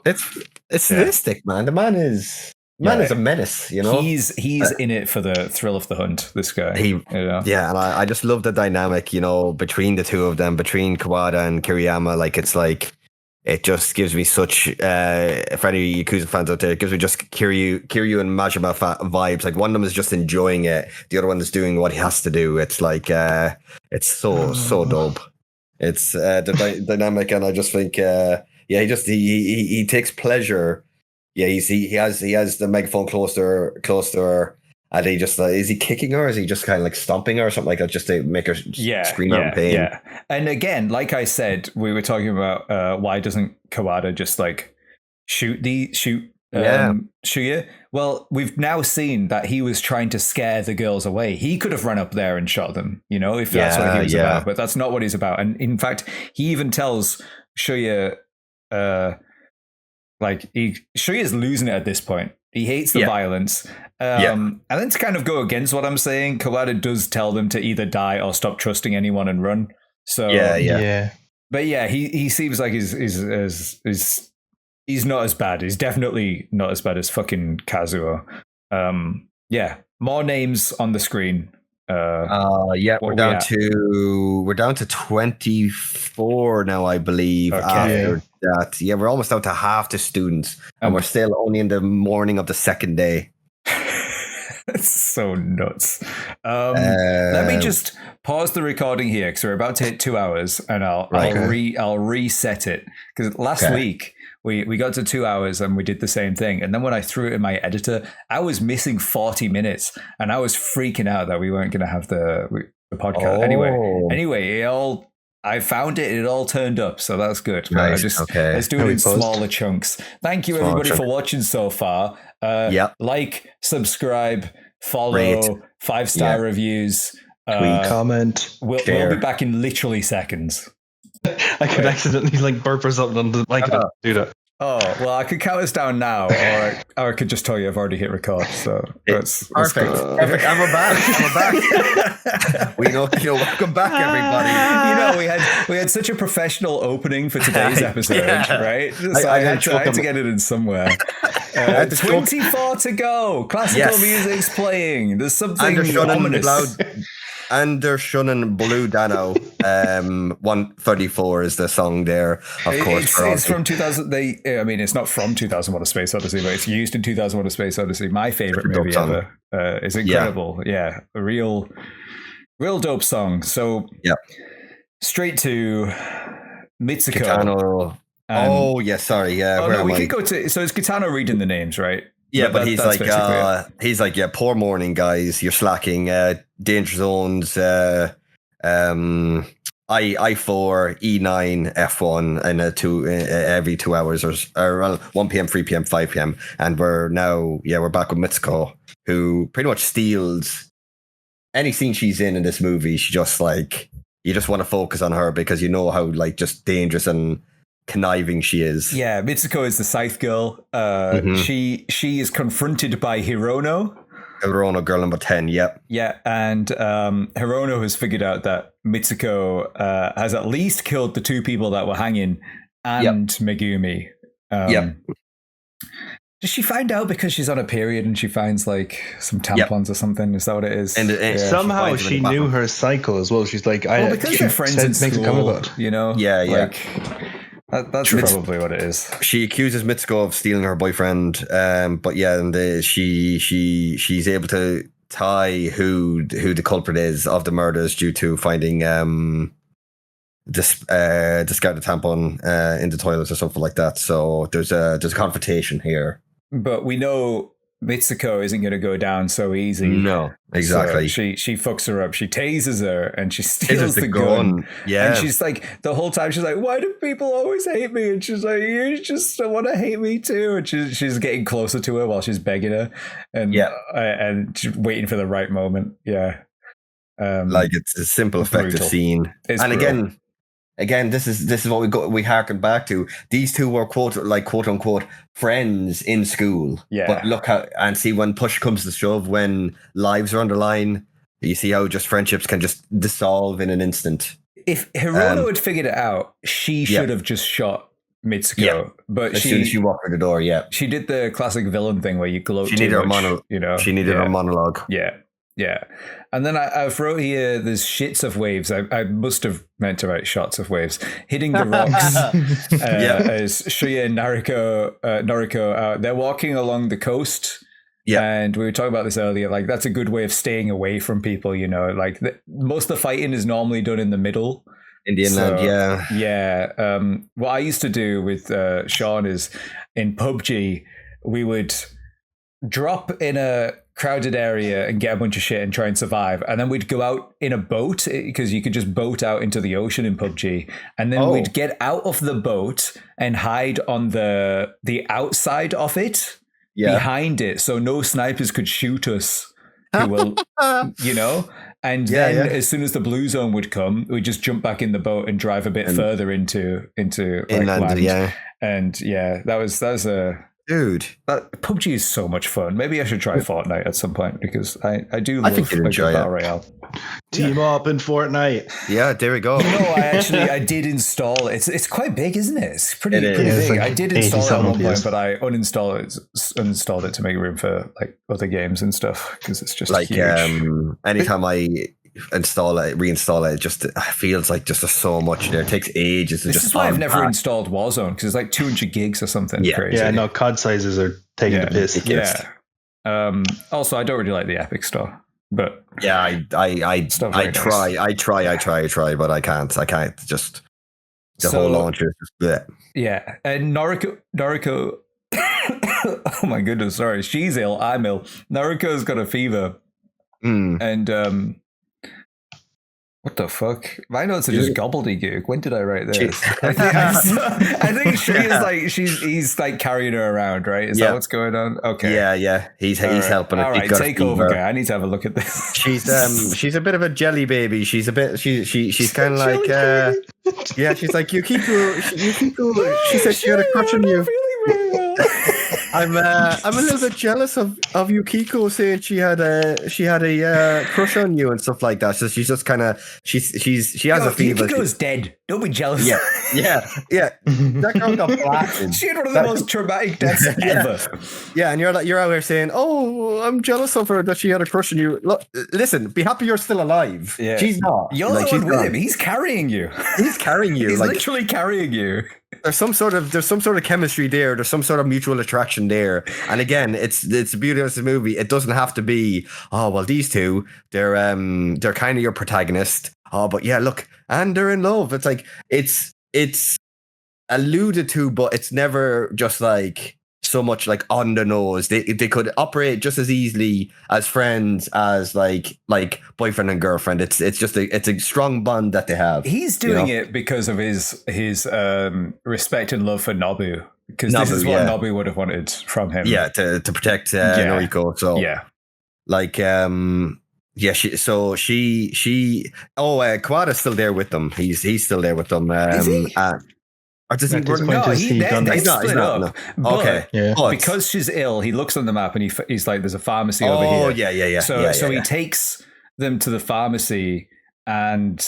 it's sadistic, man. The man is a menace. He's in it for the thrill of the hunt. This guy, and I just love the dynamic, between the two of them, between Kawada and Kiriyama. It just gives me such, for any Yakuza fans out there, it gives me just Kiryu and Majima vibes. Like, one of them is just enjoying it, the other one is doing what he has to do. It's like, it's so dope. It's the dynamic, and I just think, he takes pleasure. Yeah, he has the megaphone close to her. And he just is he kicking her? Or is he just kind of like stomping her or something like that, just to make her scream out in pain? Yeah. And again, like I said, we were talking about why doesn't Kawada just shoot Shuya? Well, we've now seen that he was trying to scare the girls away. He could have run up there and shot them, if that's what he was about. But that's not what he's about. And in fact, he even tells Shuya, Shuya's losing it at this point. He hates the violence. And then to kind of go against what I'm saying, Kawada does tell them to either die or stop trusting anyone and run. So But he seems like he's not as bad. He's definitely not as bad as fucking Kazuo. More names on the screen. We're down to 24 now, I believe. Okay. After that, we're almost down to half the students, and we're still only in the morning of the second day. It's so nuts. Let me just pause the recording here because we're about to hit 2 hours, and I'll reset it because last week we got to 2 hours and we did the same thing, and then when I threw it in my editor, I was missing 40 minutes, and I was freaking out that we weren't going to have the podcast. Anyway, I found it. It all turned up, so that's good. Nice. Let's do it in smaller chunks. Thank you, everybody, for watching so far. Like, subscribe, follow, rate, 5-star reviews, tweet, comment. We'll be back in literally seconds. I could accidentally burp or something on the mic. Do that. Oh, well, I could count us down now, or I could just tell you I've already hit record. So that's perfect. Perfect. And we're back. We know Kino. Welcome back, everybody. We had such a professional opening for today's episode, right? So I had to get it in somewhere. 24 to go. Classical music's playing. There's something ominous. And they're shunning Blue Dano. 134 is the song there, of course. It's from 2000. It's not from 2001: A Space Odyssey, but it's used in 2001: A Space Odyssey. My favorite movie ever. It's incredible. Yeah, a real dope song. So straight to Mitsuko. Oh yeah, sorry. Yeah, oh where no, we am I? could go to. So it's Kitano reading the names, right? Yeah, but that's he's like, yeah, poor morning, guys. You're slacking. Danger zones. I4, E9, F1, and every 2 hours or well, 1 p.m., 3 p.m., 5 p.m. And we're back with Mitsuko, who pretty much steals any scene she's in this movie. She just like, you just want to focus on her because you know how like just dangerous and conniving she is. Yeah, Mitsuko is the scythe girl. She is confronted by Hirono. Hirono, girl number 10, yep. Yeah, and Hirono has figured out that Mitsuko has at least killed the 2 people that were hanging and Megumi. Does she find out because she's on a period and she finds like some tampons or something? Is that what it is? And somehow she knew her cycle as well. She's like, because they're friends in school, you know? Yeah, yeah. That's probably what it is. She accuses Mitsuko of stealing her boyfriend, but yeah, and she's able to tie who the culprit is of the murders due to finding discarded tampon in the toilets or something like that. So there's a confrontation here. But we know Mitsuko isn't going to go down so easy. No, exactly. So she fucks her up. She tases her and she steals the gun. Yeah. And she's like, the whole time she's like, why do people always hate me? And she's like, you just want to hate me too. And she's getting closer to her while she's begging her. And and she's waiting for the right moment. Yeah. Like it's a simple, effective scene. And again, this is what we harken back to. These 2 were quote unquote friends in school. Yeah. But look how, and see, when push comes to shove, when lives are on the line, you see how just friendships can just dissolve in an instant. If Hirono had figured it out, she should have just shot Mitsuko. Yeah. But as soon as she walked through the door, she did the classic villain thing where you gloat. She needed her monologue. You know, she needed her monologue. Yeah. Yeah. And then I've wrote here, there's shits of waves. I must have meant to write shots of waves. Hitting the rocks as Shuya and Noriko, they're walking along the coast. Yeah. And we were talking about this earlier. Like, that's a good way of staying away from people, you know. Like, most of the fighting is normally done in the middle. In the inland, Yeah. What I used to do with Sean is in PUBG, we would drop in a crowded area and get a bunch of shit and try and survive, and then we'd go out in a boat because you could just boat out into the ocean in PUBG, and then we'd get out of the boat and hide on the outside of it, behind it, so no snipers could shoot us. Who will, you know? And then as soon as the blue zone would come, we'd just jump back in the boat and drive a bit further into like, inland. Land. And that was a. Dude, PUBG is so much fun. Maybe I should try Fortnite at some point because I do love Battle Royale. Team up in Fortnite. Yeah, there we go. You know, I did install it. It's quite big, isn't it? It's pretty big. Like I did install it at one point, but I uninstalled it to make room for like other games and stuff because it's just like huge. Anytime I reinstall it just feels like just so much there. It takes ages to this is why I've never installed Warzone because it's like 200 gigs or something crazy. Yeah, no, COD sizes are taking the piss. Yeah. Also, I don't really like the Epic Store, but I try, but I can't just the whole launcher is just bleh. Yeah, and Noriko oh my goodness, sorry, she's ill, I'm ill. Noriko's got a fever. And what the fuck? My notes are just gobbledygook. When did I write this? I think he's like carrying her around, right? Is that what's going on? Okay. Yeah. He's helping her. All right, take over, guy. I need to have a look at this. She's a bit of a jelly baby. She's kind of like she's like Yukiko. She said she had a crush on you. I'm a little bit jealous of Yukiko saying she had a crush on you and stuff like that. So she's just kind of she has a fever. Yukiko's dead. Don't be jealous. Yeah. That girl got blasted. She had one of the most traumatic deaths ever. Yeah, and you're out here saying, "Oh, I'm jealous of her that she had a crush on you." Look, listen, be happy you're still alive. Yeah. She's not. You're the one with him. He's carrying you. He's carrying you. He's literally carrying you. There's some sort of chemistry there. There's some sort of mutual attraction there. And again, it's the beauty of this movie. It doesn't have to be, oh well, these two, they're kind of your protagonist. Oh, but yeah, look, and they're in love. It's like it's alluded to, but it's never just like so much like on the nose. They could operate just as easily as friends as like boyfriend and girlfriend. It's just it's a strong bond that they have. He's doing it because of his respect and love for Nobu, because this is what Nobu would have wanted from him. Yeah, to protect Noriko. So like Kawada's still there with them. He's still there with them. Is he? Or does he? No, they split up. But okay, because she's ill, he looks on the map and he's like, "There's a pharmacy over here." Oh, yeah. So he takes them to the pharmacy, and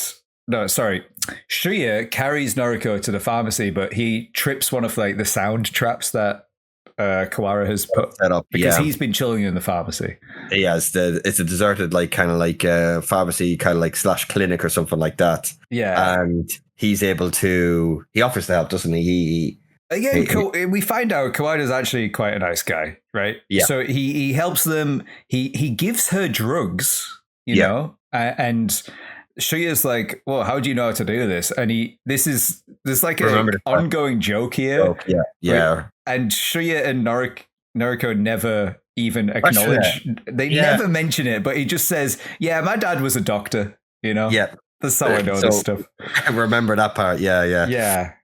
Shuya carries Noriko to the pharmacy, but he trips one of like the sound traps that Kawara has put set up because he's been chilling in the pharmacy. Yeah, it's a deserted like kind of like pharmacy, kind of like / clinic or something like that. Yeah, and he's able to. He offers the help, doesn't he? We find out Kawada's actually quite a nice guy, right? Yeah. So he helps them. He gives her drugs, you know, and Shuya's like, "Well, how do you know how to do this?" And there's like an ongoing joke here. Yeah. And Shuya and Noriko never even acknowledge. They never mention it, but he just says, "Yeah, my dad was a doctor." You know. Yeah. That's how I know this stuff. I remember that part. Yeah.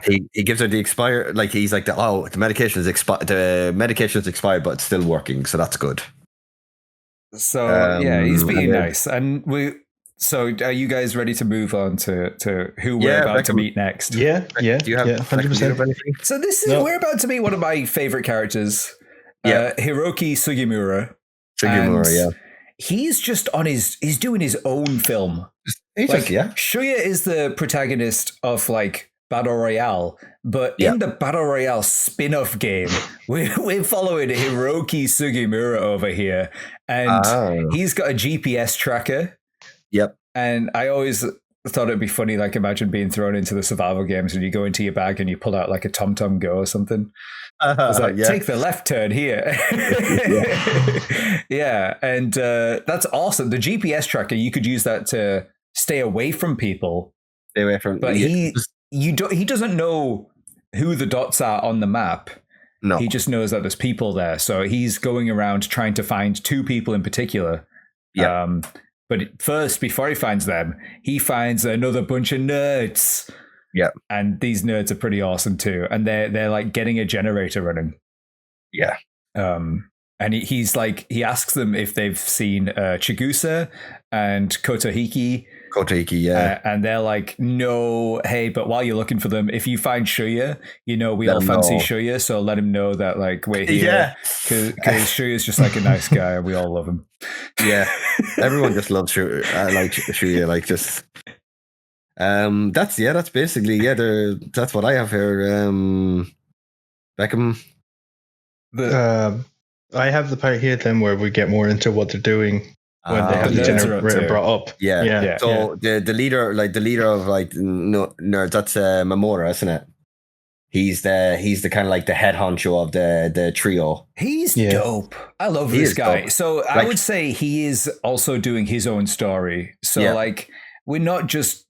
He gives her the expired, like he's like, the medication is expired. The medication is expired, but it's still working, so that's good. So he's being nice, and So are you guys ready to move on to who we're about to meet next? Yeah. Do you have 100%? So we're about to meet one of my favorite characters, Hiroki Sugimura. He's just he's doing his own film. Shuya is the protagonist of like Battle Royale, but in the Battle Royale spin-off game, we're following Hiroki Sugimura over here, and he's got a GPS tracker. Yep. And I always thought it'd be funny, like imagine being thrown into the survival games and you go into your bag and you pull out like a TomTom Go or something. It's like, take the left turn here. And that's awesome. The GPS tracker, you could use that to stay away from people. But he doesn't know who the dots are on the map. No. He just knows that there's people there. So he's going around trying to find 2 people in particular. Yeah. But first, before he finds them, he finds another bunch of nerds. Yeah. And these nerds are pretty awesome too. And they're like getting a generator running. Yeah. And he asks them if they've seen Chigusa and Kotohiki. And they're like, no, hey, but while you're looking for them, if you find Shuya, we all fancy Shuya, so let him know that like we're here. Because Shuya's just like a nice guy and we all love him. Yeah. Everyone just loves Shuya. I like Shuya, like just that's basically that's what I have here. Beckham. I have the part here then where we get more into what they're doing when they have the generator brought up. Yeah. So the leader of like nerds, that's Mamora, isn't it? He's the kind of like the head honcho of the trio. He's dope. I love this guy. Dope. So I would say he is also doing his own story. So like we're not just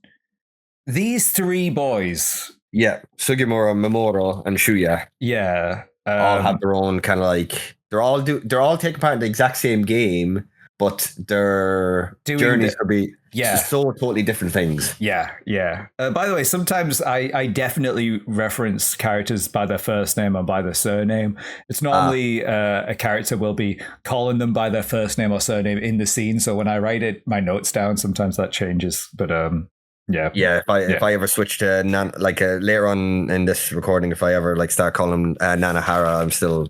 these 3 boys. Yeah, Sugimura, Mamora, and Shuya. Yeah, all have their own kind of like they're all taking part in the exact same game, but their journeys could be so totally different things. Yeah. By the way, sometimes I definitely reference characters by their first name or by their surname. It's normally a character will be calling them by their first name or surname in the scene. So when I write my notes down, sometimes that changes. But if I ever switch to later on in this recording, if I ever like start calling Nanahara, I'm still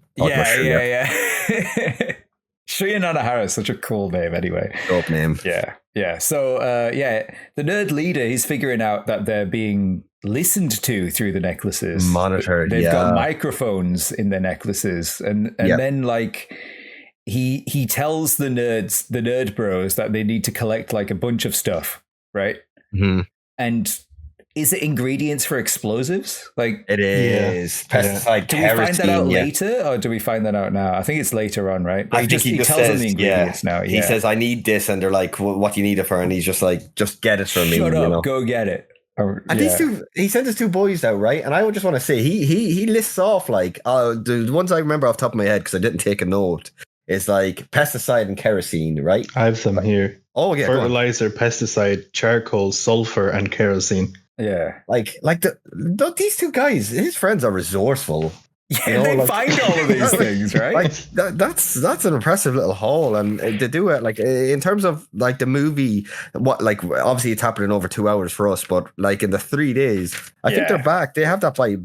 Shuya Nanahara is such a cool name anyway. Dope name. Yeah. So the nerd leader, he's figuring out that they're being listened to through the necklaces, monitored. They've got microphones in their necklaces, and then like he tells the nerd bros that they need to collect like a bunch of stuff, right? Mm-hmm. And is it ingredients for explosives? Like it is pesticide. Do we find that out later, or do we find that out now? I think it's later on, right? But he tells them the ingredients now. He says, "I need this," and they're like, "What do you need it for?" And he's just like, "Just get it for me." Shut up, go get it. And these two, he sent his two boys out, right? And I would just want to say, he lists off like the ones I remember off the top of my head because I didn't take a note. Is like pesticide and kerosene, right? I have them here. Oh yeah, fertilizer, pesticide, charcoal, sulfur, and kerosene. Yeah, like these two guys, his friends are resourceful. Yeah, they find all of these things, right? Like that's an impressive little haul, and they do it like in terms of like the movie. What like obviously it's happening over 2 hours for us, but like in the 3 days, I think they're back. They have that by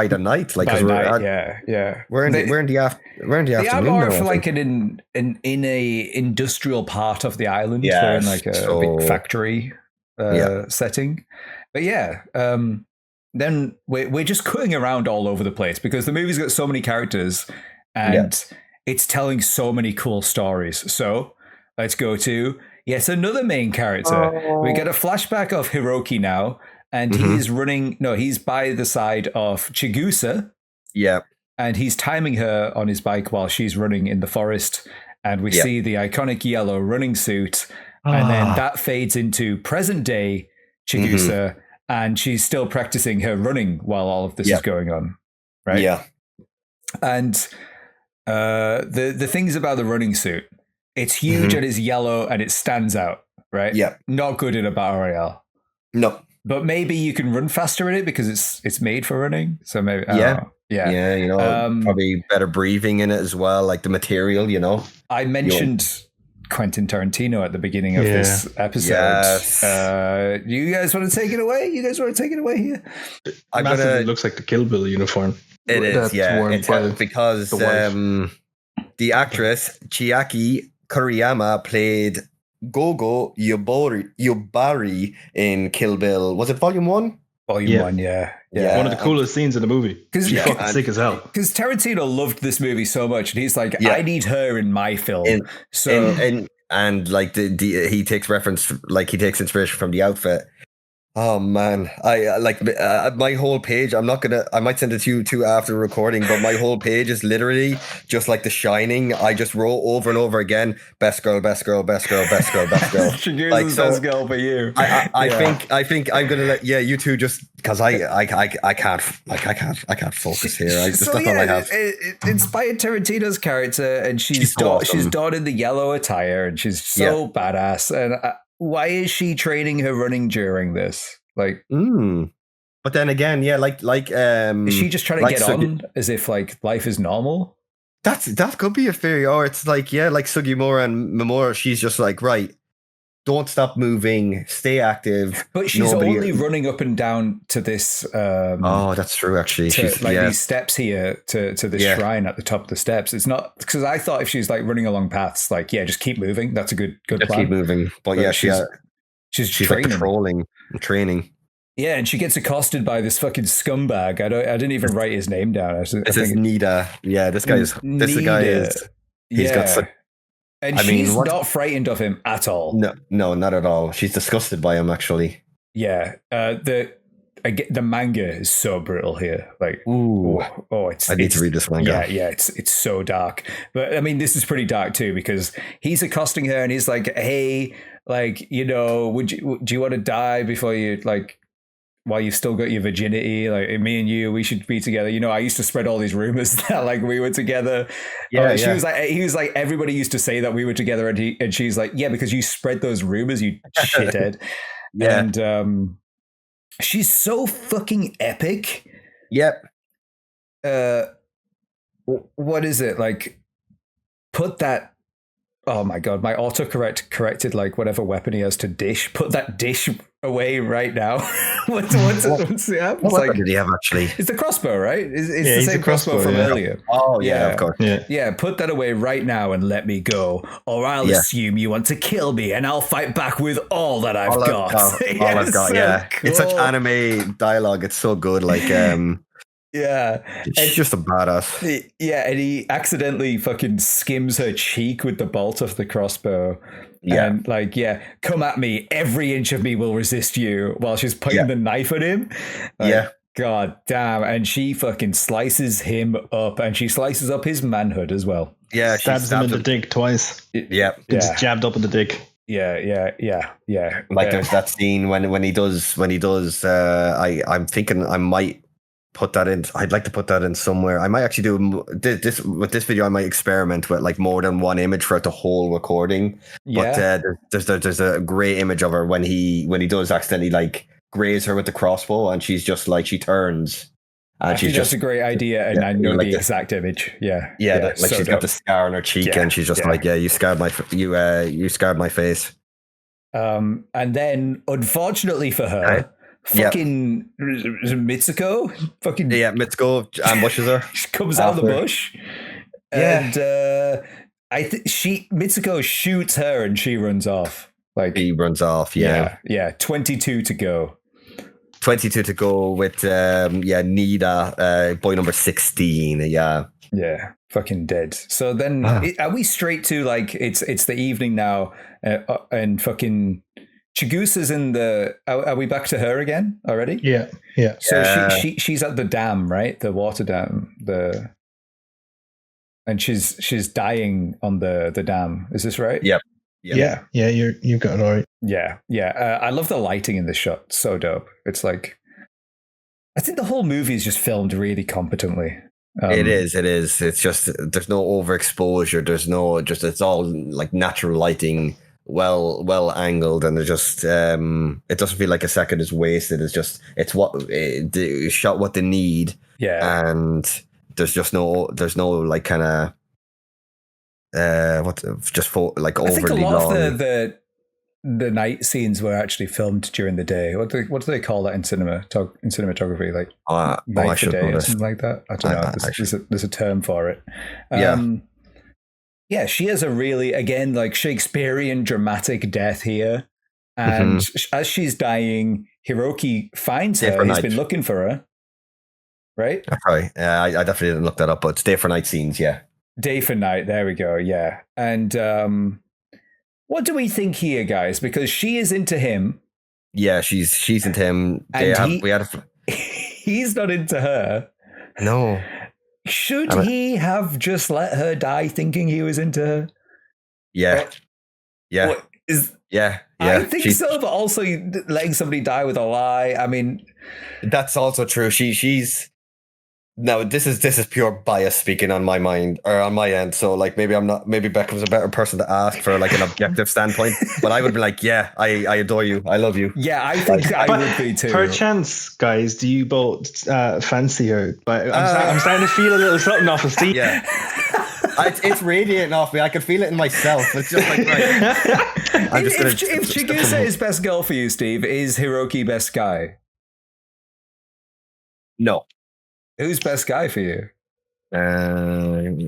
the night, like by night, we're in the afternoon. They are more for like in a industrial part of the island. Yeah, they're in like a big factory setting, but then we're just cutting around all over the place because the movie's got so many characters and it's telling so many cool stories. So let's go to yet another main character. We get a flashback of Hiroki now, and he's by the side of Chigusa. Yeah. And he's timing her on his bike while she's running in the forest. And we see the iconic yellow running suit. And then that fades into present day Chigusa. And she's still practicing her running while all of this is going on, right? Yeah. And the things about the running suit, it's huge and it's yellow and it stands out, right? Yeah. Not good in a battle royale. No. But maybe you can run faster in it because it's made for running. So maybe yeah, you know, probably better breathing in it as well, like the material, you know. I mentioned Quentin Tarantino at the beginning of this episode. Yes. You guys want to take it away? Here? It looks like the Kill Bill uniform. It is, it's because the actress Chiaki Kuriyama played Gogo Yubari in Kill Bill. Was it Volume 1? Volume 1, yeah. One of the coolest scenes in the movie. Because she's fucking sick as hell. Because Tarantino loved this movie so much, and he's like, I need her in my film. And like he takes inspiration from the outfit. Oh man, I like my whole page. I might send it to you too after recording, but my whole page is literally just like The Shining. I just roll over and over again. Best girl, best girl, best girl, best girl, best girl. Like best girl for you. I think I'm gonna let you two just because I can't focus here. That's all I have. It inspired Tarantino's character, and she's donning the yellow attire, and she's so badass. And why is she training her running during this? Like, but then again, is she just trying to get on as if like life is normal? That could be a theory, or it's like Sugimura and Mamura. She's just like, right, don't stop moving, stay active. But she's only running up and down to this. That's true. Actually, these steps here to this shrine at the top of the steps. It's not because I thought if she's like running along paths, like just keep moving. That's a good plan. Keep moving, but she's training. Like patrolling and training. Yeah, and she gets accosted by this fucking scumbag. I didn't even write his name down. This is Nida. Yeah, this guy is. He's got such. And she's not frightened of him at all. No, not at all. She's disgusted by him, actually. Yeah. The manga is so brutal here. Like, I need to read this manga. Yeah, it's so dark. But I mean, this is pretty dark too because he's accosting her and he's like, "Hey, like, you know, do you want to die before you like?" While you've still got your virginity, like me and you, we should be together. You know, I used to spread all these rumors that like we were together. He was like, everybody used to say that we were together, and she's like, yeah, because you spread those rumors, you shithead. And she's so fucking epic. Yep. What is it like? Put that. Oh my god, my autocorrect corrected like whatever weapon he has to dish. Put that dish away right now. What's the app? What weapon did he have actually? It's the crossbow, right? It's the same crossbow from earlier. Oh yeah, of course. Yeah, put that away right now and let me go, or I'll assume you want to kill me, and I'll fight back with all that I've got. All I've got. Yeah, cool. It's such anime dialogue. It's so good. Like she's just a badass. Yeah, and he accidentally fucking skims her cheek with the bolt of the crossbow. Yeah. And like, come at me. Every inch of me will resist you while she's pointing the knife at him. Like, God damn. And she fucking slices him up, and she slices up his manhood as well. Yeah. Stabs him in the dick twice. Yeah. Just jabbed up in the dick. Like there's that scene when he does I'm thinking I might put that in. I'd like to put that in somewhere. I might actually do this with this video. I might experiment with like more than one image throughout the whole recording. Yeah. But there's a great image of her when he does accidentally like graze her with the crossbow, and she's just like she turns. And she's just a great idea, and I know the exact image. Yeah, like so she's got the scar on her cheek, and she's just like, you scarred my face. And then, unfortunately for her, fucking Mitsuko, Mitsuko ambushes her. She comes out of the bush, and Mitsuko shoots her, and she runs off. Like he runs off. Yeah. 22 to go. 22 to go with Nida, boy number 16. Yeah, fucking dead. So then are we straight to like it's the evening now, and fucking Chigusa's in the are we back to her again already? Yeah So she's at the dam, right? The water dam, and she's dying on the dam. Is this right? Yep. Yeah, you got it all right. Yeah. I love the lighting in this shot. So dope. It's like, I think the whole movie is just filmed really competently. It is. It's just there's no overexposure. There's no it's all like natural lighting, well angled, and it just it doesn't feel like a second is wasted. It's they shot what they need. Yeah, and there's no like kind of. Like overly I think a lot long. of the night scenes were actually filmed during the day. What do they call that in cinematography? Like night for day or something like that. I don't know. There's a term for it. She has a really, again, like Shakespearean dramatic death here. And as she's dying, Hiroki finds her. He's been looking for her. Right? Right. I definitely didn't look that up, but it's day for night scenes. Yeah. Day for night, there we go, yeah. And what do we think here, guys? Because she is into him. Yeah, she's into him. He's not into her. No. Should he have just let her die thinking he was into her? Yeah. Yeah. I think so, but also letting somebody die with a lie. I mean, that's also true. She's no, this is pure bias speaking on my mind or on my end. So like maybe Beckham's a better person to ask for like an objective standpoint. But I would be like, I adore you. I love you. Yeah, I think I would be too. Perchance, guys, do you both fancy her? But I'm starting to feel a little something off of Steve. Yeah. It's radiating off me. I can feel it in myself. It's just like right. If Chigusa is best girl for you, Steve, is Hiroki best guy? No. Who's best guy for you? Kwada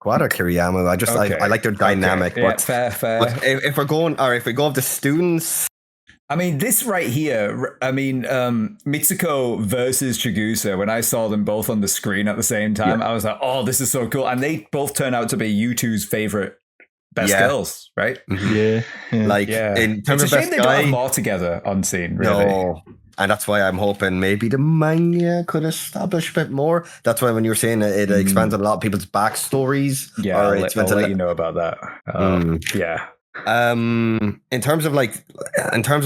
Kiriyama. I like their dynamic. Okay. Yeah, fair. But if we go with the students, I mean, this right here. I mean, Mitsuko versus Chigusa. When I saw them both on the screen at the same time, I was like, "Oh, this is so cool!" And they both turn out to be you two's favorite best girls, right? Mm-hmm. Yeah. In terms it's a shame they don't have more together on scene. Really. No. And that's why I'm hoping maybe the manga could establish a bit more. That's why when you were saying it expands on a lot of people's backstories. Yeah, I'll let you know about that. Yeah. In terms of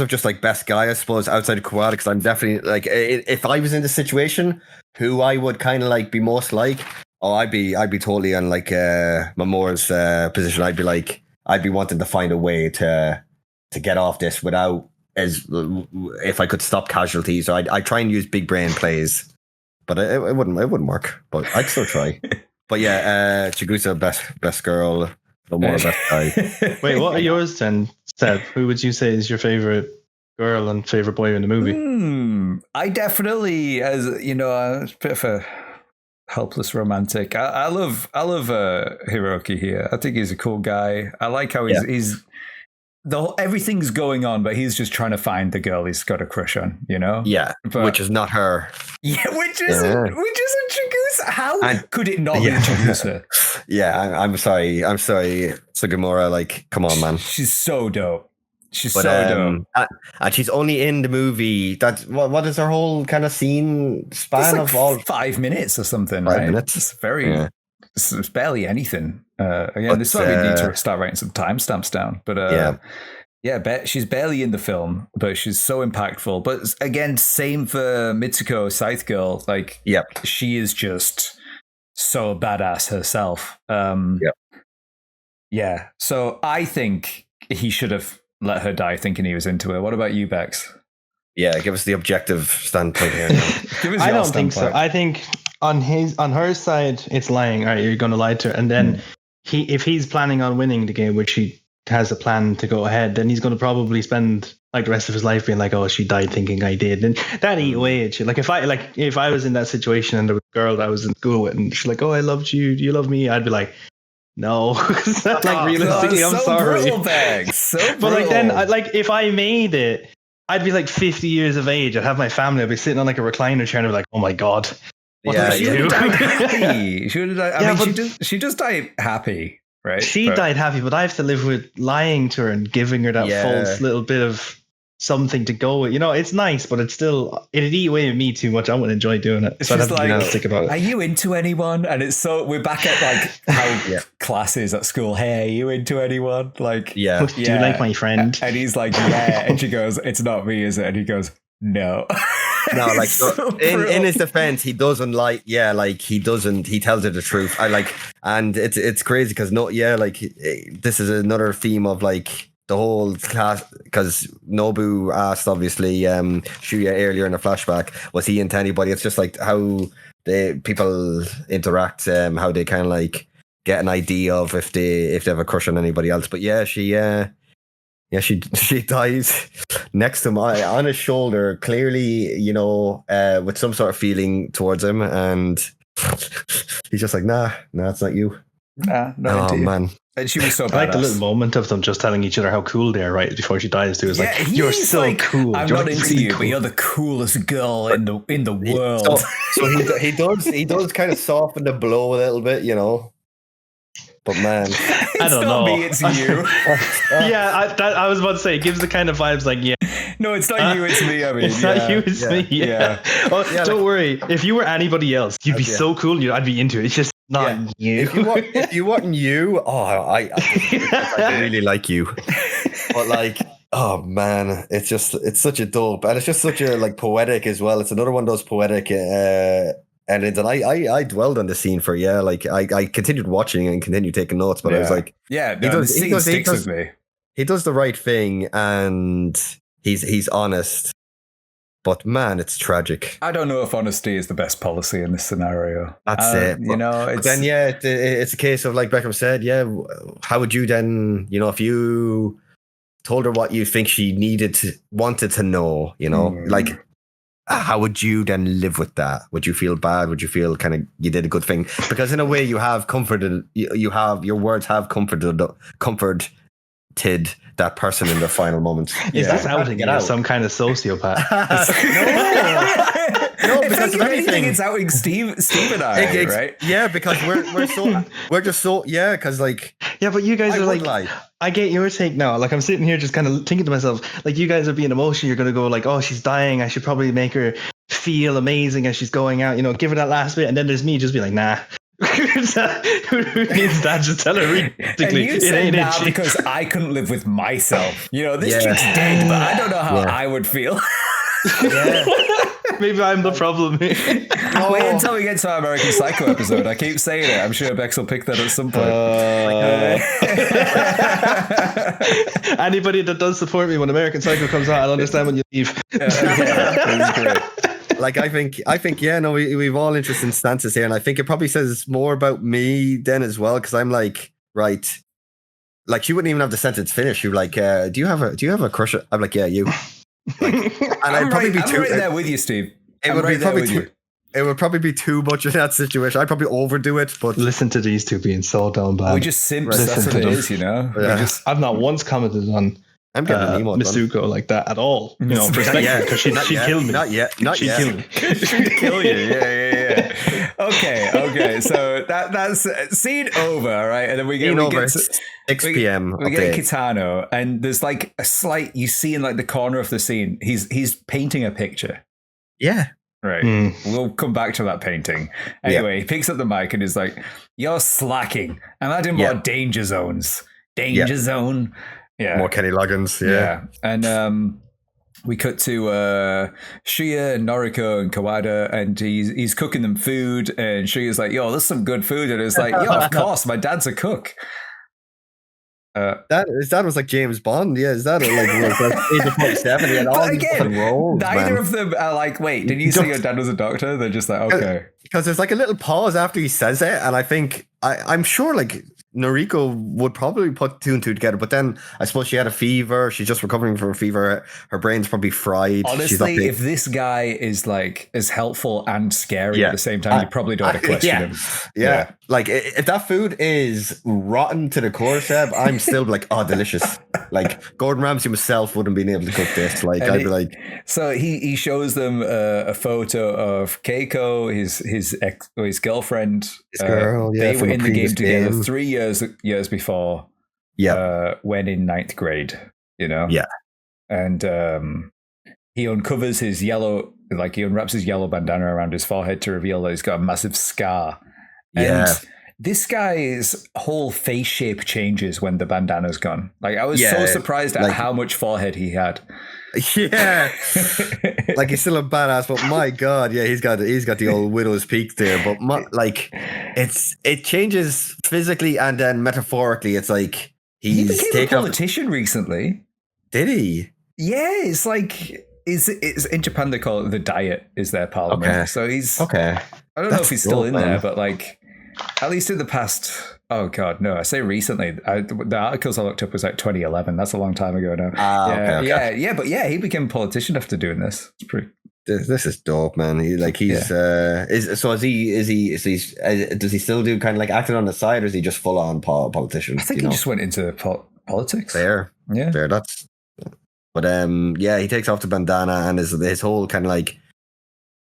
just like best guy, I suppose outside of Kawada, because I'm definitely like, if I was in this situation, who I would kind of like be most like, I'd be totally on like Mamoru's position. I'd be wanting to find a way to get off this without. If I could stop casualties, I'd try and use big brain plays, but it wouldn't work. But I'd still try. But yeah, Chigusa best girl, Nomura best guy. Wait, what are yours then, Seb? Who would you say is your favorite girl and favorite boy in the movie? I definitely, as you know, a bit of a helpless romantic. I love Hiroki here. I think he's a cool guy. I like how he's everything's going on, but he's just trying to find the girl he's got a crush on, you know? Yeah, which is not her. Yeah, which isn't Chigusa. How could it not be Chigusa? Yeah, I'm sorry, Sugimura. Like, come on, man. She's so dope. Dope. And she's only in the movie. What is her whole kind of scene span of all 5 minutes or something? 5 right? minutes. It's very it's barely anything. Again, this is why we need to start writing some timestamps down. But she's barely in the film, but she's so impactful. But again, same for Mitsuko Scythe Girl. Like, she is just so badass herself. Yeah. So I think he should have let her die thinking he was into her. What about you, Bex? Yeah, give us the objective standpoint here. I don't think so. I think on her side, it's lying. All right, you're going to lie to her, and then if he's planning on winning the game, which he has a plan to go ahead, then he's going to probably spend like the rest of his life being like, "Oh, she died thinking I did," and that eat away at you. Like if I was in that situation and there was a girl that I was in school with, and she's like, "Oh, I loved you. Do you love me?" I'd be like, no, like realistically, I'm sorry. Brutal, so brutal. But like then, if I made it, I'd be like 50 years of age. I'd have my family. I'd be sitting on like a recliner chair and I'd be like, oh my God. She would have died happy. She does die happy, right? She died happy, but I have to live with lying to her and giving her that false little bit of something to go with. You know, it's nice, but it'd eat away with me too much. I wouldn't enjoy doing it. So I'd have to be realistic about it. Are you into anyone? And it's we're back at like how classes at school. Hey, are you into anyone? Like, do you like my friend? And he's like, yeah. And she goes, it's not me, is it? And he goes, no. No, like in his defense, he doesn't like. Yeah, like he doesn't. He tells her the truth. And it's crazy because this is another theme of like the whole class, because Nobu asked obviously Shuya earlier in the flashback, was he into anybody? It's just like how people interact, how they kind of like get an idea of if they have a crush on anybody else. But she dies next to him on his shoulder, clearly, with some sort of feeling towards him, and he's just like, nah, it's not you. Nah, no, man. And she was so badass. I like the little moment of them just telling each other how cool they are right before she dies too. It's like, you're so like, cool. I'm you're not into really you, cool. but you're the coolest girl in the world. So he does kind of soften the blow a little bit, But man, I don't know. Me, it's you. I was about to say, it gives the kind of vibes like, no, it's not you, it's me. I mean, it's not you, it's me. Yeah. Don't worry. If you were anybody else, you'd be so cool. I'd be into it. It's just not you. If you weren't you, I really like you. But like, oh man, it's such a dope, and it's just such a like poetic as well. It's another one of those poetic. And I dwelled on the scene for I continued watching and continued taking notes, but I was like, he sticks with me. He does the right thing, and he's honest, but man, it's tragic. I don't know if honesty is the best policy in this scenario. That's it. It's a case of like Beckham said. How would you then, if you told her what you think she wanted to know, like. How would you then live with that? Would you feel bad? Would you feel kind of you did a good thing? Because in a way, you have comforted. Your words have comforted that person in their final moments. Is this outing you as some kind of sociopath? No, because if anything, it's outing Steve and I, right? Yeah, because we're just so because like but you guys are like. I get your take now. Like I'm sitting here just kind of thinking to myself, like you guys are being emotional. You're going to go like, oh, she's dying. I should probably make her feel amazing as she's going out, give her that last bit. And then there's me just be like, nah. Who needs that? Just tell her realistically. And you said nah because I couldn't live with myself. This chick's dead, but I don't know how I would feel. Maybe I'm the problem here. Wait until we get to our American Psycho episode. I keep saying it. I'm sure Bex will pick that at some point. Anybody that does support me when American Psycho comes out, I'll understand when you leave. Great. Like I think, we've all interesting stances here, and I think it probably says more about me then as well, because I'm like, right, like she wouldn't even have the sentence finished. You're like, do you have a crush? I'm like, yeah, you. Like, and I'm right there with you, Steve. It would probably be too much in that situation. I'd probably overdo it, but listen to these two being so down bad. We just simps. That's what it is, Yeah. I've not once commented on Mitsuko like that at all. Because she killed me. Not yet. She killed me. She'd kill you. Yeah. Okay. So that's scene over, right? And then we get to 6 p.m. We get Kitano, and there's like a slight. You see in like the corner of the scene, he's painting a picture. Yeah. Right. We'll come back to that painting. Anyway, he picks up the mic and is like, "You're slacking. I'm adding more danger zones. Danger zone." Yeah. More Kenny Loggins. Yeah. And we cut to Shia and Noriko and Kawada, and he's cooking them food, and Shia's like, "Yo, there's some good food," and it's like, "Yo, of course, my dad's a cook." That was like James Bond. Yeah, is that like Agent 47? He had all these different roles, neither of them are like, "Wait, did you say your dad was a doctor?" They're just like, "Okay." Because there's like a little pause after he says it, and I think I'm sure like Noriko would probably put two and two together, but then I suppose she had a fever. She's just recovering from a fever. Her brain's probably fried. Honestly, if this guy is like as helpful and scary at the same time, you probably don't have to question him. Yeah. Like if that food is rotten to the core, Seb, I'm still like, oh, delicious. Like Gordon Ramsay himself wouldn't been able to cook this. Like I'd be like. So he shows them a photo of Keiko, his girlfriend. His girl, they were in the game together 3 years before. When in 9th grade, you know. Yeah. And he uncovers his yellow, like he unwraps his yellow bandana around his forehead to reveal that he's got a massive scar. And this guy's whole face shape changes when the bandana's gone. Like I was so surprised at how much forehead he had. Yeah, like he's still a badass, but my God, he's got the old widow's peak there. But it changes physically and then metaphorically. It's like he became a politician recently. Did he? Yeah, it's like it's in Japan they call it the Diet is their parliament. Okay. So he's okay. I don't know if he's still in there, but like at least in the past. Oh God, no! I say recently. The articles I looked up was like 2011. That's a long time ago now. But he became a politician after doing this. It's pretty. This is dope, man. Does he still do kind of like acting on the side, or is he just full on politician? I think he just went into politics. Fair. That's. But he takes off the bandana and his whole kind of like.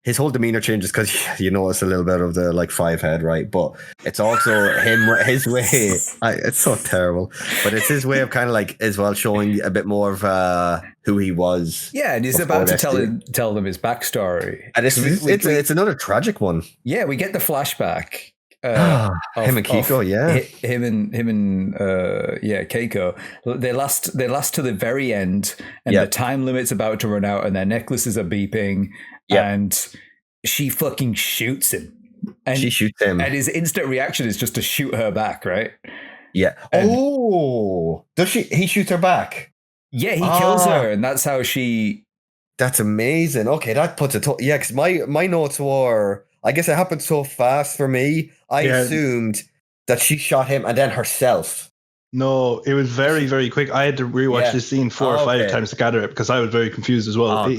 His whole demeanor changes because you notice a little bit of the like 5 head, right? But it's also his way. It's so terrible, but it's his way of kind of like as well showing a bit more of who he was. Yeah, and he's about to tell them his backstory. And it's another tragic one. Yeah, we get the flashback. Him and Keiko, him and Keiko. They last to the very end, and the time limit's about to run out, and their necklaces are beeping. And she fucking shoots him. And she shoots him. And his instant reaction is just to shoot her back, right? Yeah. Does she? He shoots her back. Yeah, he kills her, and that's how she. That's amazing. Okay, that puts it. Because my notes were. I guess it happened so fast for me. I assumed that she shot him and then herself. No, it was very, very quick. I had to rewatch this scene 4 or 5 times to gather it because I was very confused as well.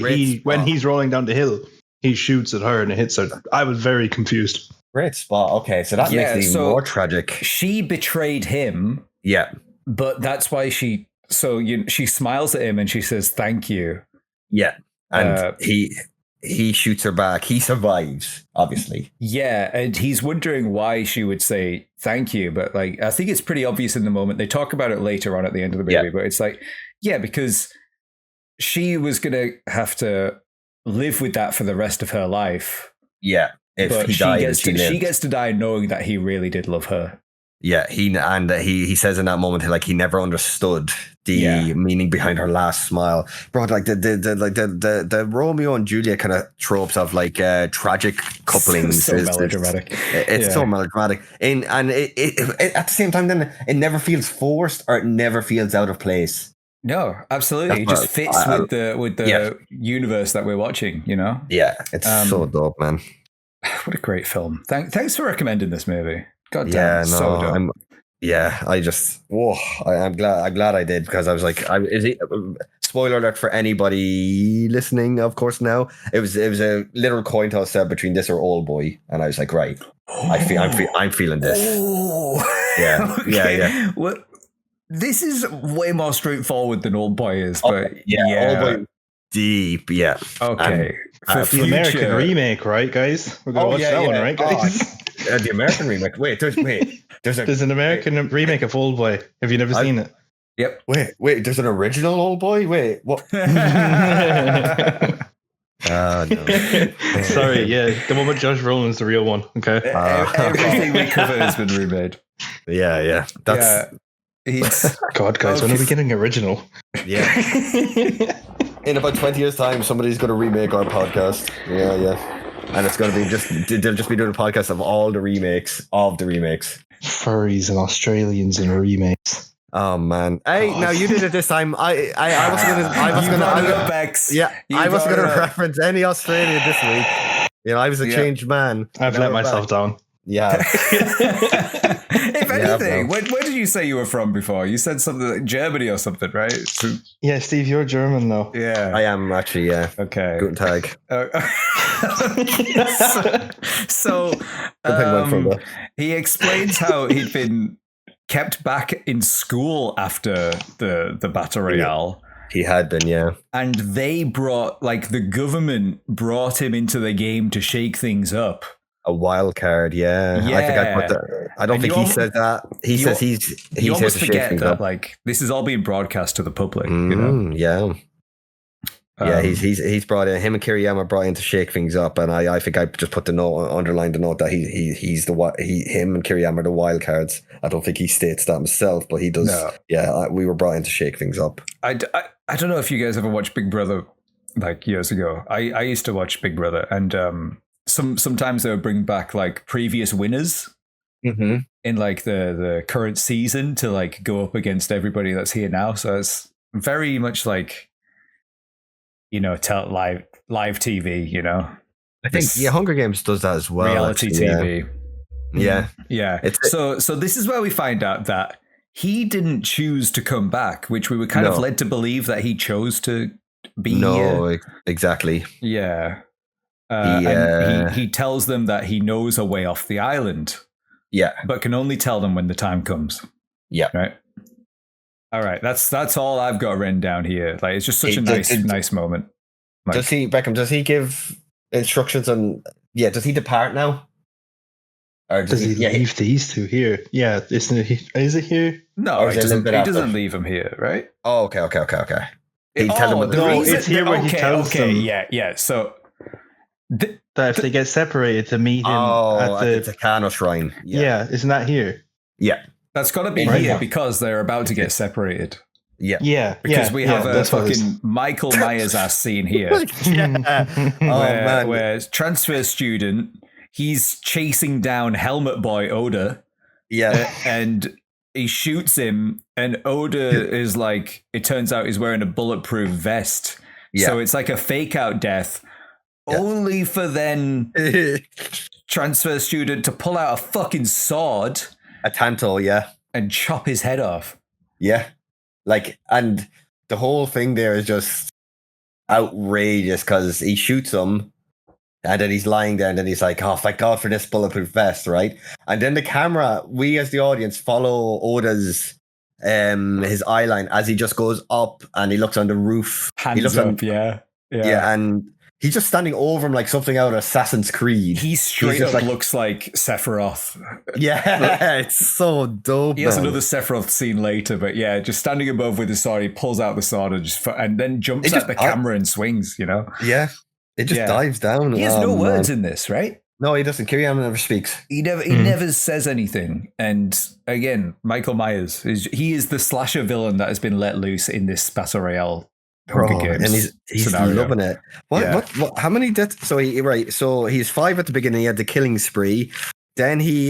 When he's rolling down the hill, he shoots at her and it hits her. I was very confused. Great spot. Okay, so that makes it even more tragic. She betrayed him. Yeah. But that's why she smiles at him and she says, "Thank you." Yeah. And he shoots her back. He survives, obviously. Yeah, and he's wondering why she would say thank you, but like I think it's pretty obvious in the moment. They talk about it later on at the end of the movie, but it's like, because she was gonna have to live with that for the rest of her life. Yeah, if she gets to die knowing that he really did love her. Yeah, he says in that moment like he never understood the meaning behind her last smile, bro. Like the Romeo and Juliet kind of tropes of like tragic couplings. So melodramatic. It's so melodramatic, and it at the same time, then it never feels forced or it never feels out of place. No, absolutely. It just fits with the universe that we're watching. You know. Yeah, it's so dope, man. What a great film! Thanks for recommending this movie. God damn, so dope. I'm glad I did because I was like, spoiler alert for anybody listening, of course. Now it was a literal coin toss between this or Old Boy, and I was like, right, I'm feeling this. Yeah. What? This is way more straightforward than Old Boy is, but Old Boy deep, Okay, the American remake, right, guys? We're gonna watch that one, right, guys? The American remake. There's an American remake of Old Boy. Have you never seen it? Yep. Wait. There's an original Old Boy. Wait, what? No. Sorry, yeah, the one with Josh Brolin's the real one. Okay. Everything we cover has been remade. Yeah. That's God, guys, when are we getting original? Yeah. In about 20 years' time, somebody's going to remake our podcast. Yeah. And it's going to be they'll just be doing a podcast of all the remakes of the remakes. Furries and Australians and remakes. Oh man! Hey, now you did it this time. I wasn't gonna reference any Australia this week. I was a changed man. I've let myself down. Yeah. If anything, where did you say you were from before? You said something like Germany or something, right? So, yeah, Steve, you're German though. Yeah, I am actually. Yeah. Okay. Guten Tag. So he explains how he'd been kept back in school after the Battle Royale. He had been, yeah. And they the government brought him into the game to shake things up. A wild card, yeah. I think I put that. I don't think he said that. He says he's you here almost to forget shake things that up. this is all being broadcast to the public. Yeah. Yeah, he's brought in, him and Kiriyama brought in to shake things up, and I think I just put underlined the note that him and Kiriyama are the wild cards. I don't think he states that himself, but he does. No. Yeah, we were brought in to shake things up. I don't know if you guys ever watched Big Brother years ago. I used to watch Big Brother, and sometimes they would bring back previous winners in the current season to go up against everybody that's here now. So it's very much live TV, I think Hunger Games does that as well. Reality TV. Yeah. So this is where we find out that he didn't choose to come back, which we were kind of led to believe that he chose to be here. No, exactly. Yeah. And he tells them that he knows a way off the island. Yeah. But can only tell them when the time comes. Yeah. Right. All right, that's all I've got written down here. It's just such a nice moment. Does he give instructions on? Yeah, does he depart now? Or does he leave these two here? Yeah, is it here? No, he doesn't leave him here, right? Oh, okay. He tells him it's here where he tells them. Yeah. So that if they get separated to meet him at the Takano shrine. Yeah, isn't that here? Yeah. That's got to be here because they're about to get separated. Yeah. Because we have a fucking Michael Myers ass scene here. Where transfer student, he's chasing down Helmet Boy Oda. Yeah. And he shoots him, and Oda is it turns out he's wearing a bulletproof vest. Yeah. So it's like a fake out death. Yeah. Only for then transfer student to pull out a fucking sword. A tanto, yeah. And chop his head off. Yeah. And the whole thing there is just outrageous because he shoots him and then he's lying there and then he's like, oh, thank God for this bulletproof vest, right? And then the camera, we as the audience follow Oda's his eye line as he just goes up and he looks on the roof. Hands up, yeah. Yeah, and he's just standing over him like something out of Assassin's Creed. He straight up looks like Sephiroth. Yeah, it's so dope. He has another Sephiroth scene later, but yeah, just standing above with his sword, he pulls out the sword and then jumps at the camera and swings, Yeah, it just dives down. He has no words in this, right? No, he doesn't. Kiriyama never speaks. He never says anything. And again, Michael Myers, he is the slasher villain that has been let loose in this Battle Royale Hunger Games, and he's loving it. What? How many deaths? So he's 5 at the beginning. He had the killing spree. Then he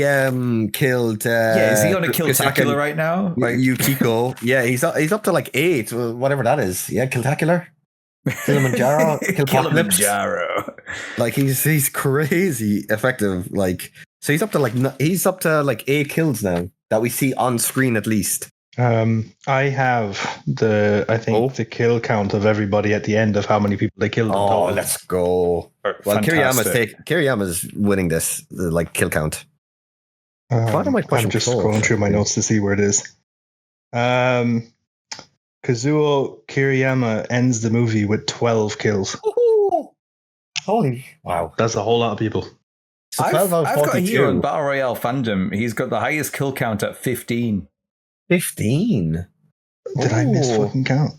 killed. Is he on a Killtacular right now? Yukiko. Yeah, he's up to 8, whatever that is. Yeah, Killtacular. Kilimanjaro. Kilimanjaro. He's crazy effective. So he's up to 8 kills now that we see on screen at least. I have the kill count of everybody at the end of how many people they killed. Oh, let's go. Well, Kiriyama's winning this, kill count. I'm just going through my notes to see where it is. Kazuo Kiriyama ends the movie with 12 kills. Ooh. Holy wow. That's a whole lot of people. So I've got here on Battle Royale fandom, he's got the highest kill count at 15. 15? Did I miss fucking count?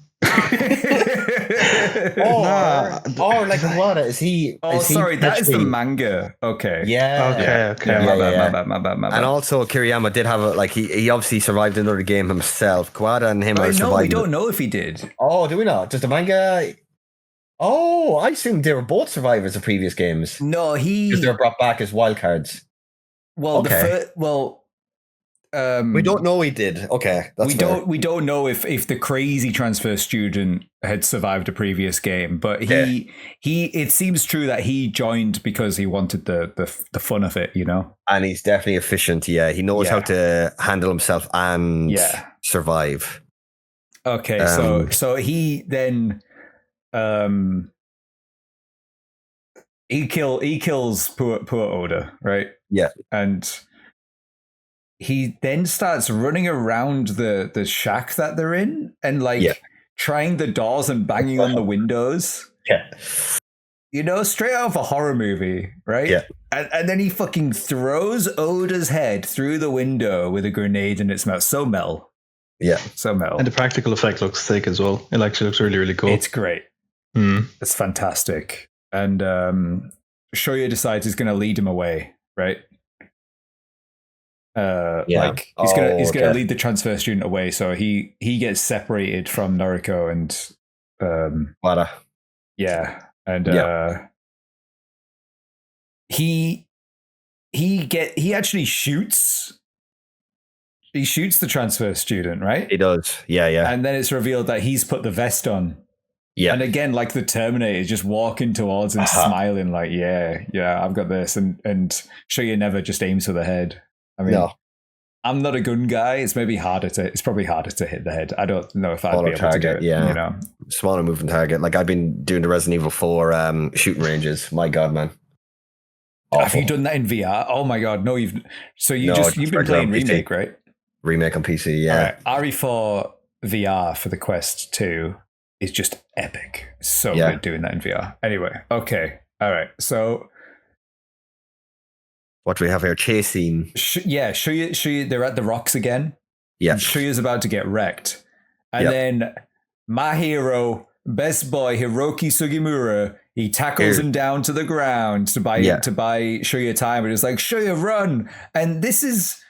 or like what is he? Oh, is sorry, he that is the manga. Okay. Okay. My bad. And also, Kiriyama did have he obviously survived another game himself. Kawada and him are surviving. No, we don't know if he did. Oh, do we not? Does the manga? Oh, I assumed they were both survivors of previous games. No, because they're brought back as wildcards. Well, okay. We don't know he did. Okay, we don't know if the crazy transfer student had survived a previous game, but he it seems true that he joined because he wanted the fun of it, you know. And he's definitely efficient. Yeah, he knows how to handle himself and survive. Okay, so he then he kills poor Oda, right? Yeah, and he then starts running around the shack that they're in and trying the doors and banging on the windows. Yeah. You know, straight out of a horror movie, right? Yeah. And then he fucking throws Oda's head through the window with a grenade in its mouth. So Mel. Yeah. So Mel. And the practical effect looks sick as well. It actually looks really, really cool. It's great. It's fantastic. And Shoya decides he's going to lead him away, right? He's gonna lead the transfer student away, so he gets separated from Noriko and Wada. Yeah, and he actually shoots. He shoots the transfer student, right? He does, yeah. And then it's revealed that he's put the vest on. Yeah, and again, like the Terminator, just walking towards him, smiling, like, yeah, I've got this, and Shoya never just aims for the head. I mean, no. I'm not a gun guy. It's probably harder to hit the head. I don't know if I'd be able to do it. Yeah, you know, smaller moving target. Like I've been doing the Resident Evil 4 shooting ranges. My God, man. Awful. Have you done that in VR? Oh my God, no. You've been playing Remake, right? Remake on PC, yeah. Right. RE4 VR for the Quest 2 is just epic. So good doing that in VR. Anyway, okay, all right. So. What do we have here? Chase scene. Shuya, they're at the rocks again. Yeah. Shuya's about to get wrecked. And then my hero, best boy, Hiroki Sugimura, he tackles him down to the ground to buy Shuya time. And it's like, Shuya, run. And this is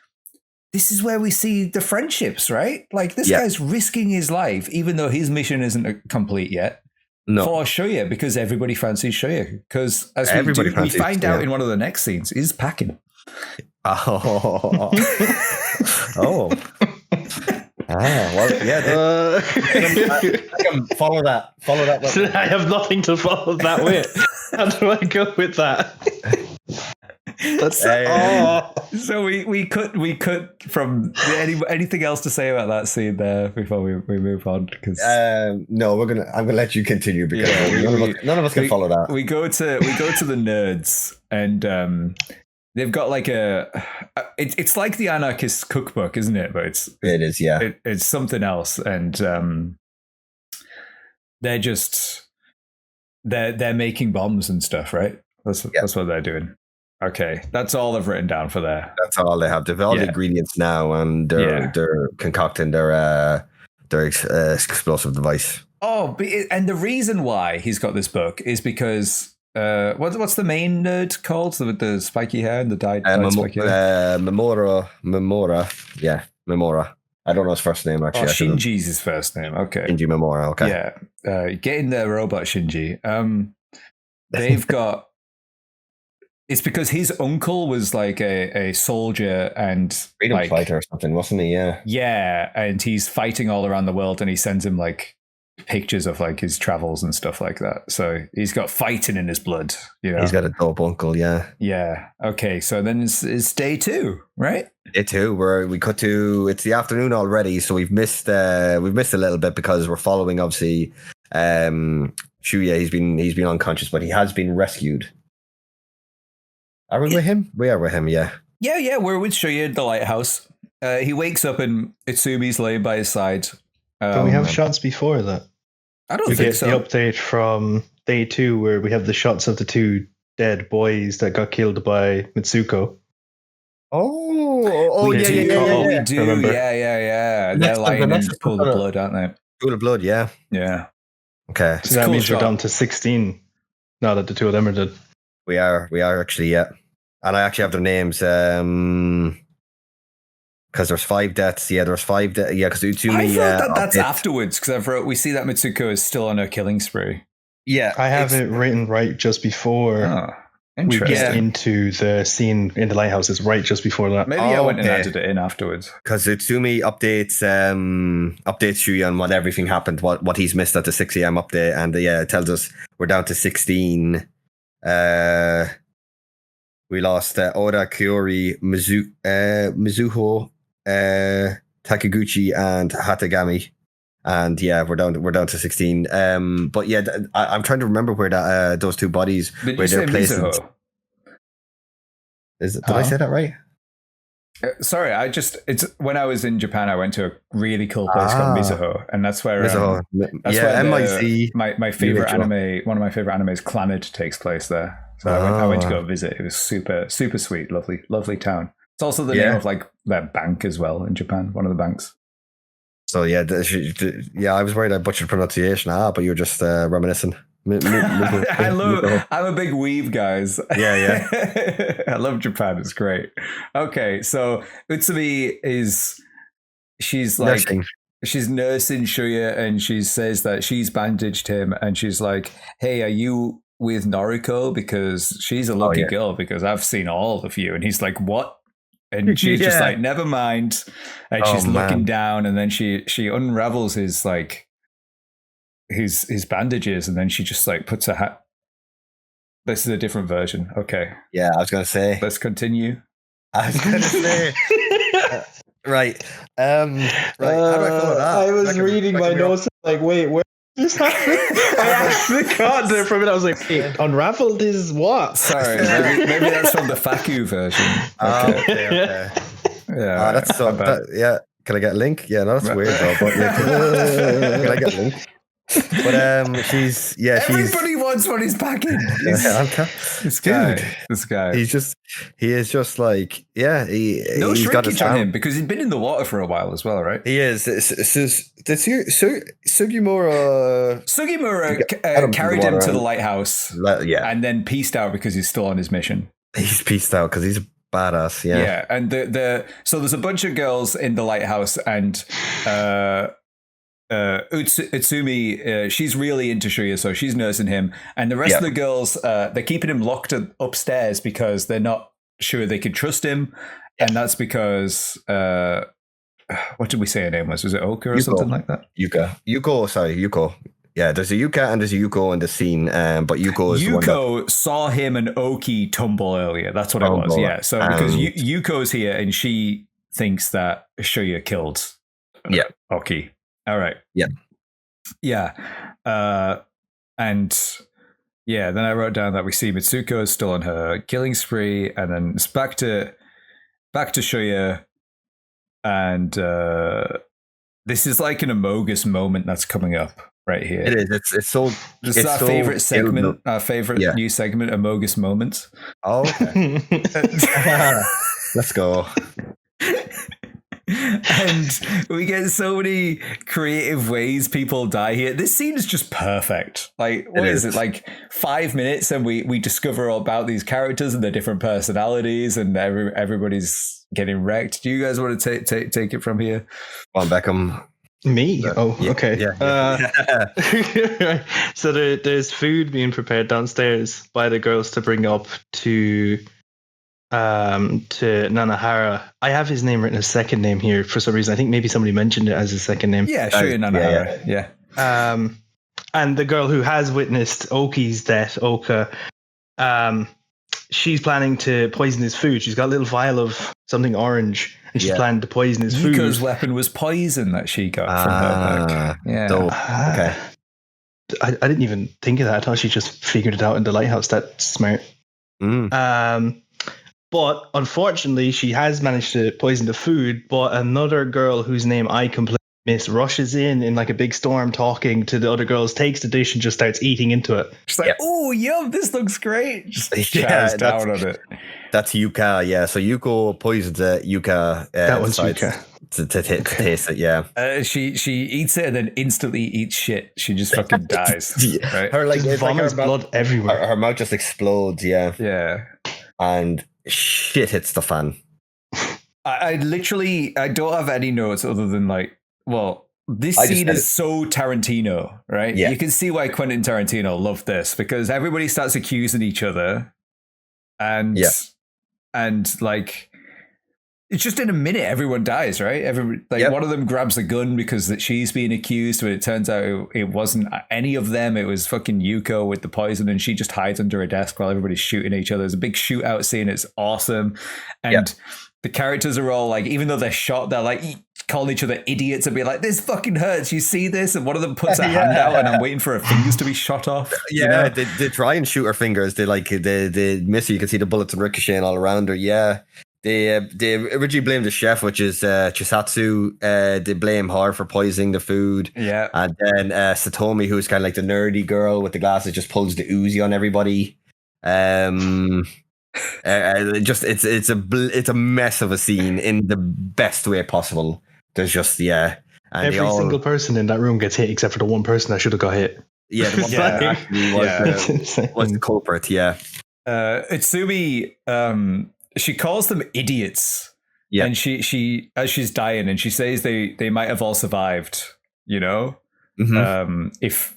where we see the friendships, right? Like this guy's risking his life, even though his mission isn't complete yet. No. For Shoya, because everybody fancies Shoya. Because as we find out in one of the next scenes, he's packing. Oh. Well, yeah. I can follow that. I have nothing to follow that with. How do I go with that? So we could from anything else to say about that scene there before we move on? Because no, I'm gonna let you continue because none of us can follow that. We go to the nerds and they've got like it's like the anarchist cookbook, isn't it? But it is, yeah. It's something else, and they're making bombs and stuff, right? That's what they're doing. Okay, that's all I've written down for there. That's all they have. They've all the ingredients now, and they're concocting their explosive device. Oh, and the reason why he's got this book is because what's the main nerd called with the spiky hair and the dyed spiky hair? Memora. Yeah, Memora. I don't know his first name actually. Shinji's his first name. Okay, Shinji Memora. Okay, yeah. Getting the robot Shinji. They've got. It's because his uncle was like a soldier and freedom fighter or something, wasn't he? Yeah. Yeah, and he's fighting all around the world, and he sends him like pictures of like his travels and stuff like that. So he's got fighting in his blood. You know? He's got a dope uncle. Yeah. Yeah. Okay. So then it's day 2, right? Day 2, where we cut to it's the afternoon already, so we've missed a little bit because we're following obviously Shuya. He's been unconscious, but he has been rescued. Are we with him? We are with him, yeah. Yeah, we're with Shuya at the lighthouse. He wakes up and Itsumi's laying by his side. Can we have shots before that? I don't think so. We get the update from day 2 where we have the shots of the 2 dead boys that got killed by Mitsuko. Oh, we yeah. do. Remember? Yeah. They're lying and pull the blood, aren't they? Pool of Blood, yeah. Yeah. Okay. So that means we're down to 16 now that the two of them are dead. We are actually, yeah. And I actually have their names. Because there's 5 deaths. Yeah, there's 5 deaths. Yeah, because Utsumi. I wrote that's afterwards, because we see that Mitsuko is still on her killing spree. Yeah. I have it written right just before we get into the scene in the lighthouse. It's right just before that. Maybe I went and added it in afterwards. Because Utsumi updates Shuya on what everything happened, what he's missed at the 6 a.m. update. And it tells us we're down to 16. We lost Oda, Kyori, Mizuho, Takiguchi, and Hatagami, and we're down to 16. But yeah, I'm trying to remember where that those two bodies where they're placed. Did I say that right? Sorry, it's when I was in Japan, I went to a really cool place called Mizuho, and that's where Mizuho. where MIC. My favorite anime, one of my favorite animes, Clannad, takes place there. So I went to go visit. It was super, super sweet, lovely town. It's also the name of like their bank as well in Japan, one of the banks. So I was worried I butchered pronunciation. But you're just reminiscing. I'm a big weeb, guys. Yeah. I love Japan. It's great. Okay, so Utsumi she's nursing Shuya, and she says that she's bandaged him, and she's like, "Hey, are you with Noriko? Because she's a lucky girl, because I've seen all of you." And he's like, "What?" And she's just like, "Never mind." And she's looking down, and then she unravels his bandages, and then she just like puts her hat. This is a different version. Okay. Yeah, I was gonna say. Let's continue. I was gonna say. Right. How do I follow that? I was reading my notes like, wait, where this happened? I actually caught there for a minute. I was like, wait, unraveled is what? Sorry, maybe that's from the Faku version. Okay. Yeah. That's so. Can I get a link? Yeah, no, that's weird though. But can I get a link? But everybody wants what he's packing. This guy. He is just like no he's shrinkage on him, because he's been in the water for a while as well, right? He is. Sugimura carried him to the lighthouse, and then pieced out because he's still on his mission. He's pieced out because he's a badass. Yeah, and so there's a bunch of girls in the lighthouse, and Utsumi, she's really into Shuya, so she's nursing him, and the rest of the girls, they're keeping him locked upstairs because they're not sure they can trust him, and that's because what did we say her name was? Was it Oka or something like that? Yuko. Yeah, there's a Yuka and there's a Yuko in the scene, but Yuko is Yuko the one that saw him and Oki tumble earlier. That's what it was. Yeah, so because Yuko's here and she thinks that Shuya killed Oki. All right. Yeah. And then I wrote down that we see Mitsuko is still on her killing spree, and then it's back to Shuya, and this is like an Amogus moment that's coming up right here. It is. It's so. This is our favorite segment. Our favorite new segment, Amogus moments. Oh, okay. Let's go. And we get so many creative ways people die here. This scene is just perfect. Like, what is it? Like 5 minutes, and we discover all about these characters and their different personalities, and everybody's getting wrecked. Do you guys want to take it from here? On Beckham. Me? Okay. Yeah. So there's food being prepared downstairs by the girls to bring up to Nanahara. I have his name written as second name here for some reason. I think maybe somebody mentioned it as his second name. Yeah, sure, Nanahara. Yeah. And the girl who has witnessed Oki's death, Oka, she's planning to poison his food. She's got a little vial of something orange, and she's planning to poison his food. Yuko's weapon was poison that she got from her back. Yeah. Okay. I didn't even think of that. I thought she just figured it out in the lighthouse. That's smart. But unfortunately, she has managed to poison the food. But another girl whose name I completely miss rushes in like a big storm, talking to the other girls, takes the dish and just starts eating into it. She's like, "Oh, yum! This looks great." Just chows down on it. That's Yuka. Yeah. So Yuko poisons it. Yuka. That one's Yuka. to taste it. Yeah, she eats it and then instantly eats shit. She just fucking dies. Right? Her like vomits blood everywhere. Her mouth just explodes. Yeah, and shit hits the fan. I don't have any notes other than like, well, this scene is so Tarantino, right? Yeah. You can see why Quentin Tarantino loved this, because everybody starts accusing each other, and like, it's just in a minute everyone dies, right? One of them grabs the gun because that she's being accused, but it turns out it wasn't any of them. It was fucking Yuko with the poison, and she just hides under a desk while everybody's shooting each other. There's a big shootout scene. It's awesome, and the characters are all like, even though they're shot, they're like calling each other idiots and be like, "This fucking hurts. You see this?" And one of them puts a hand out, and I'm waiting for her fingers to be shot off. Yeah, they try and shoot her fingers. They miss her. You can see the bullets and ricocheting all around her. Yeah. They originally blamed the chef, which is Chisatsu. They blame her for poisoning the food. Yeah. And then Satomi, who's kind of like the nerdy girl with the glasses, just pulls the Uzi on everybody. It's a mess of a scene in the best way possible. There's just and every single person in that room gets hit except for the one person that should have got hit. Yeah, the one that actually was the culprit. Yeah, Itsumi. She calls them idiots. Yeah, and she as she's dying, and she says they might have all survived. You know, if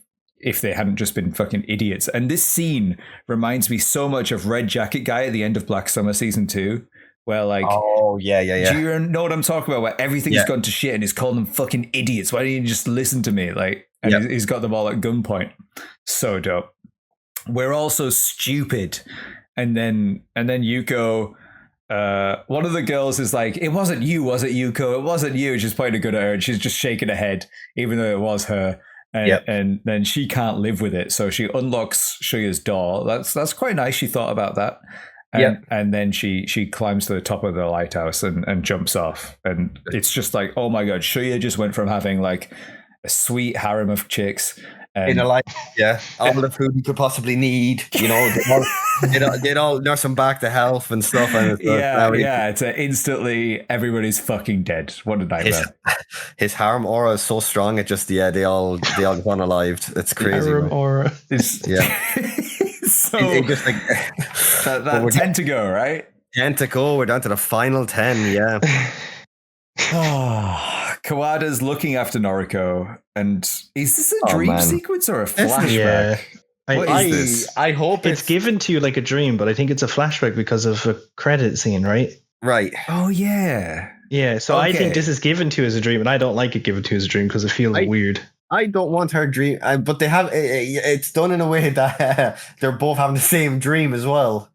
they hadn't just been fucking idiots. And this scene reminds me so much of Red Jacket Guy at the end of Black Summer season 2, where like, do you know what I'm talking about? Where everything's gone to shit and he's calling them fucking idiots. Why don't you just listen to me? Like, and he's got them all at gunpoint. So dope. We're all so stupid. And then Yuko, one of the girls is like, "It wasn't you, was it, Yuko? It wasn't you." She's pointing a gun at her, and she's just shaking her head, even though it was her. And then she can't live with it, so she unlocks Shuya's door. That's quite nice. She thought about that. And then she climbs to the top of the lighthouse and jumps off. And it's just like, oh my god, Shuya just went from having like a sweet harem of chicks in a life, all the food you could possibly need. You know, they'd all nurse him back to health and stuff. And it's instantly everybody's fucking dead. What a nightmare. His harem aura is so strong. It just they all get unalived. It's crazy. Harem aura. So it just like that 10 to go, right? 10 to go. We're down to the final 10. Yeah. Kawada's looking after Noriko, and is this a dream sequence or a flashback? What is this? I hope it's given to you like a dream, but I think it's a flashback because of a credit scene, right? Right. Oh yeah. Yeah, so I think this is given to you as a dream, and I don't like it given to you as a dream because it feels weird. I don't want her dream, but they have it's done in a way that they're both having the same dream as well.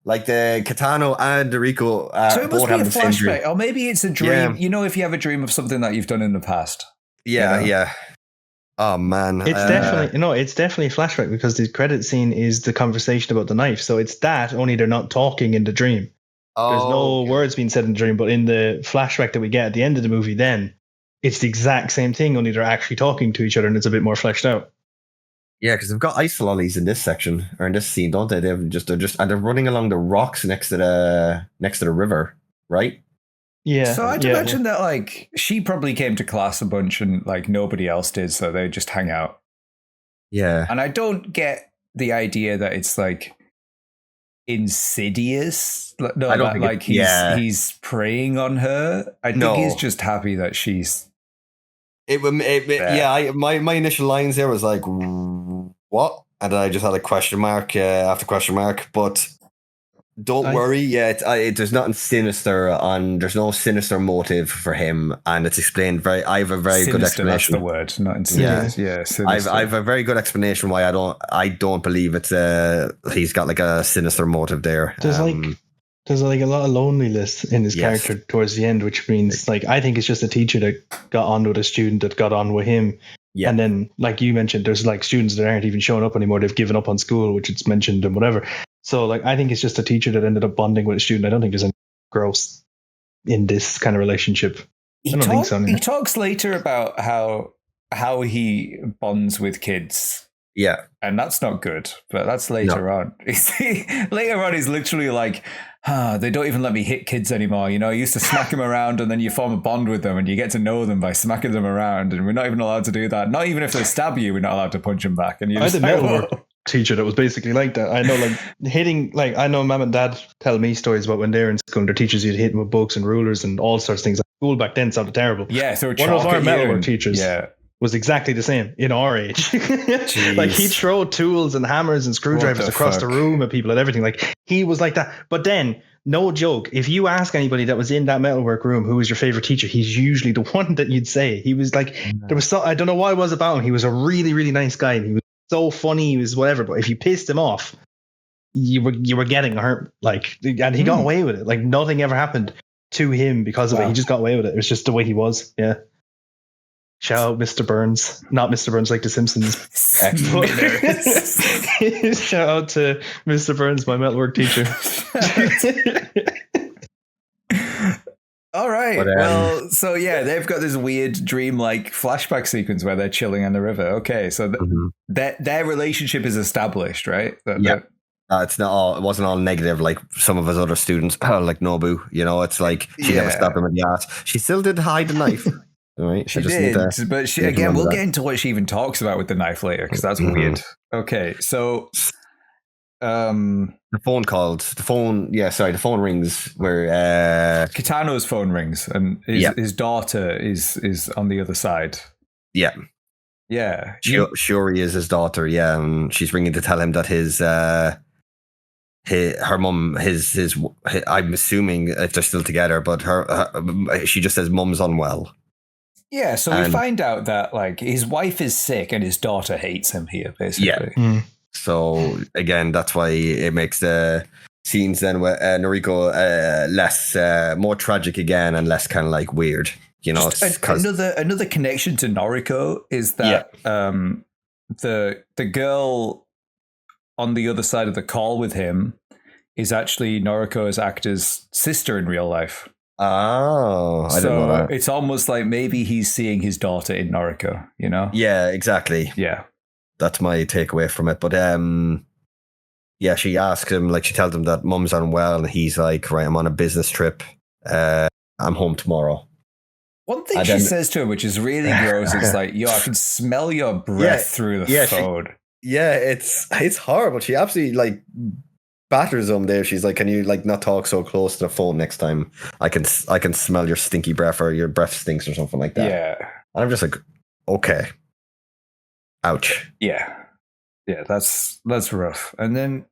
Like the Kitano and the Riko so it must both be have a the same dream. flashback, or maybe it's a dream. Yeah. You know, if you have a dream of something that you've done in the past. Yeah. Oh man, it's definitely a flashback because the credit scene is the conversation about the knife. So it's that, only they're not talking in the dream. There's no words being said in the dream, but in the flashback that we get at the end of the movie, then it's the exact same thing, only they're actually talking to each other and it's a bit more fleshed out. Yeah, because they've got ice lollies in this section or in this scene, don't they? They're running along the rocks next to the river, right? Yeah. So I'd imagine that like she probably came to class a bunch and like nobody else did, so they just hang out. Yeah. And I don't get the idea that it's like insidious. No, I don't like he's preying on her. I think he's just happy that she's. My initial lines there was like, what? And then I just had a question mark after question mark. But don't worry, there's nothing sinister there's no sinister motive for him, and it's explained I have a very sinister, good explanation. That's the word, not insidious. I have a very good explanation why I don't believe it's he's got like a sinister motive there. There's like a lot of loneliness in his character towards the end, which means like I think it's just a teacher that got on with a student that got on with him. Yeah. And then, like you mentioned, there's like students that aren't even showing up anymore. They've given up on school, which it's mentioned and whatever. So like I think it's just a teacher that ended up bonding with a student. I don't think there's any growth in this kind of relationship. I don't think so. He talks later about how he bonds with kids. Yeah. And that's not good, but that's later on. Later on, he's literally like, they don't even let me hit kids anymore. You know, I used to smack them around and then you form a bond with them and you get to know them by smacking them around. And we're not even allowed to do that. Not even if they stab you, we're not allowed to punch them back. And you I had just a metalwork teacher that was basically like that. I know, like hitting, like I know mum and dad tell me stories about when they're in school and their teachers used to hit them with books and rulers and all sorts of things. Like, school back then sounded terrible. Yeah, so one of our metalwork teachers yeah. was exactly the same in our age. Like he'd throw tools and hammers and screwdrivers across the room at people and everything. Like he was like that. But then, no joke, if you ask anybody that was in that metalwork room who was your favorite teacher, he's usually the one that you'd say. He was like, there was I don't know what it was about him. He was a really, really nice guy. And he was so funny, he was whatever. But if you pissed him off, you were getting hurt. Like, and he got away with it. Like nothing ever happened to him because of it. He just got away with it. It was just the way he was. Yeah. Shout out Mr. Burns. Not Mr. Burns like The Simpsons. Shout out to Mr. Burns, my metalwork teacher. All right. Well, so yeah, they've got this weird dream-like flashback sequence where they're chilling on the river. Okay, so their relationship is established, right? It's not all. It wasn't all negative like some of his other students, like Nobu. You know, it's like she never stabbed him in the ass. She still did hide the knife. Right? She did, but she, again, we'll get into what she even talks about with the knife later because that's weird. Okay, so the phone rings where Kitano's phone rings and his daughter is on the other side. Yeah. Shuri is his daughter. Yeah, and she's ringing to tell him that her mum, his I'm assuming if they're still together, but she just says mum's unwell. Yeah, so we find out that like his wife is sick and his daughter hates him here, basically. Yeah. So again, that's why it makes the scenes then with Noriko more tragic again and less kind of like weird. You know, another connection to Noriko is that the girl on the other side of the call with him is actually Noriko's actor's sister in real life. Oh, I didn't know that. It's almost like maybe he's seeing his daughter in Noriko, you know? Yeah, exactly. Yeah. That's my takeaway from it. But she asks him, like she tells him that mum's unwell and he's like, right, I'm on a business trip. I'm home tomorrow. One thing she says to him, which is really gross, is like, yo, I can smell your breath through the phone. It's horrible. She absolutely like batters him there. She's like, can you like not talk so close to the phone next time? I can smell your stinky breath or your breath stinks or something like that. Yeah. And I'm just like, okay. Ouch. Yeah. Yeah, that's rough. And then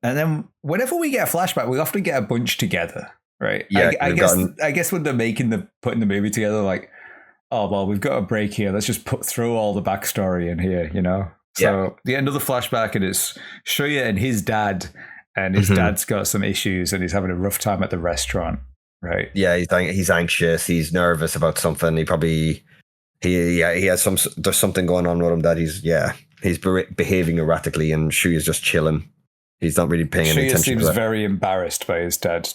whenever we get a flashback, we often get a bunch together, right? Yeah. I guess when they're putting the movie together, like, oh well, we've got a break here. Let's just throw all the backstory in here, you know? So the end of the flashback, and it's Shuya and his dad. And his dad's got some issues and he's having a rough time at the restaurant, right? Yeah, he's anxious. He's nervous about something. He has there's something going on with him that he's behaving erratically and Shuya's is just chilling. He's not really paying any attention to that. Shuya seems very embarrassed by his dad.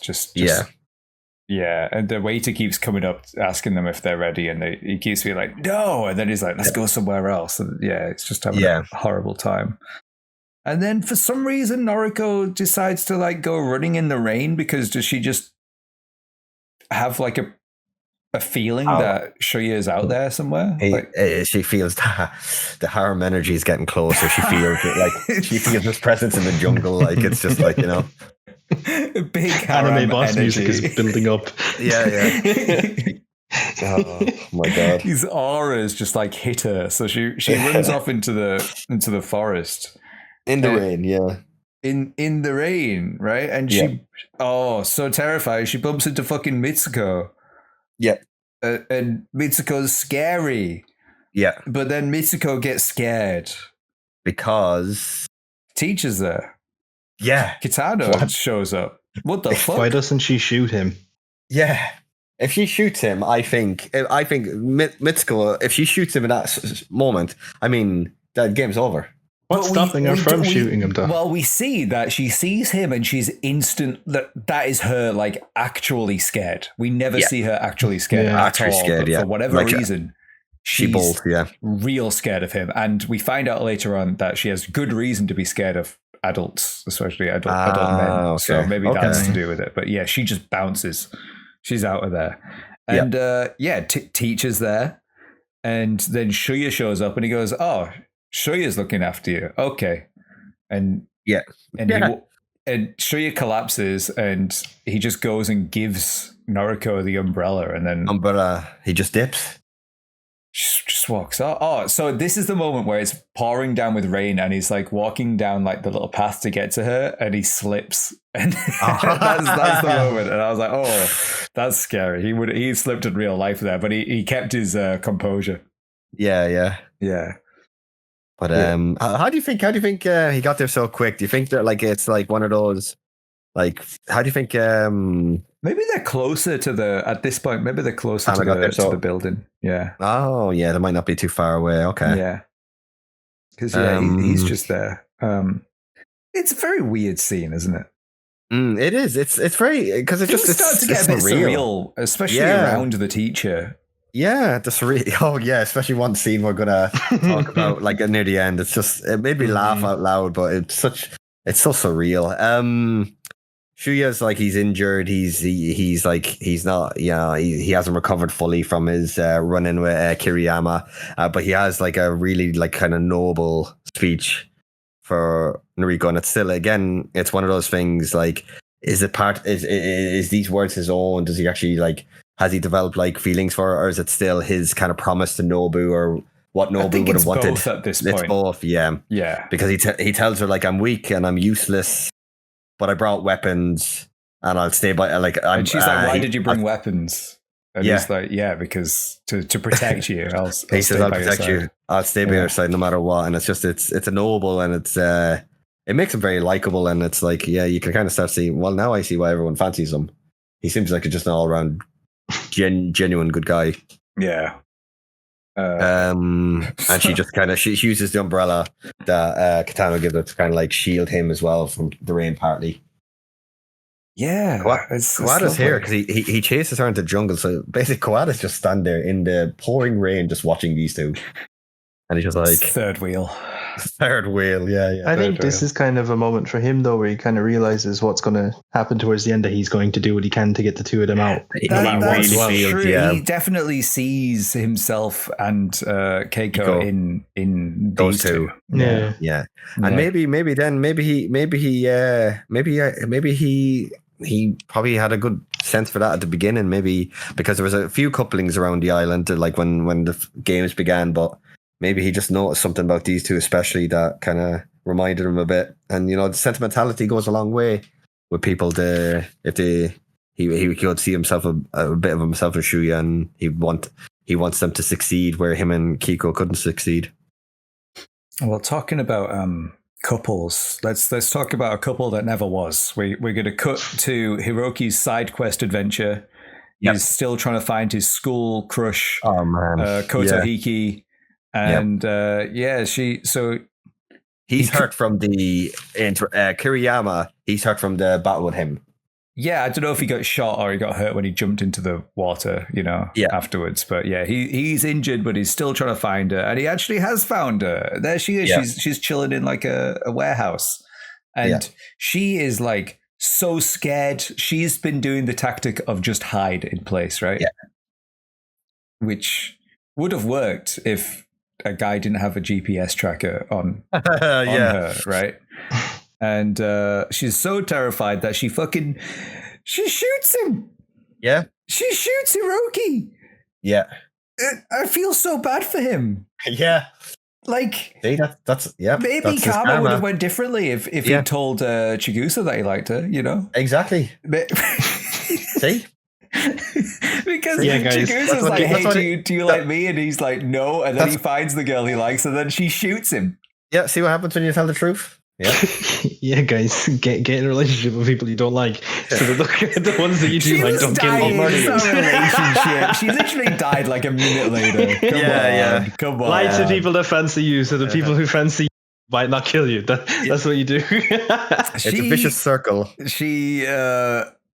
Yeah, and the waiter keeps coming up asking them if they're ready and he keeps being like, no, and then he's like, let's go somewhere else. And it's just having a horrible time. And then for some reason, Noriko decides to like go running in the rain because does she just have like a feeling that Shuya is out there somewhere? She feels the harem energy is getting closer. She feels she feels his presence in the jungle. Like it's just like, you know. Big anime boss energy. music is building up. Yeah. Oh my god. His auras just like hit her. So she runs off into the forest. In the rain, yeah. In the rain, right? And she, so terrified. She bumps into fucking Mitsuko. Yeah. And Mitsuko's scary. Yeah. But then Mitsuko gets scared. Because... Teacher's there. Yeah. Kitano shows up. What the fuck? Why doesn't she shoot him? Yeah. If she shoots him, I think Mitsuko, if she shoots him in that moment, I mean, that game's over. What's stopping her from shooting him, though? Well, we see that she sees him and she's that is her like actually scared. We never see her actually scared at all. Scared, for whatever reason, she's real scared of him. And we find out later on that she has good reason to be scared of adults, especially adult men. Okay. So maybe that's to do with it. But yeah, she just bounces. She's out of there. And teacher's there. And then Shuya shows up and he goes, "Oh, Shuya's looking after you. Okay." And and Shuya collapses and he just goes and gives Noriko the umbrella, and then he just dips. Just walks out. Oh, so this is the moment where it's pouring down with rain and he's like walking down like the little path to get to her and he slips. And that's the moment. And I was like, oh, that's scary. He slipped in real life there, but he kept his composure. Yeah. But how do you think he got there so quick? Do you think that like it's like one of those like how do you think maybe they're closer to at this point, maybe they're closer to the building. Yeah. Oh, yeah, they might not be too far away. Okay. Yeah. Because he's just there. It's a very weird scene, isn't it? It is. It's very because it just starts to get a bit surreal, especially around the teacher. Yeah, the surreal. Oh yeah, especially one scene we're gonna talk about like near the end. It made me laugh out loud, but it's so surreal. Shuya's like he's injured. He's like he's not. Yeah, he hasn't recovered fully from his run-in with Kiriyama, but he has like a really like kind of noble speech for Noriko, and it's still again it's one of those things like is these words his own? Does he actually like has he developed like feelings for her, or is it still his kind of promise to Nobu or what Nobu would have wanted? Both at this point. It's both, yeah, because he tells her like I'm weak and I'm useless. But I brought weapons, and I'll stay by. And she's like, "Why did you bring weapons?" And he's like, "Yeah, because to protect you." I'll protect you. I'll stay by your side no matter what. And it's just it's a noble, and it makes him very likable. And it's like, yeah, you can kind of start seeing. Well, now I see why everyone fancies him. He seems like just an all around genuine good guy. Yeah. And she just kind of she uses the umbrella that Katano gives her to kind of like shield him as well from the rain partly. Yeah, Kawada's here because he chases her into the jungle. So basically, Kawada's just stand there in the pouring rain, just watching these two, and he's just like third wheel. Yeah. I think this is kind of a moment for him though, where he kind of realizes what's going to happen towards the end. That he's going to do what he can to get the two of them out. That's true. Yeah. He definitely sees himself and Keiko in those two. Yeah. And maybe he probably had a good sense for that at the beginning. Maybe because there was a few couplings around the island, like when the games began, but. Maybe he just noticed something about these two, especially that kind of reminded him a bit. And the sentimentality goes a long way with people. He could see himself a bit of himself as Shuya, and he wants them to succeed where him and Kiko couldn't succeed. Well, talking about couples, let's talk about a couple that never was. We're going to cut to Hiroki's side quest adventure. Yep. He's still trying to find his school crush, Kotohiki. And he's hurt from the Kiriyama. He's hurt from the battle with him. Yeah, I don't know if he got shot or he got hurt when he jumped into the water, afterwards. But yeah, he's injured, but he's still trying to find her, and he actually has found her. There she is. Yeah. She's chilling in like a warehouse, and she is like so scared. She's been doing the tactic of just hide in place, right? Yeah, which would have worked if a guy didn't have a GPS tracker on her, right? And she's so terrified that she shoots him. Yeah. She shoots Hiroki. Yeah. I feel so bad for him. Yeah. Like, see, that's maybe karma would have went differently if he told Chigusa that he liked her, Exactly. See? Because Chigusa's like, hey, do you like me? And he's like, no. And then he finds the girl he likes, and then she shoots him. Yeah, see what happens when you tell the truth? Yeah. Yeah, guys, get in a relationship with people you don't like. So the ones that you do like don't kill them. Relationship. She literally died like a minute later. Come on. Lie to people that fancy you, so the people who fancy you might not kill you. That's what you do. It's a vicious circle.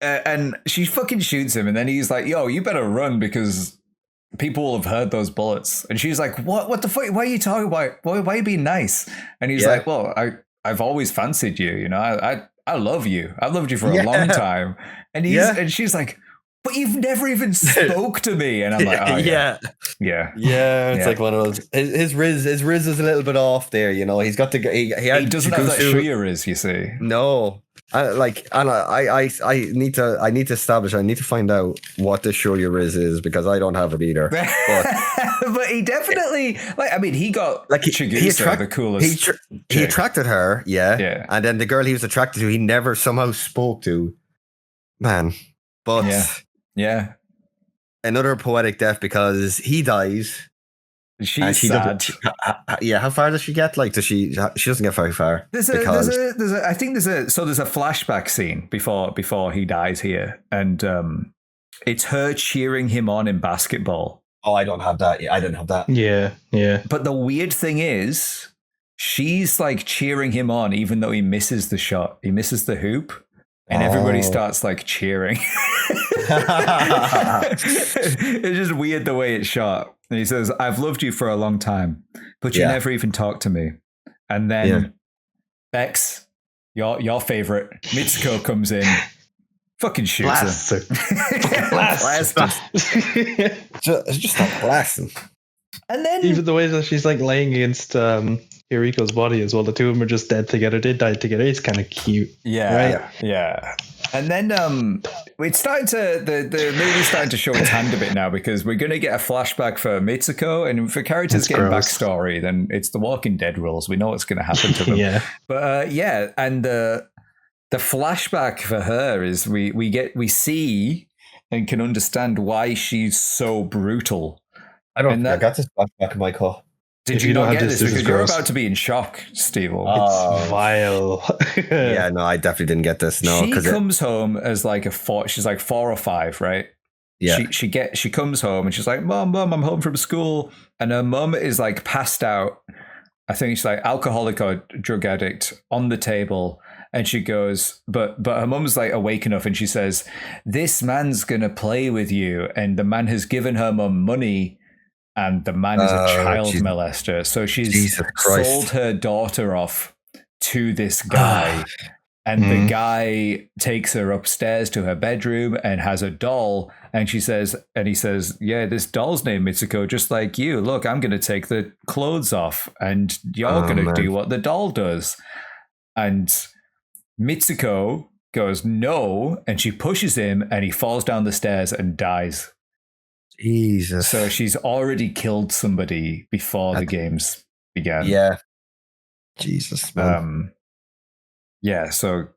And she fucking shoots him, and then he's like, yo, you better run because people will have heard those bullets. And she's like, what the fuck? Why are you talking about? Why are you being nice? And he's like, well, I've always fancied you. You know, I love you. I've loved you for a long time. And and she's like, but you've never even spoke to me. And I'm like, oh yeah. It's like one of those. His riz is a little bit off there. You know, he's got to. He doesn't have that Shuya riz. You see? No. I need to establish. I need to find out what the Shuya riz is because I don't have it either. But he definitely he got Chigusa, the coolest. He attracted her, and then the girl he was attracted to, he never somehow spoke to. Man, but another poetic death because he dies. She's sad. How far does she get? Like, she doesn't get very far. There's a flashback scene before he dies here, and it's her cheering him on in basketball. Oh, I don't have that. I didn't have that. Yeah. But the weird thing is, she's like cheering him on, even though he misses the shot. He misses the hoop, and everybody starts like cheering. It's just weird the way it's shot. And he says, I've loved you for a long time, but you never even talked to me. And then Bex, your favorite, Mitsuko comes in, fucking shoots her. Blast. Just not blasting. And then even the way that she's like laying against Hiriko's body as well, the two of them are just dead together. They died together. It's kind of cute. Yeah. And then it's starting to the movie's starting to show its hand a bit now because we're going to get a flashback for Mitsuko, and for characters getting backstory, then it's the Walking Dead rules. We know what's going to happen to them. But and the flashback for her is we see and can understand why she's so brutal. I got this flashback in my car. Did you not get this? Because you're about to be in shock, Steve. It's vile. Yeah, no, I definitely didn't get this. No, she comes home as like she's like 4 or 5, right? Yeah. She comes home and she's like, Mom, I'm home from school. And her mum is like passed out. I think she's like alcoholic or drug addict on the table. And she goes, but her mum's like awake enough and she says, this man's going to play with you. And the man has given her mum money. And the man is a child molester. So she's sold her daughter off to this guy. And the guy takes her upstairs to her bedroom and has a doll. And he says, yeah, this doll's named Mitsuko, just like you. Look, I'm going to take the clothes off and you're going to do what the doll does. And Mitsuko goes, no. And she pushes him and he falls down the stairs and dies. Jesus. So she's already killed somebody before the games began. Yeah. Jesus, man. So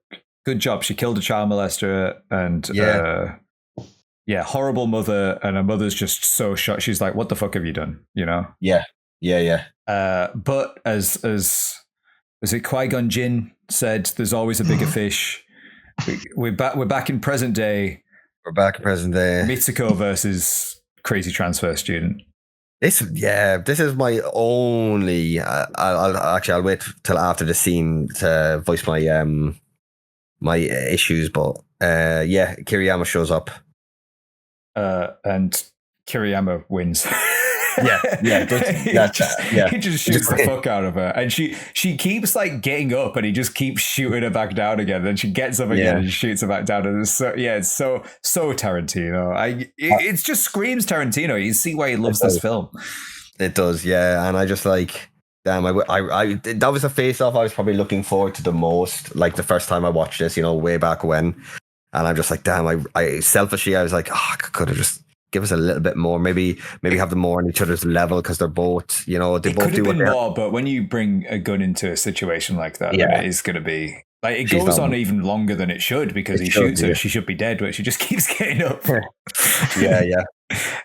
good job. She killed a child molester and horrible mother, and her mother's just so shocked. She's like, what the fuck have you done? You know? Yeah. But as it Qui-Gon Jinn said, there's always a bigger fish. We're back in present day. Mitsuko versus crazy transfer student. This is my only. I'll wait till after the scene to voice my issues. But Kiriyama shows up, and Kiriyama wins. He just shoots the fuck out of her, and she keeps like getting up, and he just keeps shooting her back down again. Then she gets up again and shoots her back down. And it's so Tarantino. It just screams Tarantino. You see why he loves this film. It does, yeah. And I just like, damn, I that was a face off I was probably looking forward to the most. Like the first time I watched this, way back when, and I'm just like, damn, I selfishly I was like, I could have just. Give us a little bit more, maybe have them more on each other's level because they're both, they both do what they're. More, but when you bring a gun into a situation like that, it is going to be like it goes on even longer than it should because he shoots her. She should be dead, but she just keeps getting up.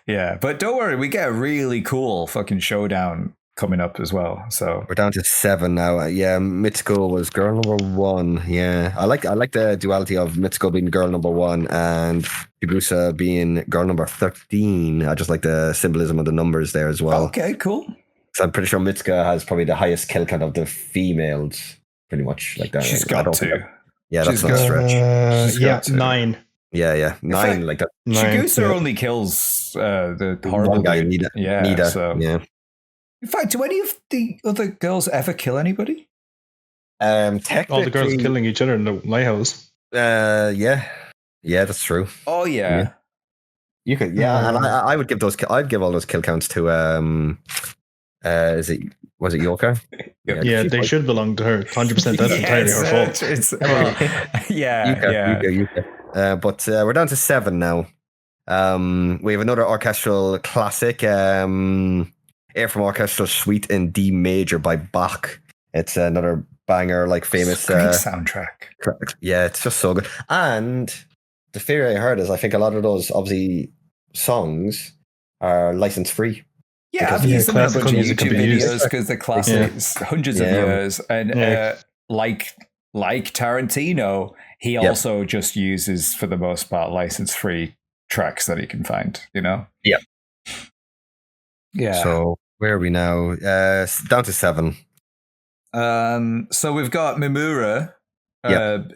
Yeah. But don't worry, we get a really cool fucking showdown coming up as well. So we're down to 7 now. Mitsuko was girl number 1. Yeah, I like the duality of Mitsuko being girl number 1 and Chigusa being girl number 13. I just like the symbolism of the numbers there as well. Okay, cool. So I'm pretty sure Mitsuko has probably the highest kill count of the females, pretty much like that. She's got to. That's not a stretch. 9. Yeah, 9 like that. Chigusa only kills the horrible one guy, dude. Nida. So. Yeah. In fact, do any of the other girls ever kill anybody? Technically, all the girls killing each other in the lighthouse. Yeah, that's true. Oh yeah. You could, and I would give those. I'd give all those kill counts to was it Yorka? Yeah, they should belong to her. 100%. That's entirely her fault. Yuka. But we're down to 7 now. We have another orchestral classic, Air from Orchestral Suite in D major by Bach. It's another banger, like famous great soundtrack. Yeah, it's just so good. And the theory I heard is I think a lot of those obviously songs are license free. Yeah, I've used them in a bunch of YouTube videos because they're classics, hundreds of years. And like Tarantino, he also just uses, for the most part, license-free tracks that he can find, you know? Yeah. Yeah. So where are we now? Down to 7. So we've got Mimura.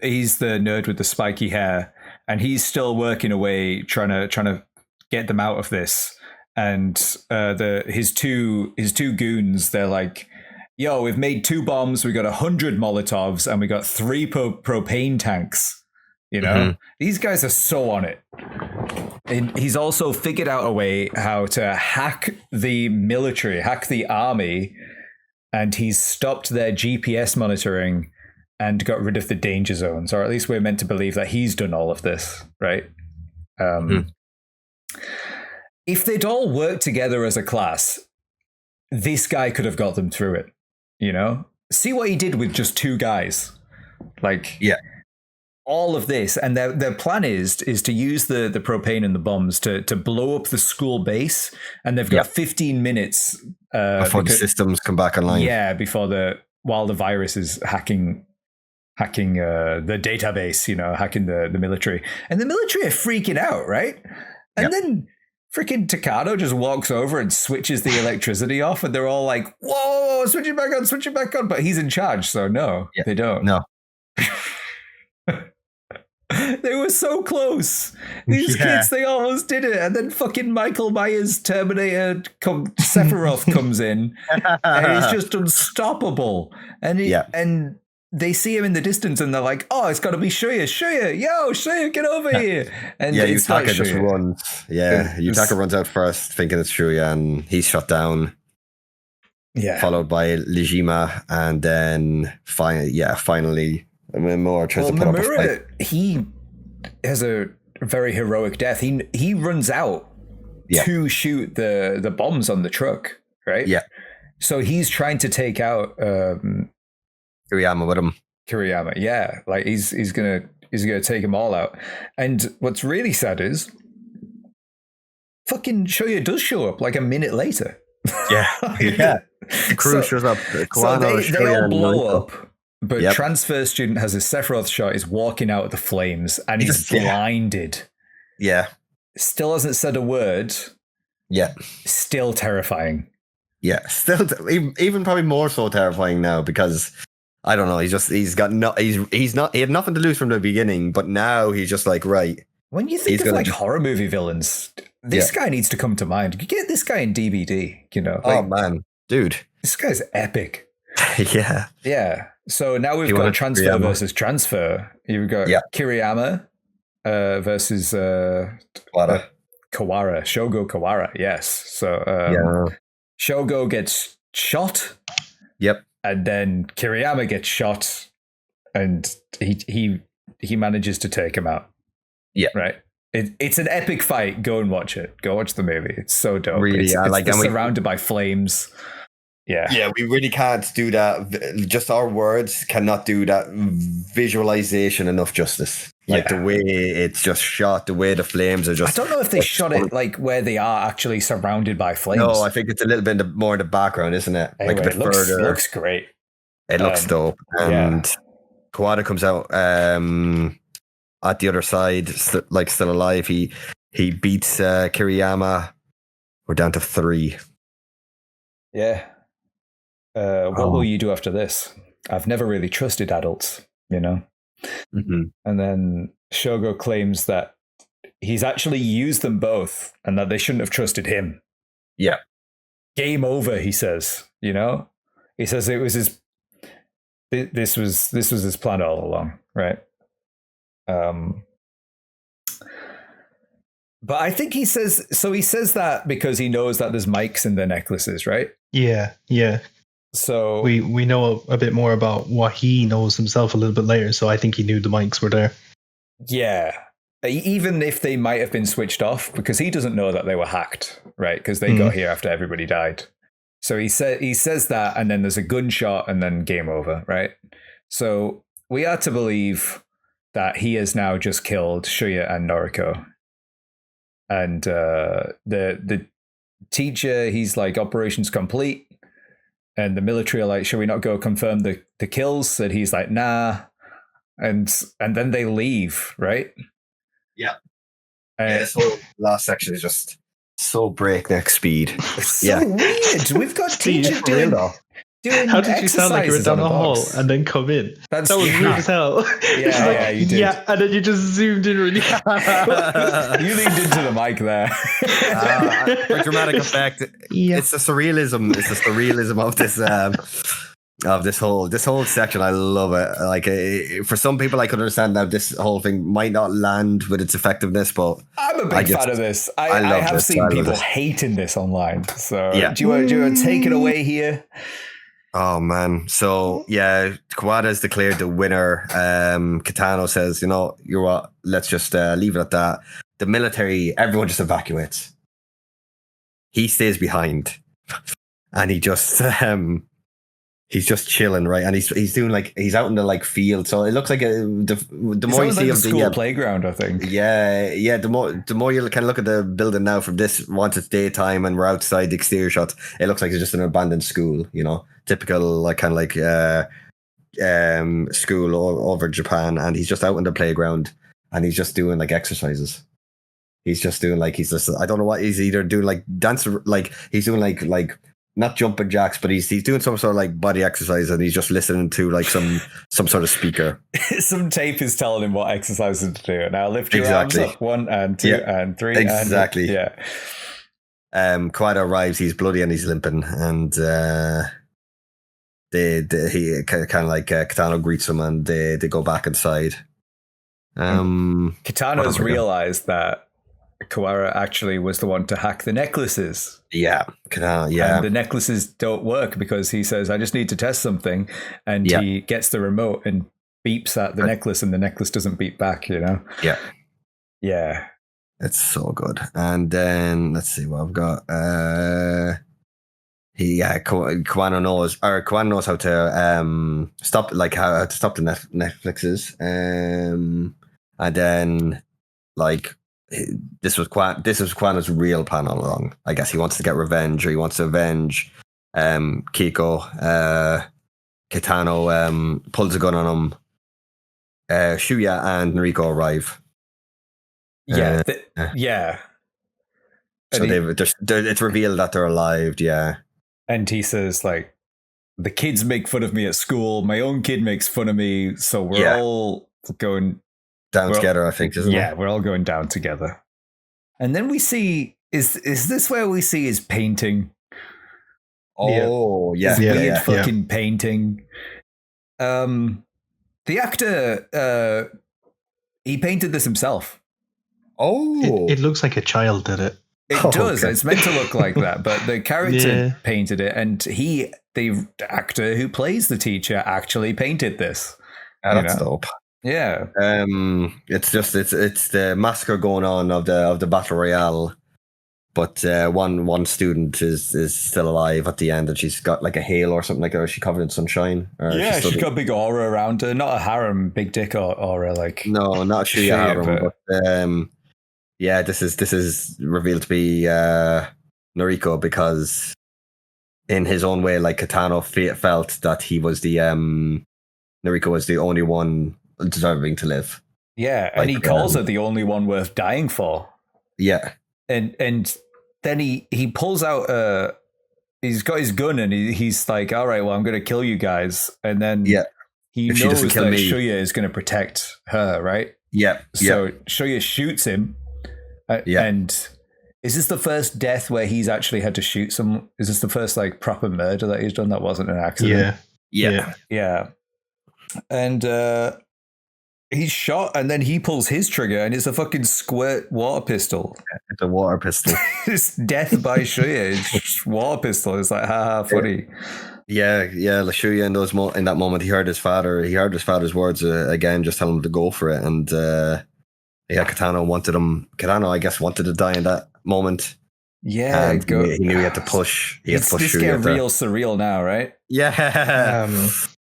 He's the nerd with the spiky hair, and he's still working away, trying to get them out of this. And his two goons, they're like, yo, we've made 2 bombs, we got 100 Molotovs, and we got 3 propane tanks. You know, these guys are so on it. And he's also figured out a way how to hack the military, hack the army, and he's stopped their GPS monitoring and got rid of the danger zones, or at least we're meant to believe that he's done all of this, right? If they'd all worked together as a class, this guy could have got them through it, you know? See what he did with just 2 guys. Like, all of this. And their plan is to use the propane and the bombs to blow up the school base. And they've got 15 minutes before the systems come back online. Yeah, while the virus is hacking the database, you know, hacking the military. And the military are freaking out, right? And then freaking Takano just walks over and switches the electricity off, and they're all like, whoa, switch it back on. But he's in charge, so no, they don't. No. They were so close. These kids, they almost did it. And then fucking Michael Myers Terminator Sephiroth comes in, and he's just unstoppable. And and they see him in the distance, and they're like, "Oh, it's got to be Shuya! Yo, Shuya, get over here!" And Yutaka just runs. Yeah, Yutaka runs out first, thinking it's Shuya, and he's shot down. Yeah, followed by Lijima, and then finally, Mimura tries to put up a fight. He has a very heroic death. He runs out to shoot the bombs on the truck, right? Yeah. So he's trying to take out Kiriyama with him. Kiriyama, yeah. Like he's gonna take them all out. And what's really sad is fucking Shoya does show up like a minute later. Yeah. The crew shows up. Kawano, so they all blow up. But transfer student has a Sephiroth shot, is walking out of the flames, and he's blinded. Yeah. Still hasn't said a word. Yeah. Still terrifying. Yeah. Still even probably more so terrifying now, because I don't know, he had nothing to lose from the beginning, but now he's just like, right. When you think of like horror movie villains, this guy needs to come to mind. You get this guy in DVD, you know. Like, oh man, dude. This guy's epic. Yeah. Yeah. So now we've got transfer versus transfer. You've got Kiriyama versus Kawara. Shogo Kawara, yes. So Shogo gets shot. Yep. And then Kiriyama gets shot, and he manages to take him out. Yeah. Right. It's an epic fight. Go and watch it. Go watch the movie. It's so dope. Really, it's surrounded by flames. Yeah, we really can't do that. Just our words cannot do that visualization enough justice. Like the way it's just shot, the way the flames are just. I don't know if they shot it like where they are actually surrounded by flames. No, I think it's a little bit more in the background, isn't it? Anyway, like a bit further. It looks great. It looks dope. And Kawada comes out at the other side, still alive. He beats Kiriyama. We're down to 3. Yeah. What will you do after this? I've never really trusted adults, you know? Mm-hmm. And then Shogo claims that he's actually used them both and that they shouldn't have trusted him. Yeah. Game over, he says, you know? He says it was this was his plan all along, right? But I think he says that because he knows that there's mics in their necklaces, right? Yeah. So we know a bit more about what he knows himself a little bit later. So I think he knew the mics were there. Yeah. Even if they might have been switched off, because he doesn't know that they were hacked, right? Because they got here after everybody died. So he says that, and then there's a gunshot, and then game over, right? So we are to believe that he has now just killed Shuya and Noriko. And the teacher, he's like, operation's complete. And the military are like, should we not go confirm the kills? And he's like, nah. And then they leave, right? Yeah. This whole last section is just so breakneck speed. It's so weird. We've got teachers doing how did you sound like you were down a hall and then come in? That was weird as hell. Yeah, you did. Yeah, and then you just zoomed in really fast. You leaned into the mic there. For dramatic effect. Yeah. It's the surrealism. It's the surrealism of this whole section. I love it. Like, for some people, I could understand that this whole thing might not land with its effectiveness, but I'm a big fan of this. I have seen people hating this online. So do you want to take it away here? Oh man. So yeah, Kawada's declared the winner. Kitano says, you're what, let's just leave it at that. The military, everyone just evacuates. He stays behind. And he just he's just chilling, right? And he's doing he's out in the field. So it looks like the more you see of the school playground, I think. Yeah. The more you kind of look at the building now from this, once it's daytime and we're outside the exterior shots, it looks like it's just an abandoned school, typical school over Japan. And he's just out in the playground and he's just doing exercises. He's just doing I don't know what he's either doing, dance, he's doing not jumping jacks, but he's doing some sort of body exercise, and he's just listening to some sort of speaker. Some tape is telling him what exercises to do. Now lift your arms up, 1 and 2 and 3. Exactly. And, Kawada arrives. He's bloody and he's limping, and he kind of Kitano greets him, and they go back inside. Kitano's realized that Kawara actually was the one to hack the necklaces. Yeah. And the necklaces don't work because he says, I just need to test something. And he gets the remote and beeps at the necklace, and the necklace doesn't beep back, Yeah. Yeah. It's so good. And then let's see what I've got. Kawano knows how to stop how to stop the Netflixes. And then this was Kwano's real plan all along. I guess he wants to get revenge, or he wants to avenge Kiko. Kitano pulls a gun on him. Shuya and Noriko arrive. Yeah. So it's revealed that they're alive. Yeah. And he says, the kids make fun of me at school. My own kid makes fun of me. So we're all going down together, I think, isn't it? Yeah, we're all going down together. And then we see, is this where we see his painting? Oh, yeah. His weird fucking painting. The actor, he painted this himself. Oh. It looks like a child did it. It does. Okay. It's meant to look like that, but the character painted it, and the actor who plays the teacher actually painted this. That's dope. Yeah. It's the massacre going on of the Battle Royale, but one student is still alive at the end, and she's got a halo or something or she's covered in sunshine. She's got a big aura around her, not a harem, big dick aura No, not a Shuya harem, but this is revealed to be Noriko, because in his own way, Kitano felt that he was Noriko was the only one deserving to live. Yeah, and he calls her the only one worth dying for. Yeah. And then he pulls out he's got his gun, and he's like, all right, well, I'm going to kill you guys. And then he knows that Shuya is going to protect her, right? Yeah. So Shuya shoots him. And is this the first death where he's actually had to shoot someone? Is this the first proper murder that he's done that wasn't an accident? Yeah. Yeah. And he's shot, and then he pulls his trigger, and it's a fucking squirt water pistol. It's a water pistol. It's death by Shuya. It's water pistol. It's like, haha, funny. Yeah. Like Shuya in that moment, he heard his father's words again, just telling him to go for it. And Kitano, I guess, wanted to die in that moment. Yeah, and he knew he had to push. This get real surreal now, right? Yeah.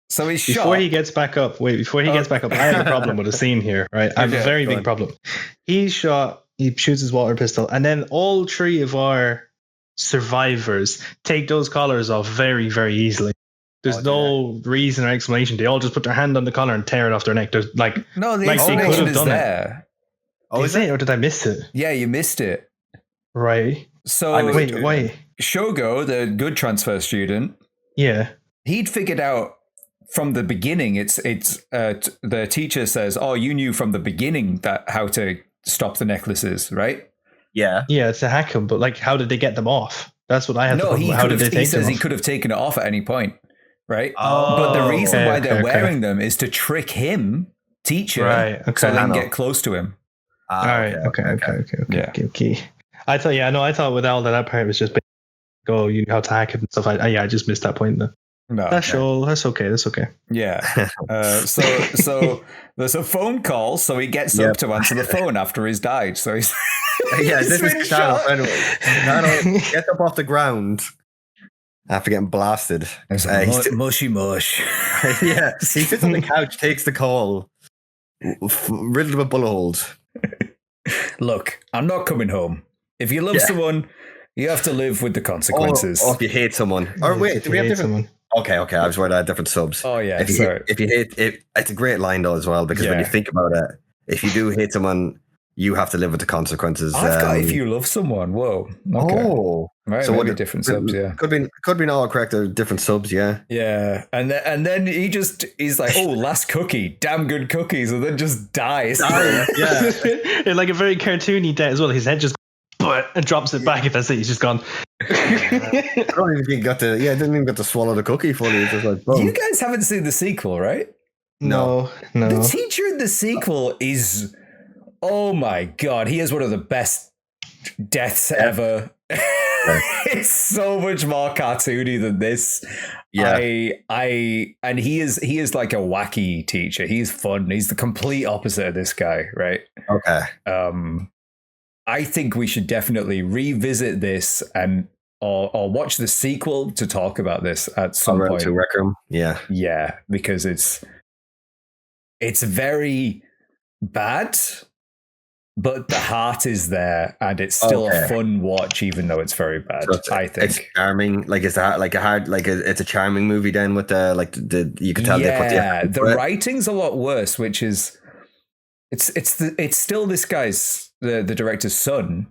So he's shot. Before he gets back up, I have a problem with a scene here, right? I have a very big problem. He's shot, he shoots his water pistol, and then all three of our survivors take those collars off very, very easily. There's no reason or explanation. They all just put their hand on the collar and tear it off their neck. There's the explanation is there. Oh, is it? Or did I miss it? Yeah, you missed it. Right. So wait. Shogo, the good transfer student, he'd figured out from the beginning. The teacher says, "Oh, you knew from the beginning how to stop the necklaces, right?" Yeah, it's to hack them. But like, how did they get them off? That's what I have. No, he says he could have taken it off at any point, right? But the reason why they're wearing them is to trick him, teacher, so they can get close to him. All right. Okay. I thought with all that part was just you know how to hack it and stuff. I just missed that point though. No, that's okay. Yeah. So there's a phone call, so he gets up to answer the phone after he's died. So he's this is Kitano. Anyway, Kitano gets up off the ground after getting blasted. Mushy mush. Yeah, he sits on the couch, takes the call, riddled with bullet holes. Look, I'm not coming home. If you love someone, you have to live with the consequences. Or if you hate someone. Or wait, do we have different? Okay. I was worried I had different subs. Oh yeah. If you hate it, it's a great line though as well, because when you think about it, if you do hate someone, you have to live with the consequences. I've got if you love someone. Whoa. Okay. Oh. Right. So what different subs? Yeah. Could be not all correct. They're different subs. Yeah. Yeah. And then he's like, oh, last cookie, damn good cookies, and then just dies. Yeah. Like a very cartoony death as well. His head just and drops it back. If that's it, he's just gone. I don't even didn't even get to swallow the cookie fully. It's just like, boom. You guys haven't seen the sequel, right? No. The teacher in the sequel is, oh my god, he is one of the best deaths ever. It's so much more cartoony than this. Yeah. And he is like a wacky teacher. He's fun. He's the complete opposite of this guy, right? Okay. I think we should definitely revisit this or watch the sequel to talk about this at some point. To Rec Room. Yeah. Yeah, because it's very bad, but the heart is there, and it's still a fun watch, even though it's very bad. So I think it's charming. Like it's a charming movie. Then with the you can tell they put the writing's a lot worse, which is it's still this guy's the director's son,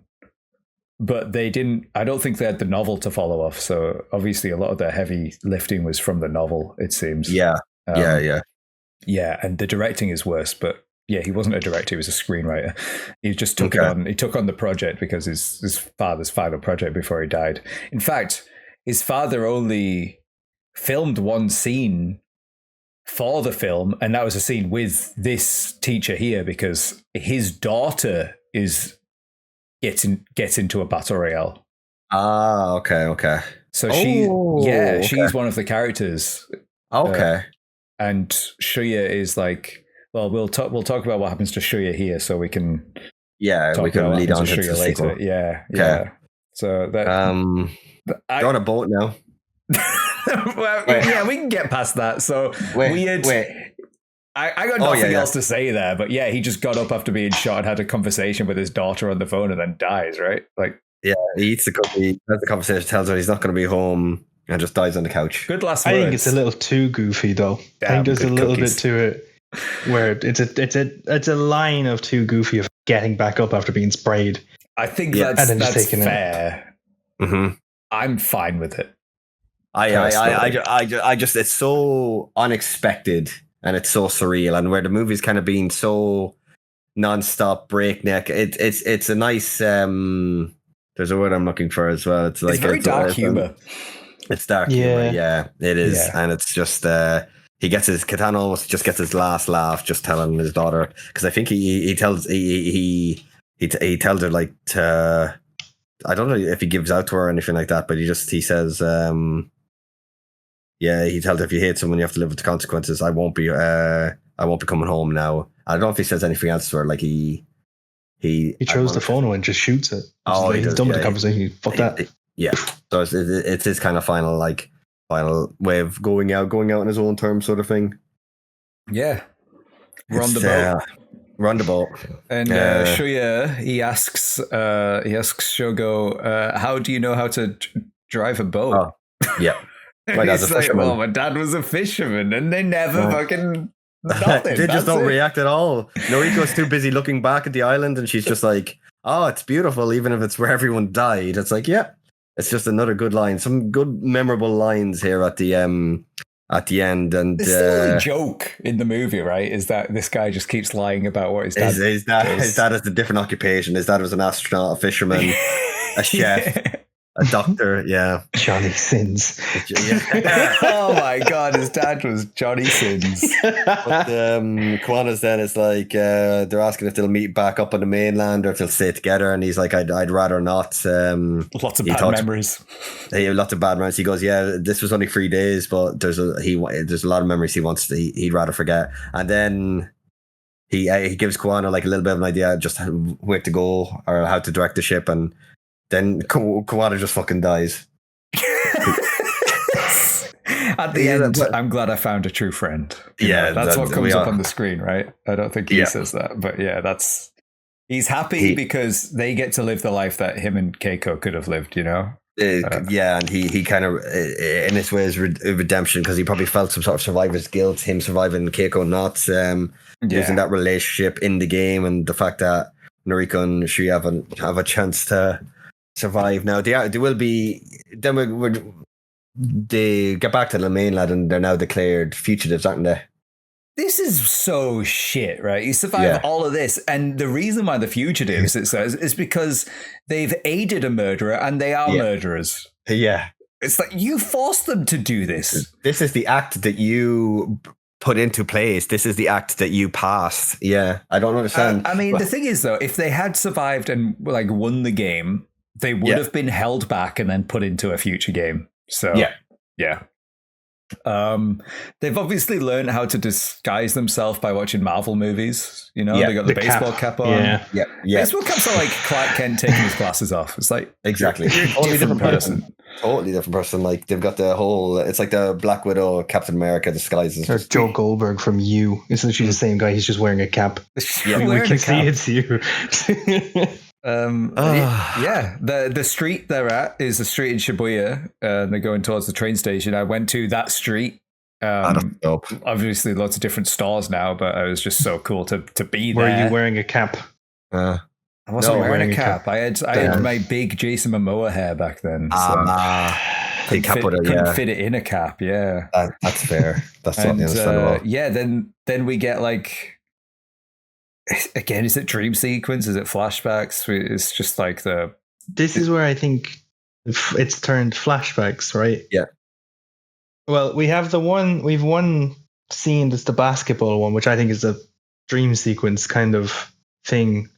but they didn't. I don't think they had the novel to follow off. So obviously, a lot of their heavy lifting was from the novel. It seems. Yeah. Yeah, and the directing is worse, but. Yeah, he wasn't a director; he was a screenwriter. He just took it on. He took on the project because his father's final project before he died. In fact, his father only filmed one scene for the film, and that was a scene with this teacher here because his daughter gets into a battle royale. Ah, okay. So she's one of the characters. Okay, and Shuya is like. Well, we'll talk about what happens to Shuya here, so we can lead on to Shuya later. Sequel. Yeah. So that you're on a boat now. We can get past that. So weird. I got nothing else to say there, but yeah, he just got up after being shot and had a conversation with his daughter on the phone and then dies. Right? Like, yeah, he eats the cookie, has the conversation, tells her he's not going to be home, and just dies on the couch. Good last words. I think it's a little too goofy, though. I think there's a little bit to it. Where it's a line of too goofy of getting back up after being sprayed. I think that's fair. Mm-hmm. I'm fine with it. I just it's so unexpected and it's so surreal, and where the movie's kind of been so non-stop breakneck. It's a nice there's a word I'm looking for as well. It's like very dark humor. It's dark humor, yeah, it is, and it's just Katana almost just gets his last laugh just telling his daughter, because I think he tells he tells her like to, I don't know if he gives out to her or anything like that, but he says he tells her, if you hate someone you have to live with the consequences. I won't be coming home now. I don't know if he says anything else to her, like he throws the phone away and just shoots it. He's done with the conversation. Fuck that. Yeah. So it's his kind of final way of going out on his own terms, sort of thing. Yeah. We're on the boat. We're on the boat. And Shuya, he asks Shogo, how do you know how to drive a boat? Oh, yeah. My dad's a fisherman. Well, my dad was a fisherman, and they never fucking nothing. They just don't react at all. Noriko's too busy looking back at the island, and she's just like, oh, it's beautiful, even if it's where everyone died. It's like, yeah, it's just another good line. Some good memorable lines here at the end. And it's still a joke in the movie, right? Is that this guy just keeps lying about what his dad his dad has a different occupation. His dad was an astronaut, a fisherman, a chef. A doctor, yeah. Johnny Sins. Oh my god, his dad was Johnny Sins. But Kwana's then is like, they're asking if they'll meet back up on the mainland or if they'll stay together, and he's like, I'd rather not. Lots of bad memories. Lots of bad memories. He goes, yeah, this was only 3 days, but there's a lot of memories he'd rather forget. And then he gives Kwana like a little bit of an idea just where to go or how to direct the ship, and then Kawada just fucking dies. At the end, I'm glad I found a true friend. That's what comes up on the screen, right? I don't think he says that, but he's happy because they get to live the life that him and Keiko could have lived, you know? And he kind of, in this way, is redemption, because he probably felt some sort of survivor's guilt, him surviving, Keiko not, losing that relationship in the game, and the fact that Noriko and Shuya have a chance to survive now. They will be. Then they get back to the mainland, and they're now declared fugitives, aren't they? This is so shit, right? You survive all of this, and the reason why the fugitives, it says, is because they've aided a murderer, and they are murderers. Yeah, it's like you forced them to do this. This is the act that you put into place. This is the act that you passed. Yeah, I don't understand. I mean, the thing is, though, if they had survived and like won the game, they would have been held back and then put into a future game. So yeah. They've obviously learned how to disguise themselves by watching Marvel movies. You know, they got the baseball cap on. Yeah. Baseball caps are like Clark Kent taking his glasses off. It's like exactly totally different person. Totally different person. Like they've got the whole. It's like the Black Widow, Captain America disguises. There's Joe Goldberg from You. Isn't she the same guy? He's just wearing a cap. We can see it's you. The street they're at is a street in Shibuya, and they're going towards the train station. I went to that street. Obviously, lots of different stores now, but it was just so cool to be there. Were you wearing a cap? I wasn't wearing a cap. I had my big Jason Momoa hair back then. Couldn't fit it in a cap. Yeah, that's fair. That's totally understandable. Then we get like. Again, is it dream sequence? Is it flashbacks? It's just like This is where I think it's turned flashbacks, right? Yeah. Well, we've one scene that's the basketball one, which I think is a dream sequence kind of thing.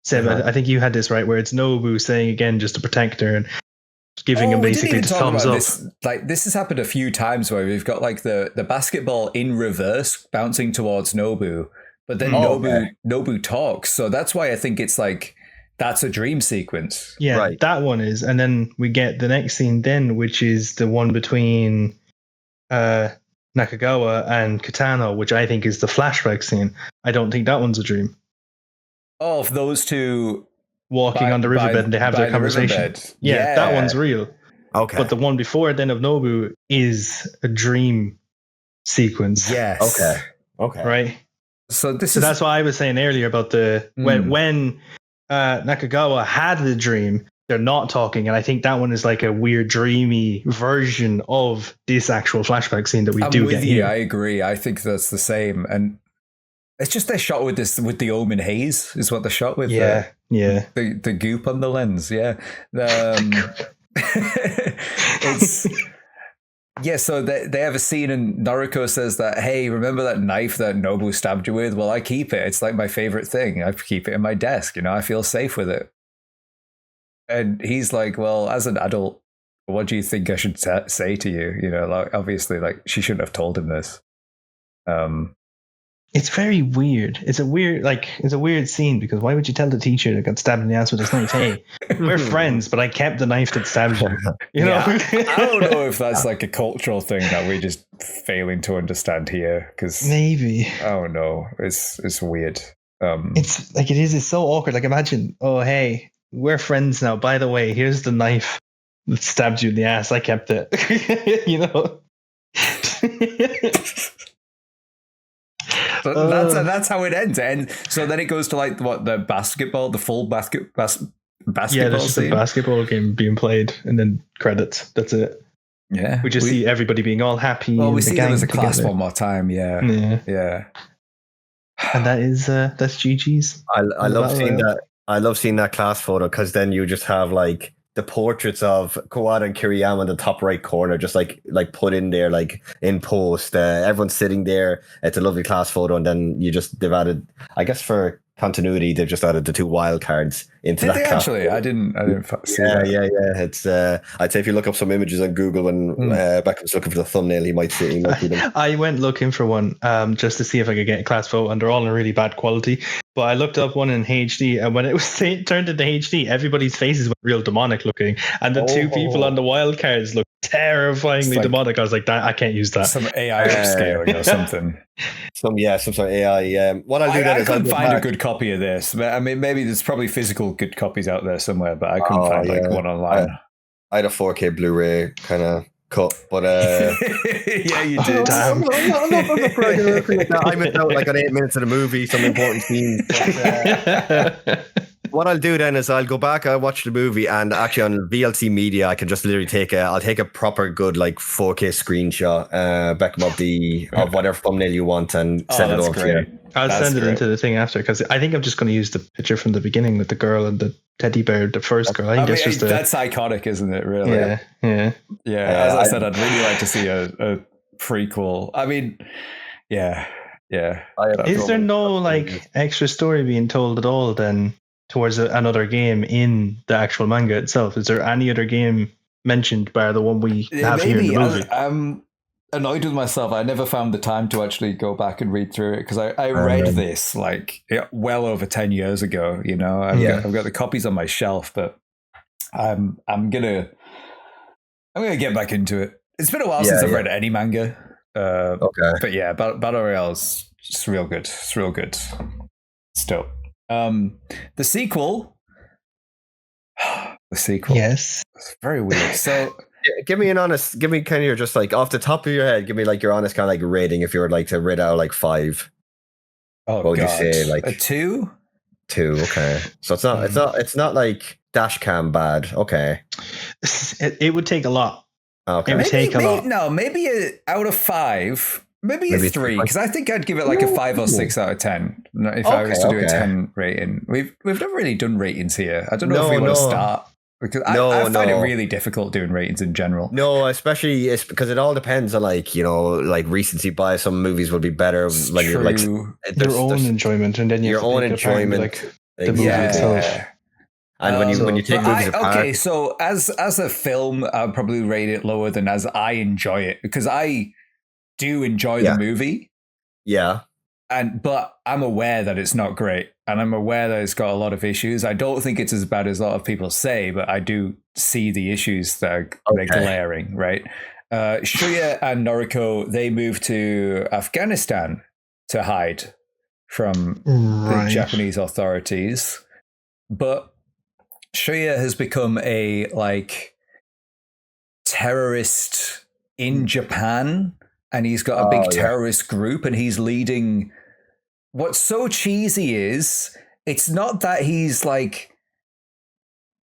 Seb, I think you had this right, where it's Nobu saying again just to protect her and giving him basically the thumbs up. This has happened a few times where we've got like the basketball in reverse bouncing towards Nobu. But then Nobu talks, so that's why I think it's like that's a dream sequence. Yeah, right. That one is, and then we get the next scene then, which is the one between Nakagawa and Katana, which I think is the flashback scene. I don't think that one's a dream. Oh, if those two walking on the riverbed and they have their conversation. Yeah, that one's real. Okay, but the one before then of Nobu is a dream sequence. Yes. Okay. Right. So that's what I was saying earlier about when Nakagawa had the dream, they're not talking, and I think that one is like a weird dreamy version of this actual flashback scene that we do get here. I agree. I think that's the same, and it's just they're shot with the Omen haze is what they're shot with. The goop on the lens. Yeah. It's. Yeah, so they have a scene and Noriko says that, hey, remember that knife that Nobu stabbed you with? Well, I keep it. It's like my favorite thing. I keep it in my desk. You know, I feel safe with it. And he's like, well, as an adult, what do you think I should say to you? You know, like, obviously, like, she shouldn't have told him this. It's very weird. It's a weird scene because why would you tell the teacher that got stabbed in the ass with this knife? Hey, we're friends, but I kept the knife that stabbed you. You know, I don't know if that's like a cultural thing that we're just failing to understand here. Because maybe I don't know. It's weird. It's like it is. It's so awkward. Like imagine, oh hey, we're friends now. By the way, here's the knife that stabbed you in the ass. I kept it. You know. So that's how it ends. And so then it goes to like what the full basketball yeah, there's just scene. a basketball game being played, and then credits. That's it. Yeah, we just see everybody being all happy. Well, we see them as a class one more time. Yeah. And that is that's GG's. I love seeing that. I love seeing that class photo because then you just have like the portraits of Kawada and Kiriyama in the top right corner, just like put in there, like in post. Everyone's sitting there. It's a lovely class photo, and then they've added, I guess for continuity, they've just added the 2 wild cards into that. Actually, I didn't see that. Yeah. It's I'd say if you look up some images on Google when Beckham's looking for the thumbnail, he might see them. I went looking for one just to see if I could get a class photo, and they're all in really bad quality. But I looked up one in HD, and when it was turned into HD, everybody's faces were real demonic looking, and the 2 people on the wild cards looked terrifyingly demonic. I was like, I can't use that. Some AI upscaling or something. Some sort of AI. What I'll do then is I couldn't find a good copy of this. I mean, maybe there's probably physical good copies out there somewhere, but I couldn't find like one online. I had a 4K Blu-ray kind of cut, but yeah, you did. Damn. I'm not I missed out like on 8 minutes of the movie, some important scenes. But, what I'll do then is I'll go back, I'll watch the movie, and actually on VLC Media I can just literally I'll take a proper good like 4K screenshot, Beckham of whatever thumbnail you want, and send it over to you. I'll send it into the thing after, because I think I'm just going to use the picture from the beginning with the girl and the teddy bear, the first girl. I think that's iconic, isn't it? Really? Yeah. As I said, I'd really like to see a prequel. I mean, yeah. Is there no like extra story being told at all then towards another game in the actual manga itself? Is there any other game mentioned by the one we have here in the movie? I'm annoyed with myself. I never found the time to actually go back and read through it, because I read this like well over 10 years ago. You know, I've got the copies on my shelf, but I'm gonna get back into it. It's been a while since I've read any manga. But yeah, Battle Royale is just real good. It's real good. Still. The sequel. Yes. It's very weird. So give me kind of your, just like off the top of your head, give me like your honest kind of like rating if you were like to rate out like 5. Oh, what would you say? Like a 2? 2, okay. So it's not like dash cam bad. Okay. It would take a lot. Okay. It would take a lot. No, maybe out of 5. Maybe a 3, because I think I'd give it like a 5 or 6 out of 10 if I was to do a 10 rating. We've never really done ratings here. I don't know if we want to start, because I find it really difficult doing ratings in general. No, especially it's because it all depends on like, you know, like recency bias. Some movies will be better when you're like your own enjoyment, and then your own enjoyment, like the movie itself. And when you take movies apart, okay, so as a film, I'll probably rate it lower than as I enjoy it, because I do enjoy the movie. Yeah. But I'm aware that it's not great, and I'm aware that it's got a lot of issues. I don't think it's as bad as a lot of people say, but I do see the issues that are they're glaring, right? Shuya and Noriko, they moved to Afghanistan to hide from the Japanese authorities. But Shuya has become a like terrorist in Japan, and he's got a big terrorist group, and he's leading. What's so cheesy is it's not that he's like,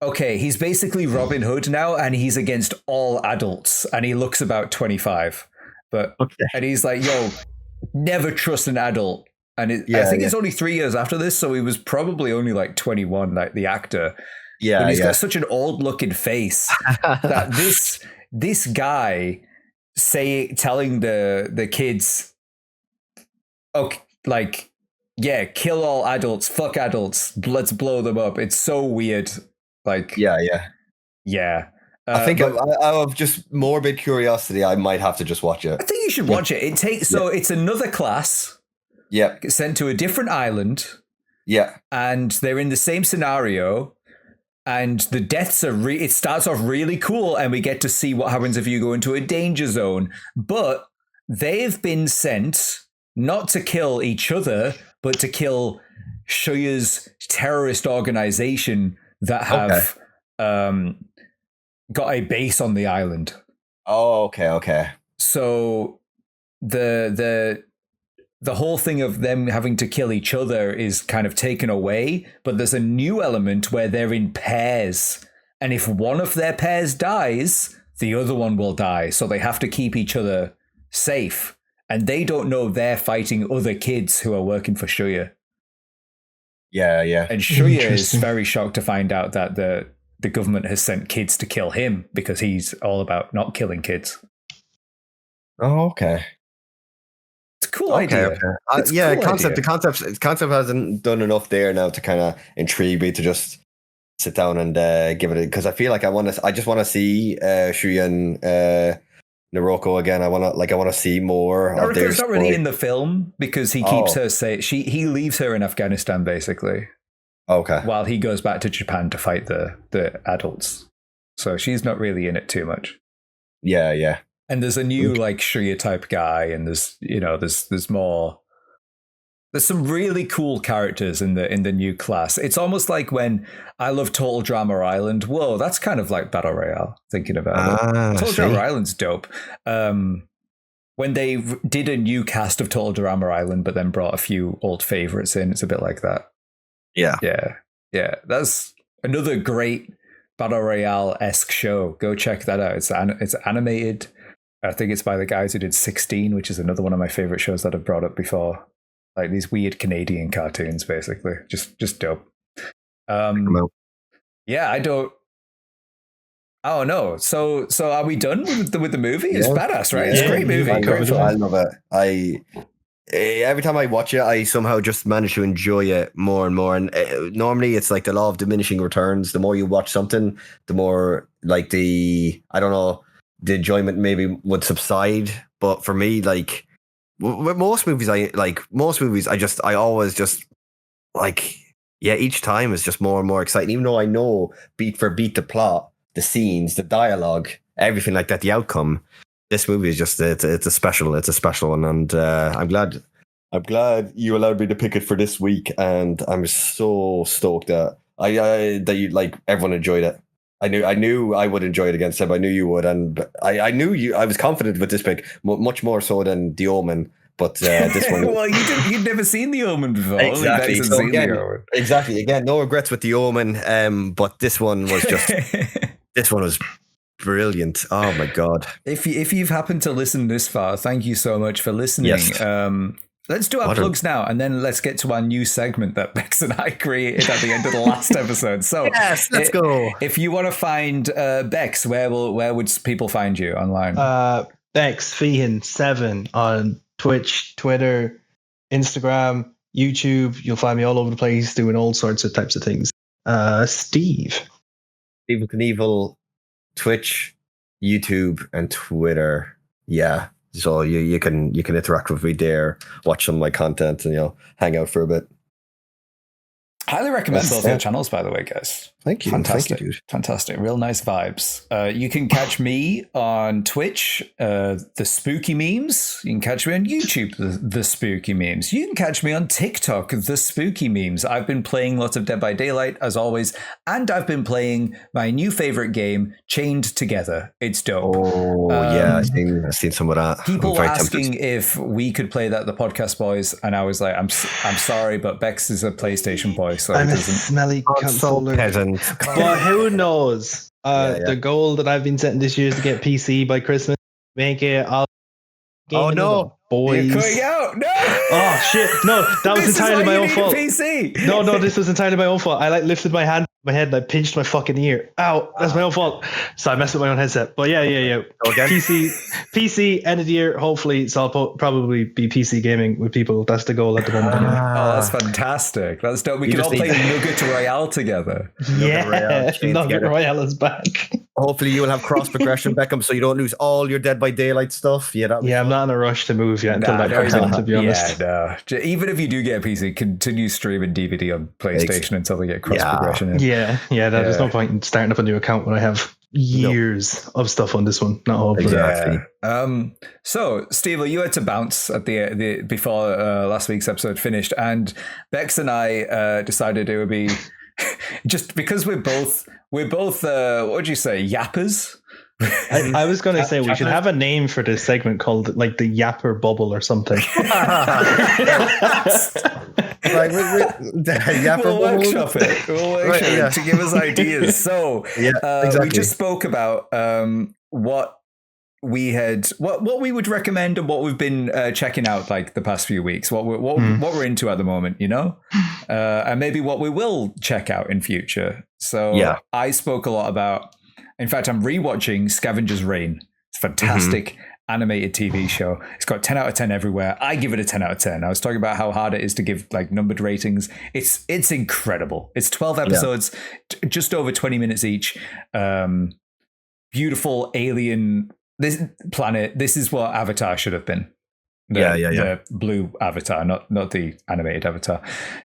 okay, he's basically Robin Hood now, and he's against all adults, and he looks about 25, and he's like, yo, never trust an adult. And I think it's only 3 years after this, so he was probably only like 21, like the actor. But he's got such an old looking face that this guy telling the kids, okay, like, yeah, kill all adults, fuck adults, let's blow them up. It's so weird. Like, yeah. I think out of just morbid curiosity, I might have to just watch it. I think you should watch it. It's another class. Yeah. Sent to a different island. Yeah. And they're in the same scenario. And the deaths are it starts off really cool, and we get to see what happens if you go into a danger zone. But they've been sent not to kill each other, but to kill Shuya's terrorist organization that have got a base on the island. Oh, okay. So the whole thing of them having to kill each other is kind of taken away, but there's a new element where they're in pairs. And if one of their pairs dies, the other one will die. So they have to keep each other safe. And they don't know they're fighting other kids who are working for Shuya. Yeah. And Shuya is very shocked to find out that the government has sent kids to kill him because he's all about not killing kids. Oh, okay. It's a cool idea. Okay. The concept hasn't done enough there now to kind of intrigue me to just sit down and give it because I feel like I just want to see Shuya and Naroko again. I want to see more of their story. Not really in the film because he keeps her safe. He leaves her in Afghanistan basically. Okay. While he goes back to Japan to fight the adults. So she's not really in it too much. Yeah. And there's a new like Shuya type guy, and there's more. There's some really cool characters in the new class. It's almost like when I love Total Drama Island. Whoa, that's kind of like Battle Royale, thinking about it. Total Drama Island's dope. When they did a new cast of Total Drama Island, but then brought a few old favorites in, it's a bit like that. Yeah. That's another great Battle Royale-esque show. Go check that out. It's animated. I think it's by the guys who did 16, which is another one of my favorite shows that I've brought up before. Like these weird Canadian cartoons, basically. Just dope. Yeah, I don't know. So are we done with the movie? It's badass, right? It's a great movie. I love it. Every time I watch it, I somehow just manage to enjoy it more and more. And normally it's like the law of diminishing returns. The more you watch something, the more like the enjoyment maybe would subside. But for me, like with most movies, I always just like, each time is just more and more exciting. Even though I know beat for beat the plot, the scenes, the dialogue, everything like that, the outcome. This movie is just it's a special one, and I'm glad you allowed me to pick it for this week, and I'm so stoked that that you like everyone enjoyed it. I knew I would enjoy it again, Seb. I knew you would, and I knew you. I was confident with this pick, much more so than The Omen. But this one, well, you'd never seen The Omen before. Exactly. So again, no regrets with The Omen. But this one was just brilliant. Oh my god! If you've happened to listen this far, thank you so much for listening. Yes. Let's do our plugs now, and then let's get to our new segment that Bex and I created at the end of the last episode. So yes, let's go. If you want to find Bex, where would people find you online? Bex Feehan7 on Twitch, Twitter, Instagram, YouTube. You'll find me all over the place doing all sorts of types of things. Steve Knievel, Twitch, YouTube, and Twitter. Yeah. So you can interact with me there, watch some of my content, and hang out for a bit. Highly recommend both your channels, by the way, guys. Thank you. Fantastic. Thank you, dude. Fantastic. Real nice vibes. You can catch me on Twitch, The Spooky Memes. You can catch me on YouTube, The Spooky Memes. You can catch me on TikTok, The Spooky Memes. I've been playing lots of Dead by Daylight, as always, and I've been playing my new favorite game, Chained Together. It's dope. Oh, yeah. I've seen some of that. People were asking if we could play that, the Podcast Boys, and I was like, I'm sorry, but Bex is a PlayStation boy, so I'm it a doesn't. smelly controller. Peasant. But who knows? The goal that I've been setting this year is to get PC by Christmas. Make it all gaming. no. Boys. You're cutting out. No. Oh shit! No, that was entirely my own fault. PC. No, this was entirely my own fault. I lifted my hand, my head, and I pinched my fucking ear. Ow! That's my own fault. So I messed with my own headset. But yeah. Go again. PC, end of the year. Hopefully, so I'll probably be PC gaming with people. That's the goal at the moment. Anyway. Oh, that's fantastic. That's dope. We can all play Nugget Royale together. Nugget Royale is back. Hopefully, you will have cross progression, Beckham, so you don't lose all your Dead by Daylight stuff. Yeah, I'm not in a rush to move yet until that comes out. To be honest, even if you do get a PC, continue streaming DVD on PlayStation until they get cross progression in. There's no point in starting up a new account when I have years of stuff on this one. Not hopefully. Exactly. So, Steve, you had to bounce at the before last week's episode finished, and Bex and I decided it would be just because we're both what would you say, yappers? I was going to say we should have a name for this segment called like the Yapper Bubble or something. We'll workshop it. To give us ideas. So we just spoke about what we would recommend and what we've been checking out like the past few weeks, what we're into at the moment, and maybe what we will check out in future. So I spoke a lot about. In fact, I'm rewatching Scavenger's Reign. It's a fantastic animated TV show. It's got 10 out of 10 everywhere. I give it a 10 out of 10. I was talking about how hard it is to give like numbered ratings. It's incredible. It's 12 episodes, just over 20 minutes each. Beautiful alien this planet. This is what Avatar should have been. The blue Avatar, not the animated Avatar.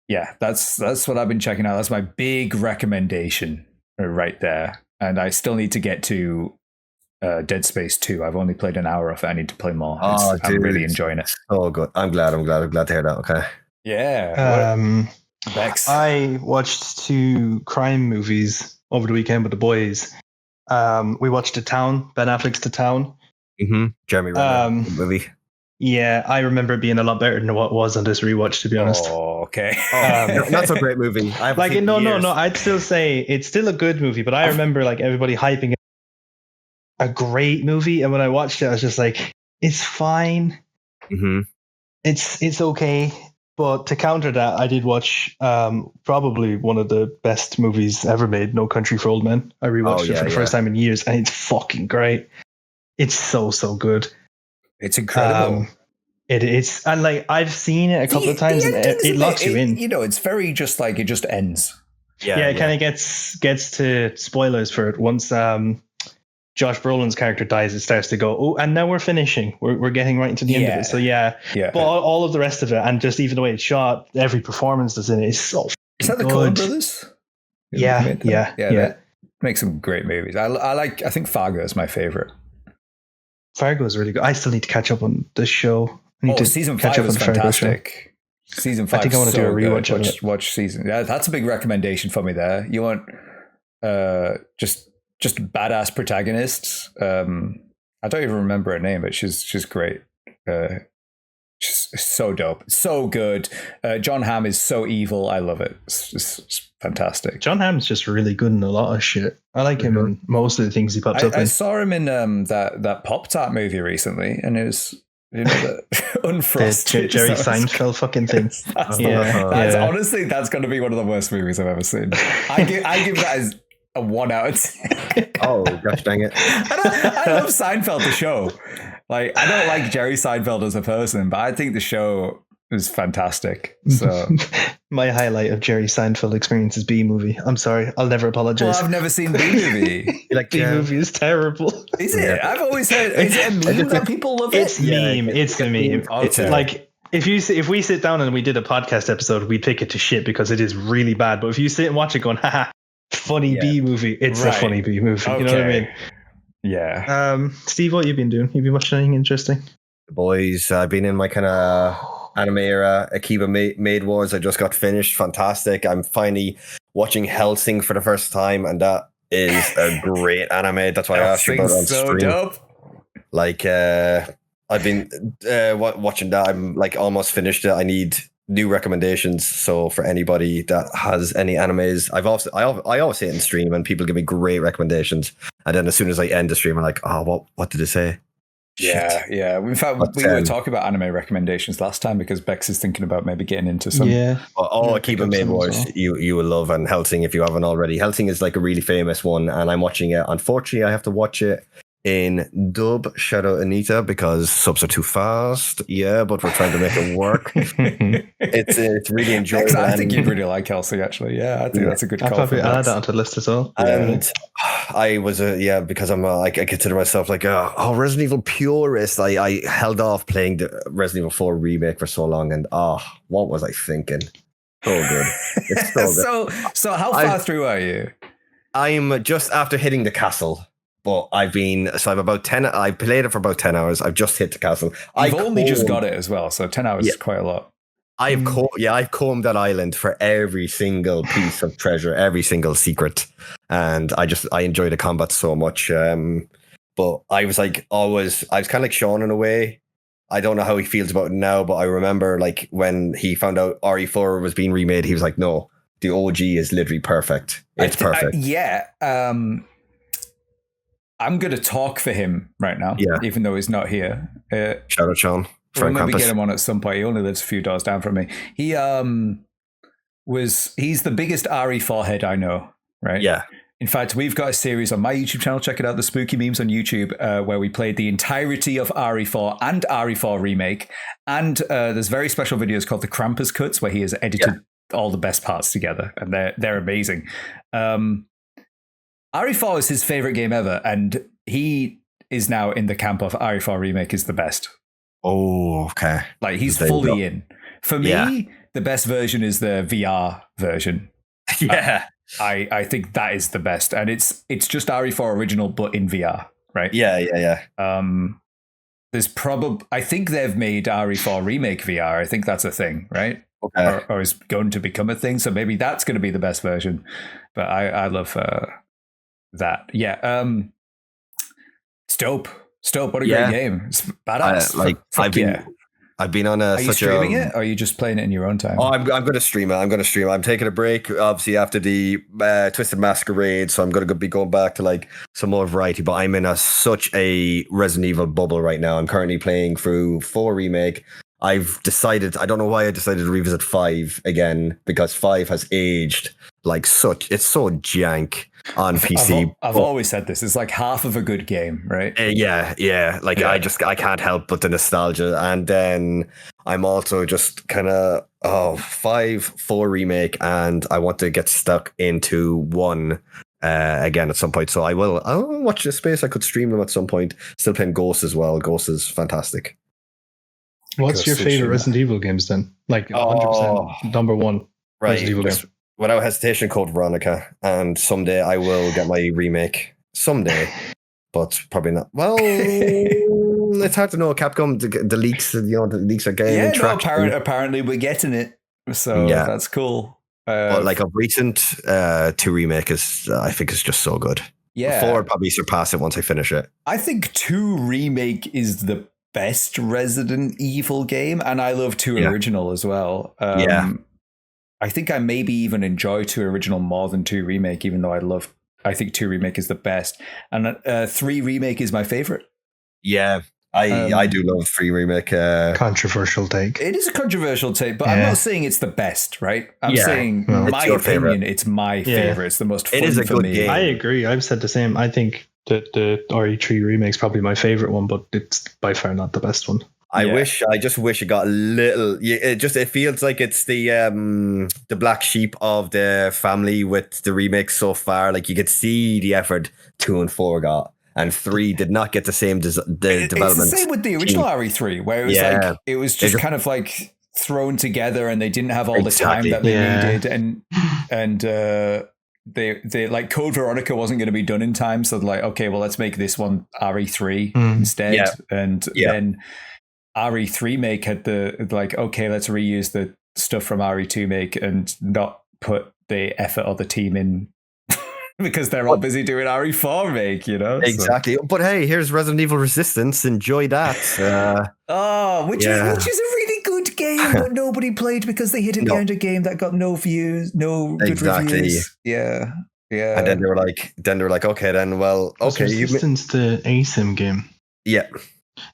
Yeah, that's what I've been checking out. That's my big recommendation right there. And I still need to get to Dead Space 2. I've only played an hour of it. I need to play more. I'm really enjoying it. Oh, good. I'm glad to hear that. Okay. Yeah. Bex. I watched 2 crime movies over the weekend with the boys. We watched The Town, Ben Affleck's The Town. Jeremy Renner movie. Yeah, I remember it being a lot better than what it was on this rewatch, to be honest. Oh, okay. That's a great movie. No. I'd still say it's still a good movie, but I remember like everybody hyping it a great movie, and when I watched it, I was just like, it's fine. It's okay. But to counter that, I did watch probably one of the best movies ever made, No Country for Old Men. I rewatched it for the first time in years, and it's fucking great. It's so good. It's incredible. It's and like I've seen it a couple of times, and it locks you in. It's very just like it just ends. It kind of gets to spoilers for it. Once Josh Brolin's character dies, it starts to go, oh, and now we're finishing. We're getting right into the end of it. So but all of the rest of it, and just even the way it's shot, every performance that's in it is so. Is that the Coen brothers? Yeah. They make some great movies. I think Fargo is my favorite. Fargo is really good. I still need to catch up on this show. Season 5 is fantastic. Season 5. I think I want to do a rewatch of it. Watch season. Yeah, that's a big recommendation for me there. You want just badass protagonists. I don't even remember her name, but she's great. She's so dope, so good. John Hamm is so evil. I love it. It's fantastic. John Hamm's just really good in a lot of shit. I like him in most of the things he pops up in. I saw him in that Pop-Tart movie recently, and it was the Unfrosted Jerry Seinfeld fucking thing. Honestly, that's going to be one of the worst movies I've ever seen. I give that as a 1 out of 10. Oh gosh, dang it! I love Seinfeld the show. Like, I don't like Jerry Seinfeld as a person, but I think the show is fantastic. So my highlight of Jerry Seinfeld experience is B-Movie. I'm sorry, I'll never apologize. Well, I've never seen B-Movie. B-Movie is terrible. Is it? Yeah. I've always heard. Is it a meme that people love it? It's meme. It's a meme. Okay. It's like if we sit down and we did a podcast episode, we'd pick it to shit because it is really bad. But if you sit and watch it going, haha, funny B-movie, it's a funny B-movie. Okay. You know what I mean? Yeah. Steve, what you been doing? You been watching anything interesting? The boys, I've been in my kind of anime era. Akiba Maid Wars, I just got finished. Fantastic. I'm finally watching Hellsing for the first time, and that is a great anime. That's why I asked you about it on stream. Dope. Like, I've been watching that. I'm like almost finished it. I need new recommendations. So for anybody that has any animes, I always say it in stream, and people give me great recommendations. And then as soon as I end the stream, I'm like, oh, what did it say? Yeah. In fact, we were talking about anime recommendations last time because Bex is thinking about maybe getting into some. Yeah. Keep it made worse. You will love, and Helsing if you haven't already. Helsing is like a really famous one, and I'm watching it. Unfortunately, I have to watch it in dub. Shout out Anita because subs are too fast. Yeah, but we're trying to make it work. It's really enjoyable. I think you'd really like Helsing, actually. Yeah, I think that's a good call. I'll probably add that onto the list as well. And I was because I'm I consider myself like a Resident Evil purist. I held off playing the Resident Evil 4 remake for so long, and what was I thinking? So good. It's so good. So how far through are you? I'm just after hitting the castle. But I'm about 10. I played it for about 10 hours. I've just hit the castle. I've only just got it as well, so 10 hours is quite a lot. I've combed that island for every single piece of treasure, every single secret, and I enjoy the combat so much. But I was like I was kind of like Sean in a way. I don't know how he feels about it now, but I remember like when he found out RE4 was being remade, he was like, "No, the OG is literally perfect. It's perfect." I'm going to talk for him right now, even though he's not here. Shout out Sean. We'll maybe get him on at some point. He only lives a few doors down from me. He's the biggest RE4 head I know, right? Yeah. In fact, we've got a series on my YouTube channel. Check it out, the Spooky Memes on YouTube, where we played the entirety of RE4 and RE4 Remake. And there's very special videos called the Krampus Cuts, where he has edited all the best parts together, and they're amazing. RE4 is his favorite game ever, and he is now in the camp of RE4 Remake is the best. Oh, okay. Like he's fully in. For me, the best version is the VR version. Yeah. I think that is the best, and it's just RE4 original but in VR, right? Yeah. There's I think they've made RE4 Remake VR. I think that's a thing, right? Okay. Or is going to become a thing. So maybe that's going to be the best version. But I love that. Yeah. It's dope. What a great game. It's badass. I've been on Are you streaming it, or are you just playing it in your own time? Oh, I'm going to stream it. I'm taking a break, obviously, after the Twisted Masquerade, so I'm going to be going back to like some more variety, but I'm in such a Resident Evil bubble right now. I'm currently playing through 4 Remake. I've decided, I don't know why I decided to revisit 5 again, because 5 has aged like it's so jank on PC. I've always said this. It's like half of a good game, right? I can't help but the nostalgia. And then I'm also just kind of 4 Remake, and I want to get stuck into 1 again at some point. So I'll watch this space. I could stream them at some point. Still playing Ghost as well. Ghost is fantastic. What's your favorite Resident Evil games then? Like 100% number 1 Resident Evil game. Without hesitation, Code Veronica, and someday I will get my remake. Someday, but probably not. Well, it's hard to know. Capcom, the leaks, the leaks are getting traction. Apparently we're getting it, so that's cool. But like of recent, 2 Remake I think is just so good. Yeah, 4 probably surpass it once I finish it. I think 2 Remake is the best Resident Evil game, and I love 2 Original as well. I think I maybe even enjoy 2 Original more than 2 Remake, even though I think 2 Remake is the best. And 3 Remake is my favorite. Yeah, I do love 3 Remake. Controversial take. It is a controversial take, but I'm not saying it's the best, right? I'm saying my opinion, favorite. It's my favorite. It's the most fun a for good me. game. I agree. I've said the same. I think that the RE3 Remake is probably my favorite one, but it's by far not the best one. I just wish it got a little. It feels like it's the black sheep of the family with the remake so far. Like you could see the effort 2 and 4 got, and 3 did not get the same development. It's the same with the original RE3, where it was like it was just kind of like thrown together, and they didn't have all the time that they needed, and they like Code Veronica wasn't going to be done in time, so like, okay, well, let's make this one RE3 instead, and then RE3 Make had the like, okay, let's reuse the stuff from RE2 Make and not put the effort of the team in because they're all busy doing RE4 Make, you know? Exactly. So. But hey, here's Resident Evil Resistance. Enjoy that. Which is a really good game, but nobody played because they hid it behind a game that got no views, no good reviews. Yeah. And then they were like, okay, then, well, okay. Resistance the ASIM game. Yeah.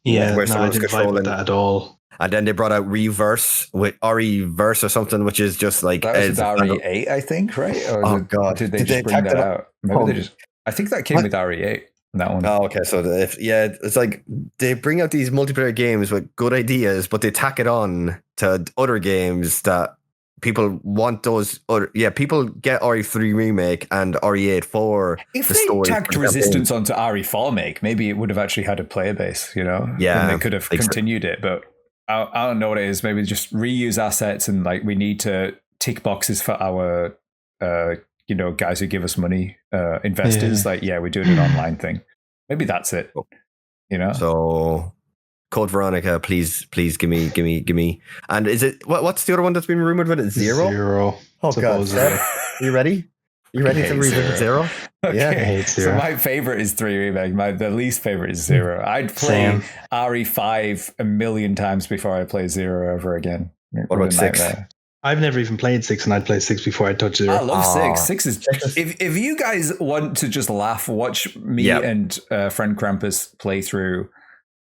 Yeah, where no, I someone's didn't vibe controlling. with that at all. And then they brought out Reverse with Reverse or something, which is just like that was with RE8, I think, right? Or God, did they just bring that out? Maybe they just. I think that came with RE8. That one. Oh, okay. So it's like they bring out these multiplayer games with good ideas, but they tack it on to other games that people want those other. Yeah, people get RE3 remake and RE8 for if the they story. tacked Resistance onto RE4 make, maybe it would have actually had a player base, Yeah, and they could have continued it. But I don't know what it is. Maybe just reuse assets and like we need to tick boxes for our guys who give us money, investors. Like, we're doing an online thing. Maybe that's it. So, Code Veronica, please give me. And is it what's the other one that's been rumored with it? Zero. Oh God, Are you ready? You ready to revisit Zero? Okay. Yeah, I hate Zero. So my favorite is 3 remake. The least favorite is Zero. I'd play RE5 a million times before I play Zero ever again. What about 6? I've never even played 6, and I'd play 6 before I touch 0. I love 6. 6 is. If you guys want to just laugh, watch me and friend Krampus play through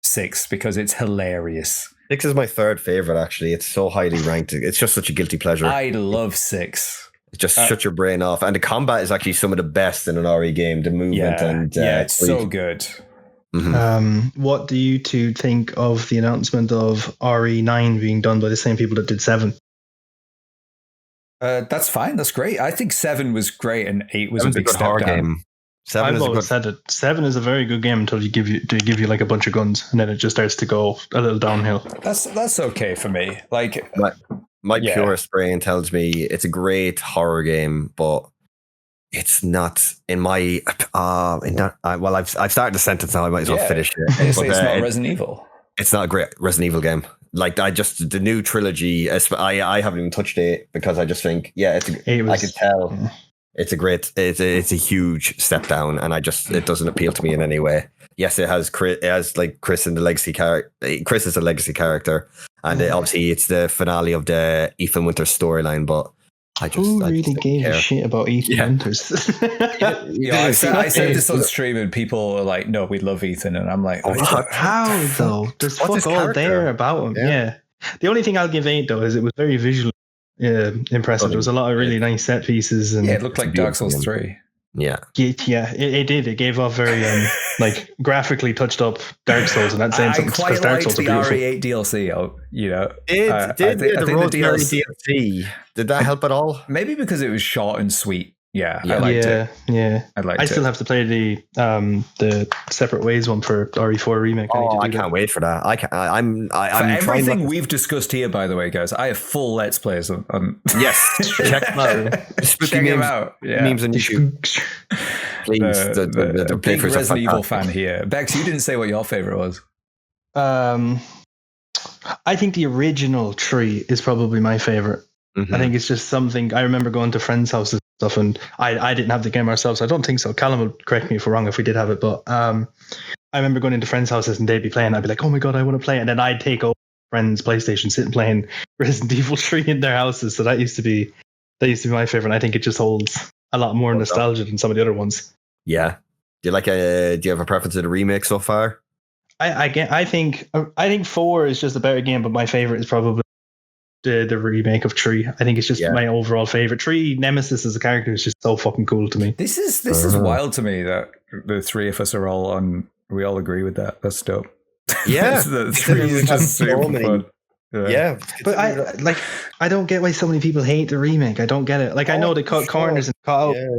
6 because it's hilarious. 6 is my third favorite. Actually, it's so highly ranked. It's just such a guilty pleasure. I love 6. Just shut your brain off, and the combat is actually some of the best in an RE game. The movement and it's so good. Mm-hmm. What do you two think of the announcement of RE9 being done by the same people that did 7? That's fine. That's great. I think 7 was great, and 8 was a big step down. Game. 7 I've always said it. 7 is a very good game until they give you like a bunch of guns, and then it just starts to go a little downhill. That's okay for me. Like my purest brain tells me it's a great horror game, but it's not in my. I've started the sentence now. I might as well finish it. It's not Resident Evil. It's not a great Resident Evil game. Like the new trilogy. I haven't even touched it because I just think I can tell. It's a huge step down, and it doesn't appeal to me in any way. Yes, it has like Chris in the legacy character. Chris is a legacy character, and obviously it's the finale of the Ethan Winters storyline. But who really gave a shit about Ethan Winters? I said this on stream, and people are like, "No, we love Ethan," and I'm like, "How though? There's fuck all there about him." Yeah. The only thing I'll give 8 though is it was very visually impressive. There was a lot of really nice set pieces, and it looked like Dark Souls 3. Yeah, it did. It gave off very like graphically touched up Dark Souls, and that's saying something because Dark Souls are beautiful. RE8 DLC. Did the Rosemary DLC? Did that help at all? Maybe because it was short and sweet. I liked it. Yeah. I still have to play the Separate Ways one for RE4 remake. I can't wait for that. I'm everything we've discussed here, by the way, guys. I have full Let's Plays on. Yes, check them out. Check them out. Memes on YouTube. Please, the big Resident Evil fan here. Bex, you didn't say what your favorite was. I think the original 3 is probably my favorite. Mm-hmm. I think it's just something. I remember going to friends' houses and stuff, and I didn't have the game ourselves. I don't think so. Callum will correct me if we're wrong if we did have it, but I remember going into friends' houses and they'd be playing. I'd be like, "Oh my god, I want to play!" And then I'd take over friends' PlayStation, sit and playing Resident Evil 3 in their houses. So that used to be my favorite. I think it just holds a lot more nostalgia than some of the other ones. Yeah. Do you have a preference of the remake so far? I think 4 is just a better game, but my favorite is probably the remake of 3. I think it's just my overall favorite. 3 Nemesis as a character is just so fucking cool to me. This is wild to me that the 3 of us are all on. We all agree with that. That's dope. Yeah, the 3 is just super fun. Yeah, but I don't get why so many people hate the remake. I don't get it. Like I know they cut corners and cut out. Yeah.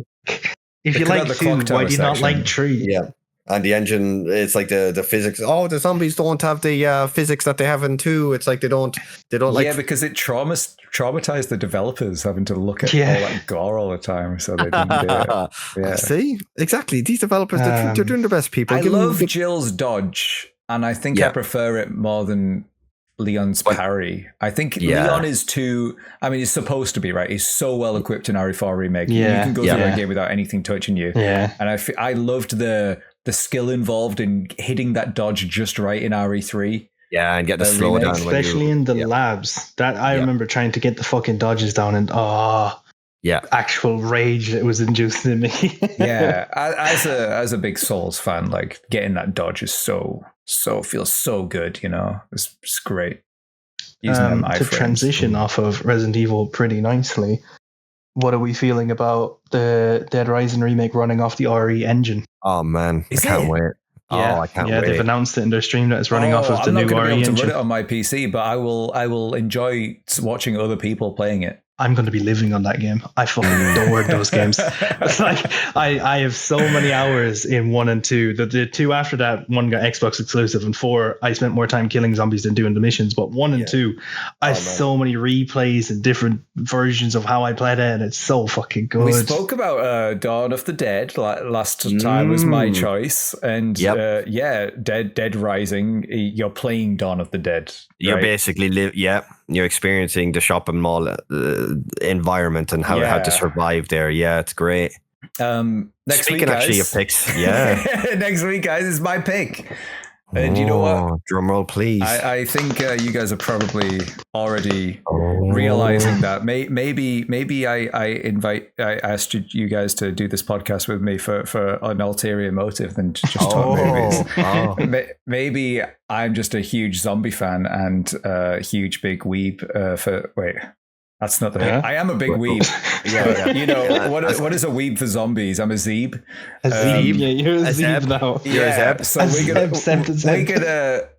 If you like 2, why do you not like 3? Yeah. And the engine, it's like the physics. Oh, the zombies don't have the physics that they have in 2. It's like they don't like. Yeah, because it traumatized the developers having to look at all that gore all the time, so they didn't do it. Yeah. See, exactly. These developers, they're doing their best. People. I love Jill's dodge, and I think I prefer it more than Leon's parry. I think Leon is too. I mean, he's supposed to be right. He's so well equipped in RE4 remake. Yeah, you can go through a game without anything touching you. Yeah, and I loved the skill involved in hitting that dodge just right in RE3. Yeah, and get the slow down. Especially in the labs. That I remember trying to get the fucking dodges down and actual rage that was induced in me. Yeah, as a big Souls fan, like getting that dodge is so feels so good. It's great. Using them to transition off of Resident Evil pretty nicely, what are we feeling about the Dead Rising remake running off the RE engine? Oh man, I can't wait. Yeah, I can't wait. They've announced it in their stream that it's running off of the new RE engine. I'm not going to be able to run it on my PC, but I will enjoy watching other people playing it. I'm going to be living on that game. I fucking adore those games. It's like I have so many hours in 1 and 2. The 2 after that, 1 got Xbox exclusive, and 4 I spent more time killing zombies than doing the missions. But 1 and 2, I have so many replays and different versions of how I played it, and it's so fucking good. We spoke about Dawn of the Dead last time was my choice, and Dead Rising. You're playing Dawn of the Dead. You're basically you're experiencing the shopping mall environment and how to survive there. Yeah, it's great. Next Speaking week, guys, actually of picks, yeah. Next week, guys, is my pick. And you know what? Drum roll, please. I think you guys are probably already realizing that. Maybe I asked you guys to do this podcast with me for an ulterior motive than just talk movies. Maybe I'm just a huge zombie fan and a huge big weeb that's not the thing. I am a big weeb. What is a weeb for zombies? I'm a zeeb. A zeeb? You're a zeeb now. You're a zeb. So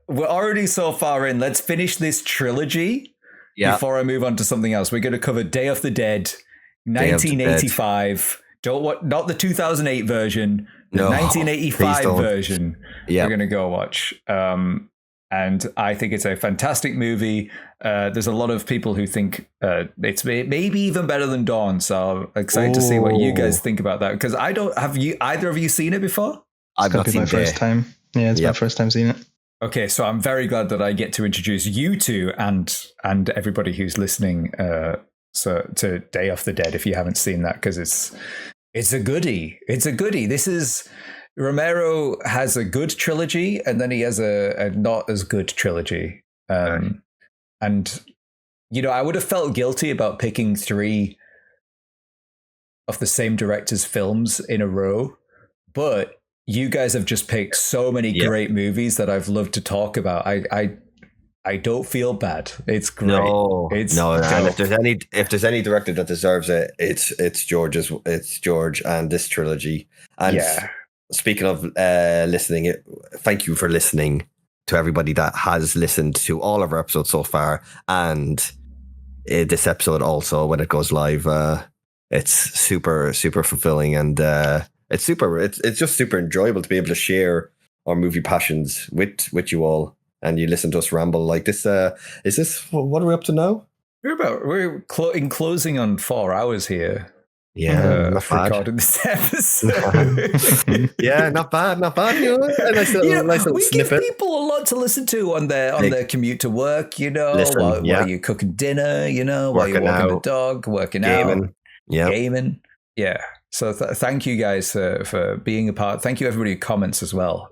we're already so far in. Let's finish this trilogy before I move on to something else. We're going to cover Day of the Dead, 1985. Not the 2008 version, the 1985 version. We're going to go watch. And I think it's a fantastic movie. There's a lot of people who think it's maybe even better than Dawn. So I'm excited to see what you guys think about that. Because either of you seen it before? I've not seen it. First time. Yeah, it's my first time seeing it. Okay, so I'm very glad that I get to introduce you two and everybody who's listening to Day of the Dead if you haven't seen that, because it's a goodie. It's a goodie. This is... Romero has a good trilogy, and then he has a not as good trilogy. And, I would have felt guilty about picking 3 of the same director's films in a row, but you guys have just picked so many great movies that I've loved to talk about. I don't feel bad. It's great. No. And if there's any director that deserves it, it's George's. It's George and this trilogy. And speaking of listening, thank you for listening to everybody that has listened to all of our episodes so far, and this episode also when it goes live. It's super, super fulfilling, and it's just super enjoyable to be able to share our movie passions with you all, and you listen to us ramble like this. Is this what are we up to now? We're closing on 4 hours here. Yeah, not bad. Recording this episode. Yeah, not bad. Nice little we snippet. Give people a lot to listen to on their commute to work. While you're cooking dinner. While you're walking the dog, working out, gaming. Yeah. So thank you guys for being a part. Thank you everybody who comments as well.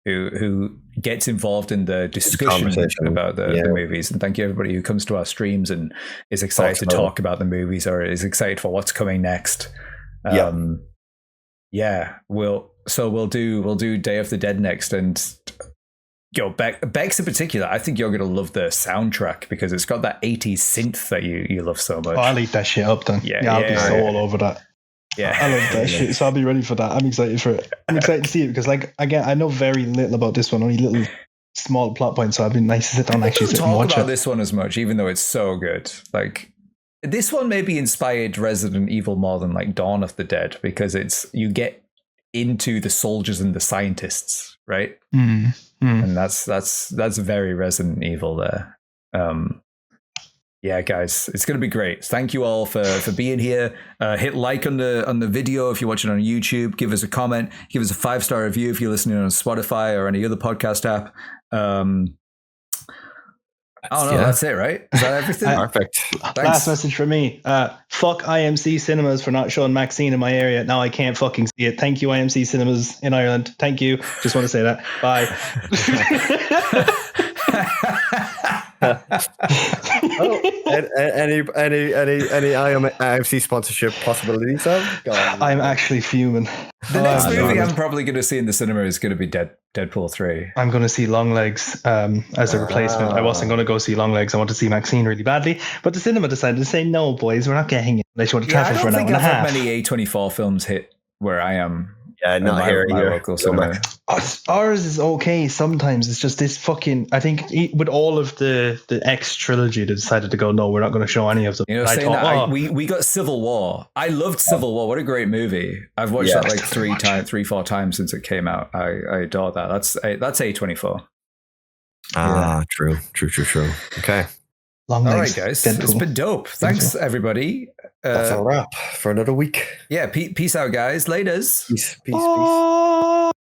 Who gets involved in the discussion about the movies, and thank you everybody who comes to our streams and is excited to talk about the movies or is excited for what's coming next. We'll do Day of the Dead next, and Bex in particular, I think you're going to love the soundtrack because it's got that 80s synth that you love so much. I'll eat that shit up then. I'll be so all over that. Yeah, I love that shit. So I'll be ready for that. I'm excited for it. I'm excited to see it because, again, I know very little about this one, only little small plot points. So I've been nice to sit down and actually sit and watch it. Talk about this one as much, even though it's so good. This one maybe inspired Resident Evil more than Dawn of the Dead because you get into the soldiers and the scientists, right? And that's very Resident Evil there. Yeah, guys, it's going to be great. Thank you all for being here. Hit like on the video if you're watching on YouTube. Give us a comment. Give us a 5-star review if you're listening on Spotify or any other podcast app. That's it, right? Is that everything? Perfect. Thanks. Last message for me. Fuck IMC Cinemas for not showing Maxine in my area. Now I can't fucking see it. Thank you, IMC Cinemas in Ireland. Thank you. Just want to say that. Bye. Any IMC sponsorship possibilities? I'm actually fuming. The next movie I'm probably going to see in the cinema is going to be Dead Deadpool 3. I'm going to see Longlegs as a replacement. I wasn't going to go see Longlegs. I want to see Maxine really badly. But the cinema decided to say, no, boys, we're not getting it. Unless you want to travel for an hour and a half. I don't think I've had many A24 films hit where I am. Yeah, not here my either. Local cinema. Ours is okay sometimes. It's just this fucking... I think with all of the X trilogy, they decided to go, no, we're not going to show any of them. We got Civil War. I loved Civil War. What a great movie. I've watched that like 3-4 times since it came out. I adore that. That's A24. True. Okay. Long all legs, right, guys. Deadpool. It's been dope. Thanks, everybody. That's a wrap for another week. Yeah, peace out, guys. Laters. Peace.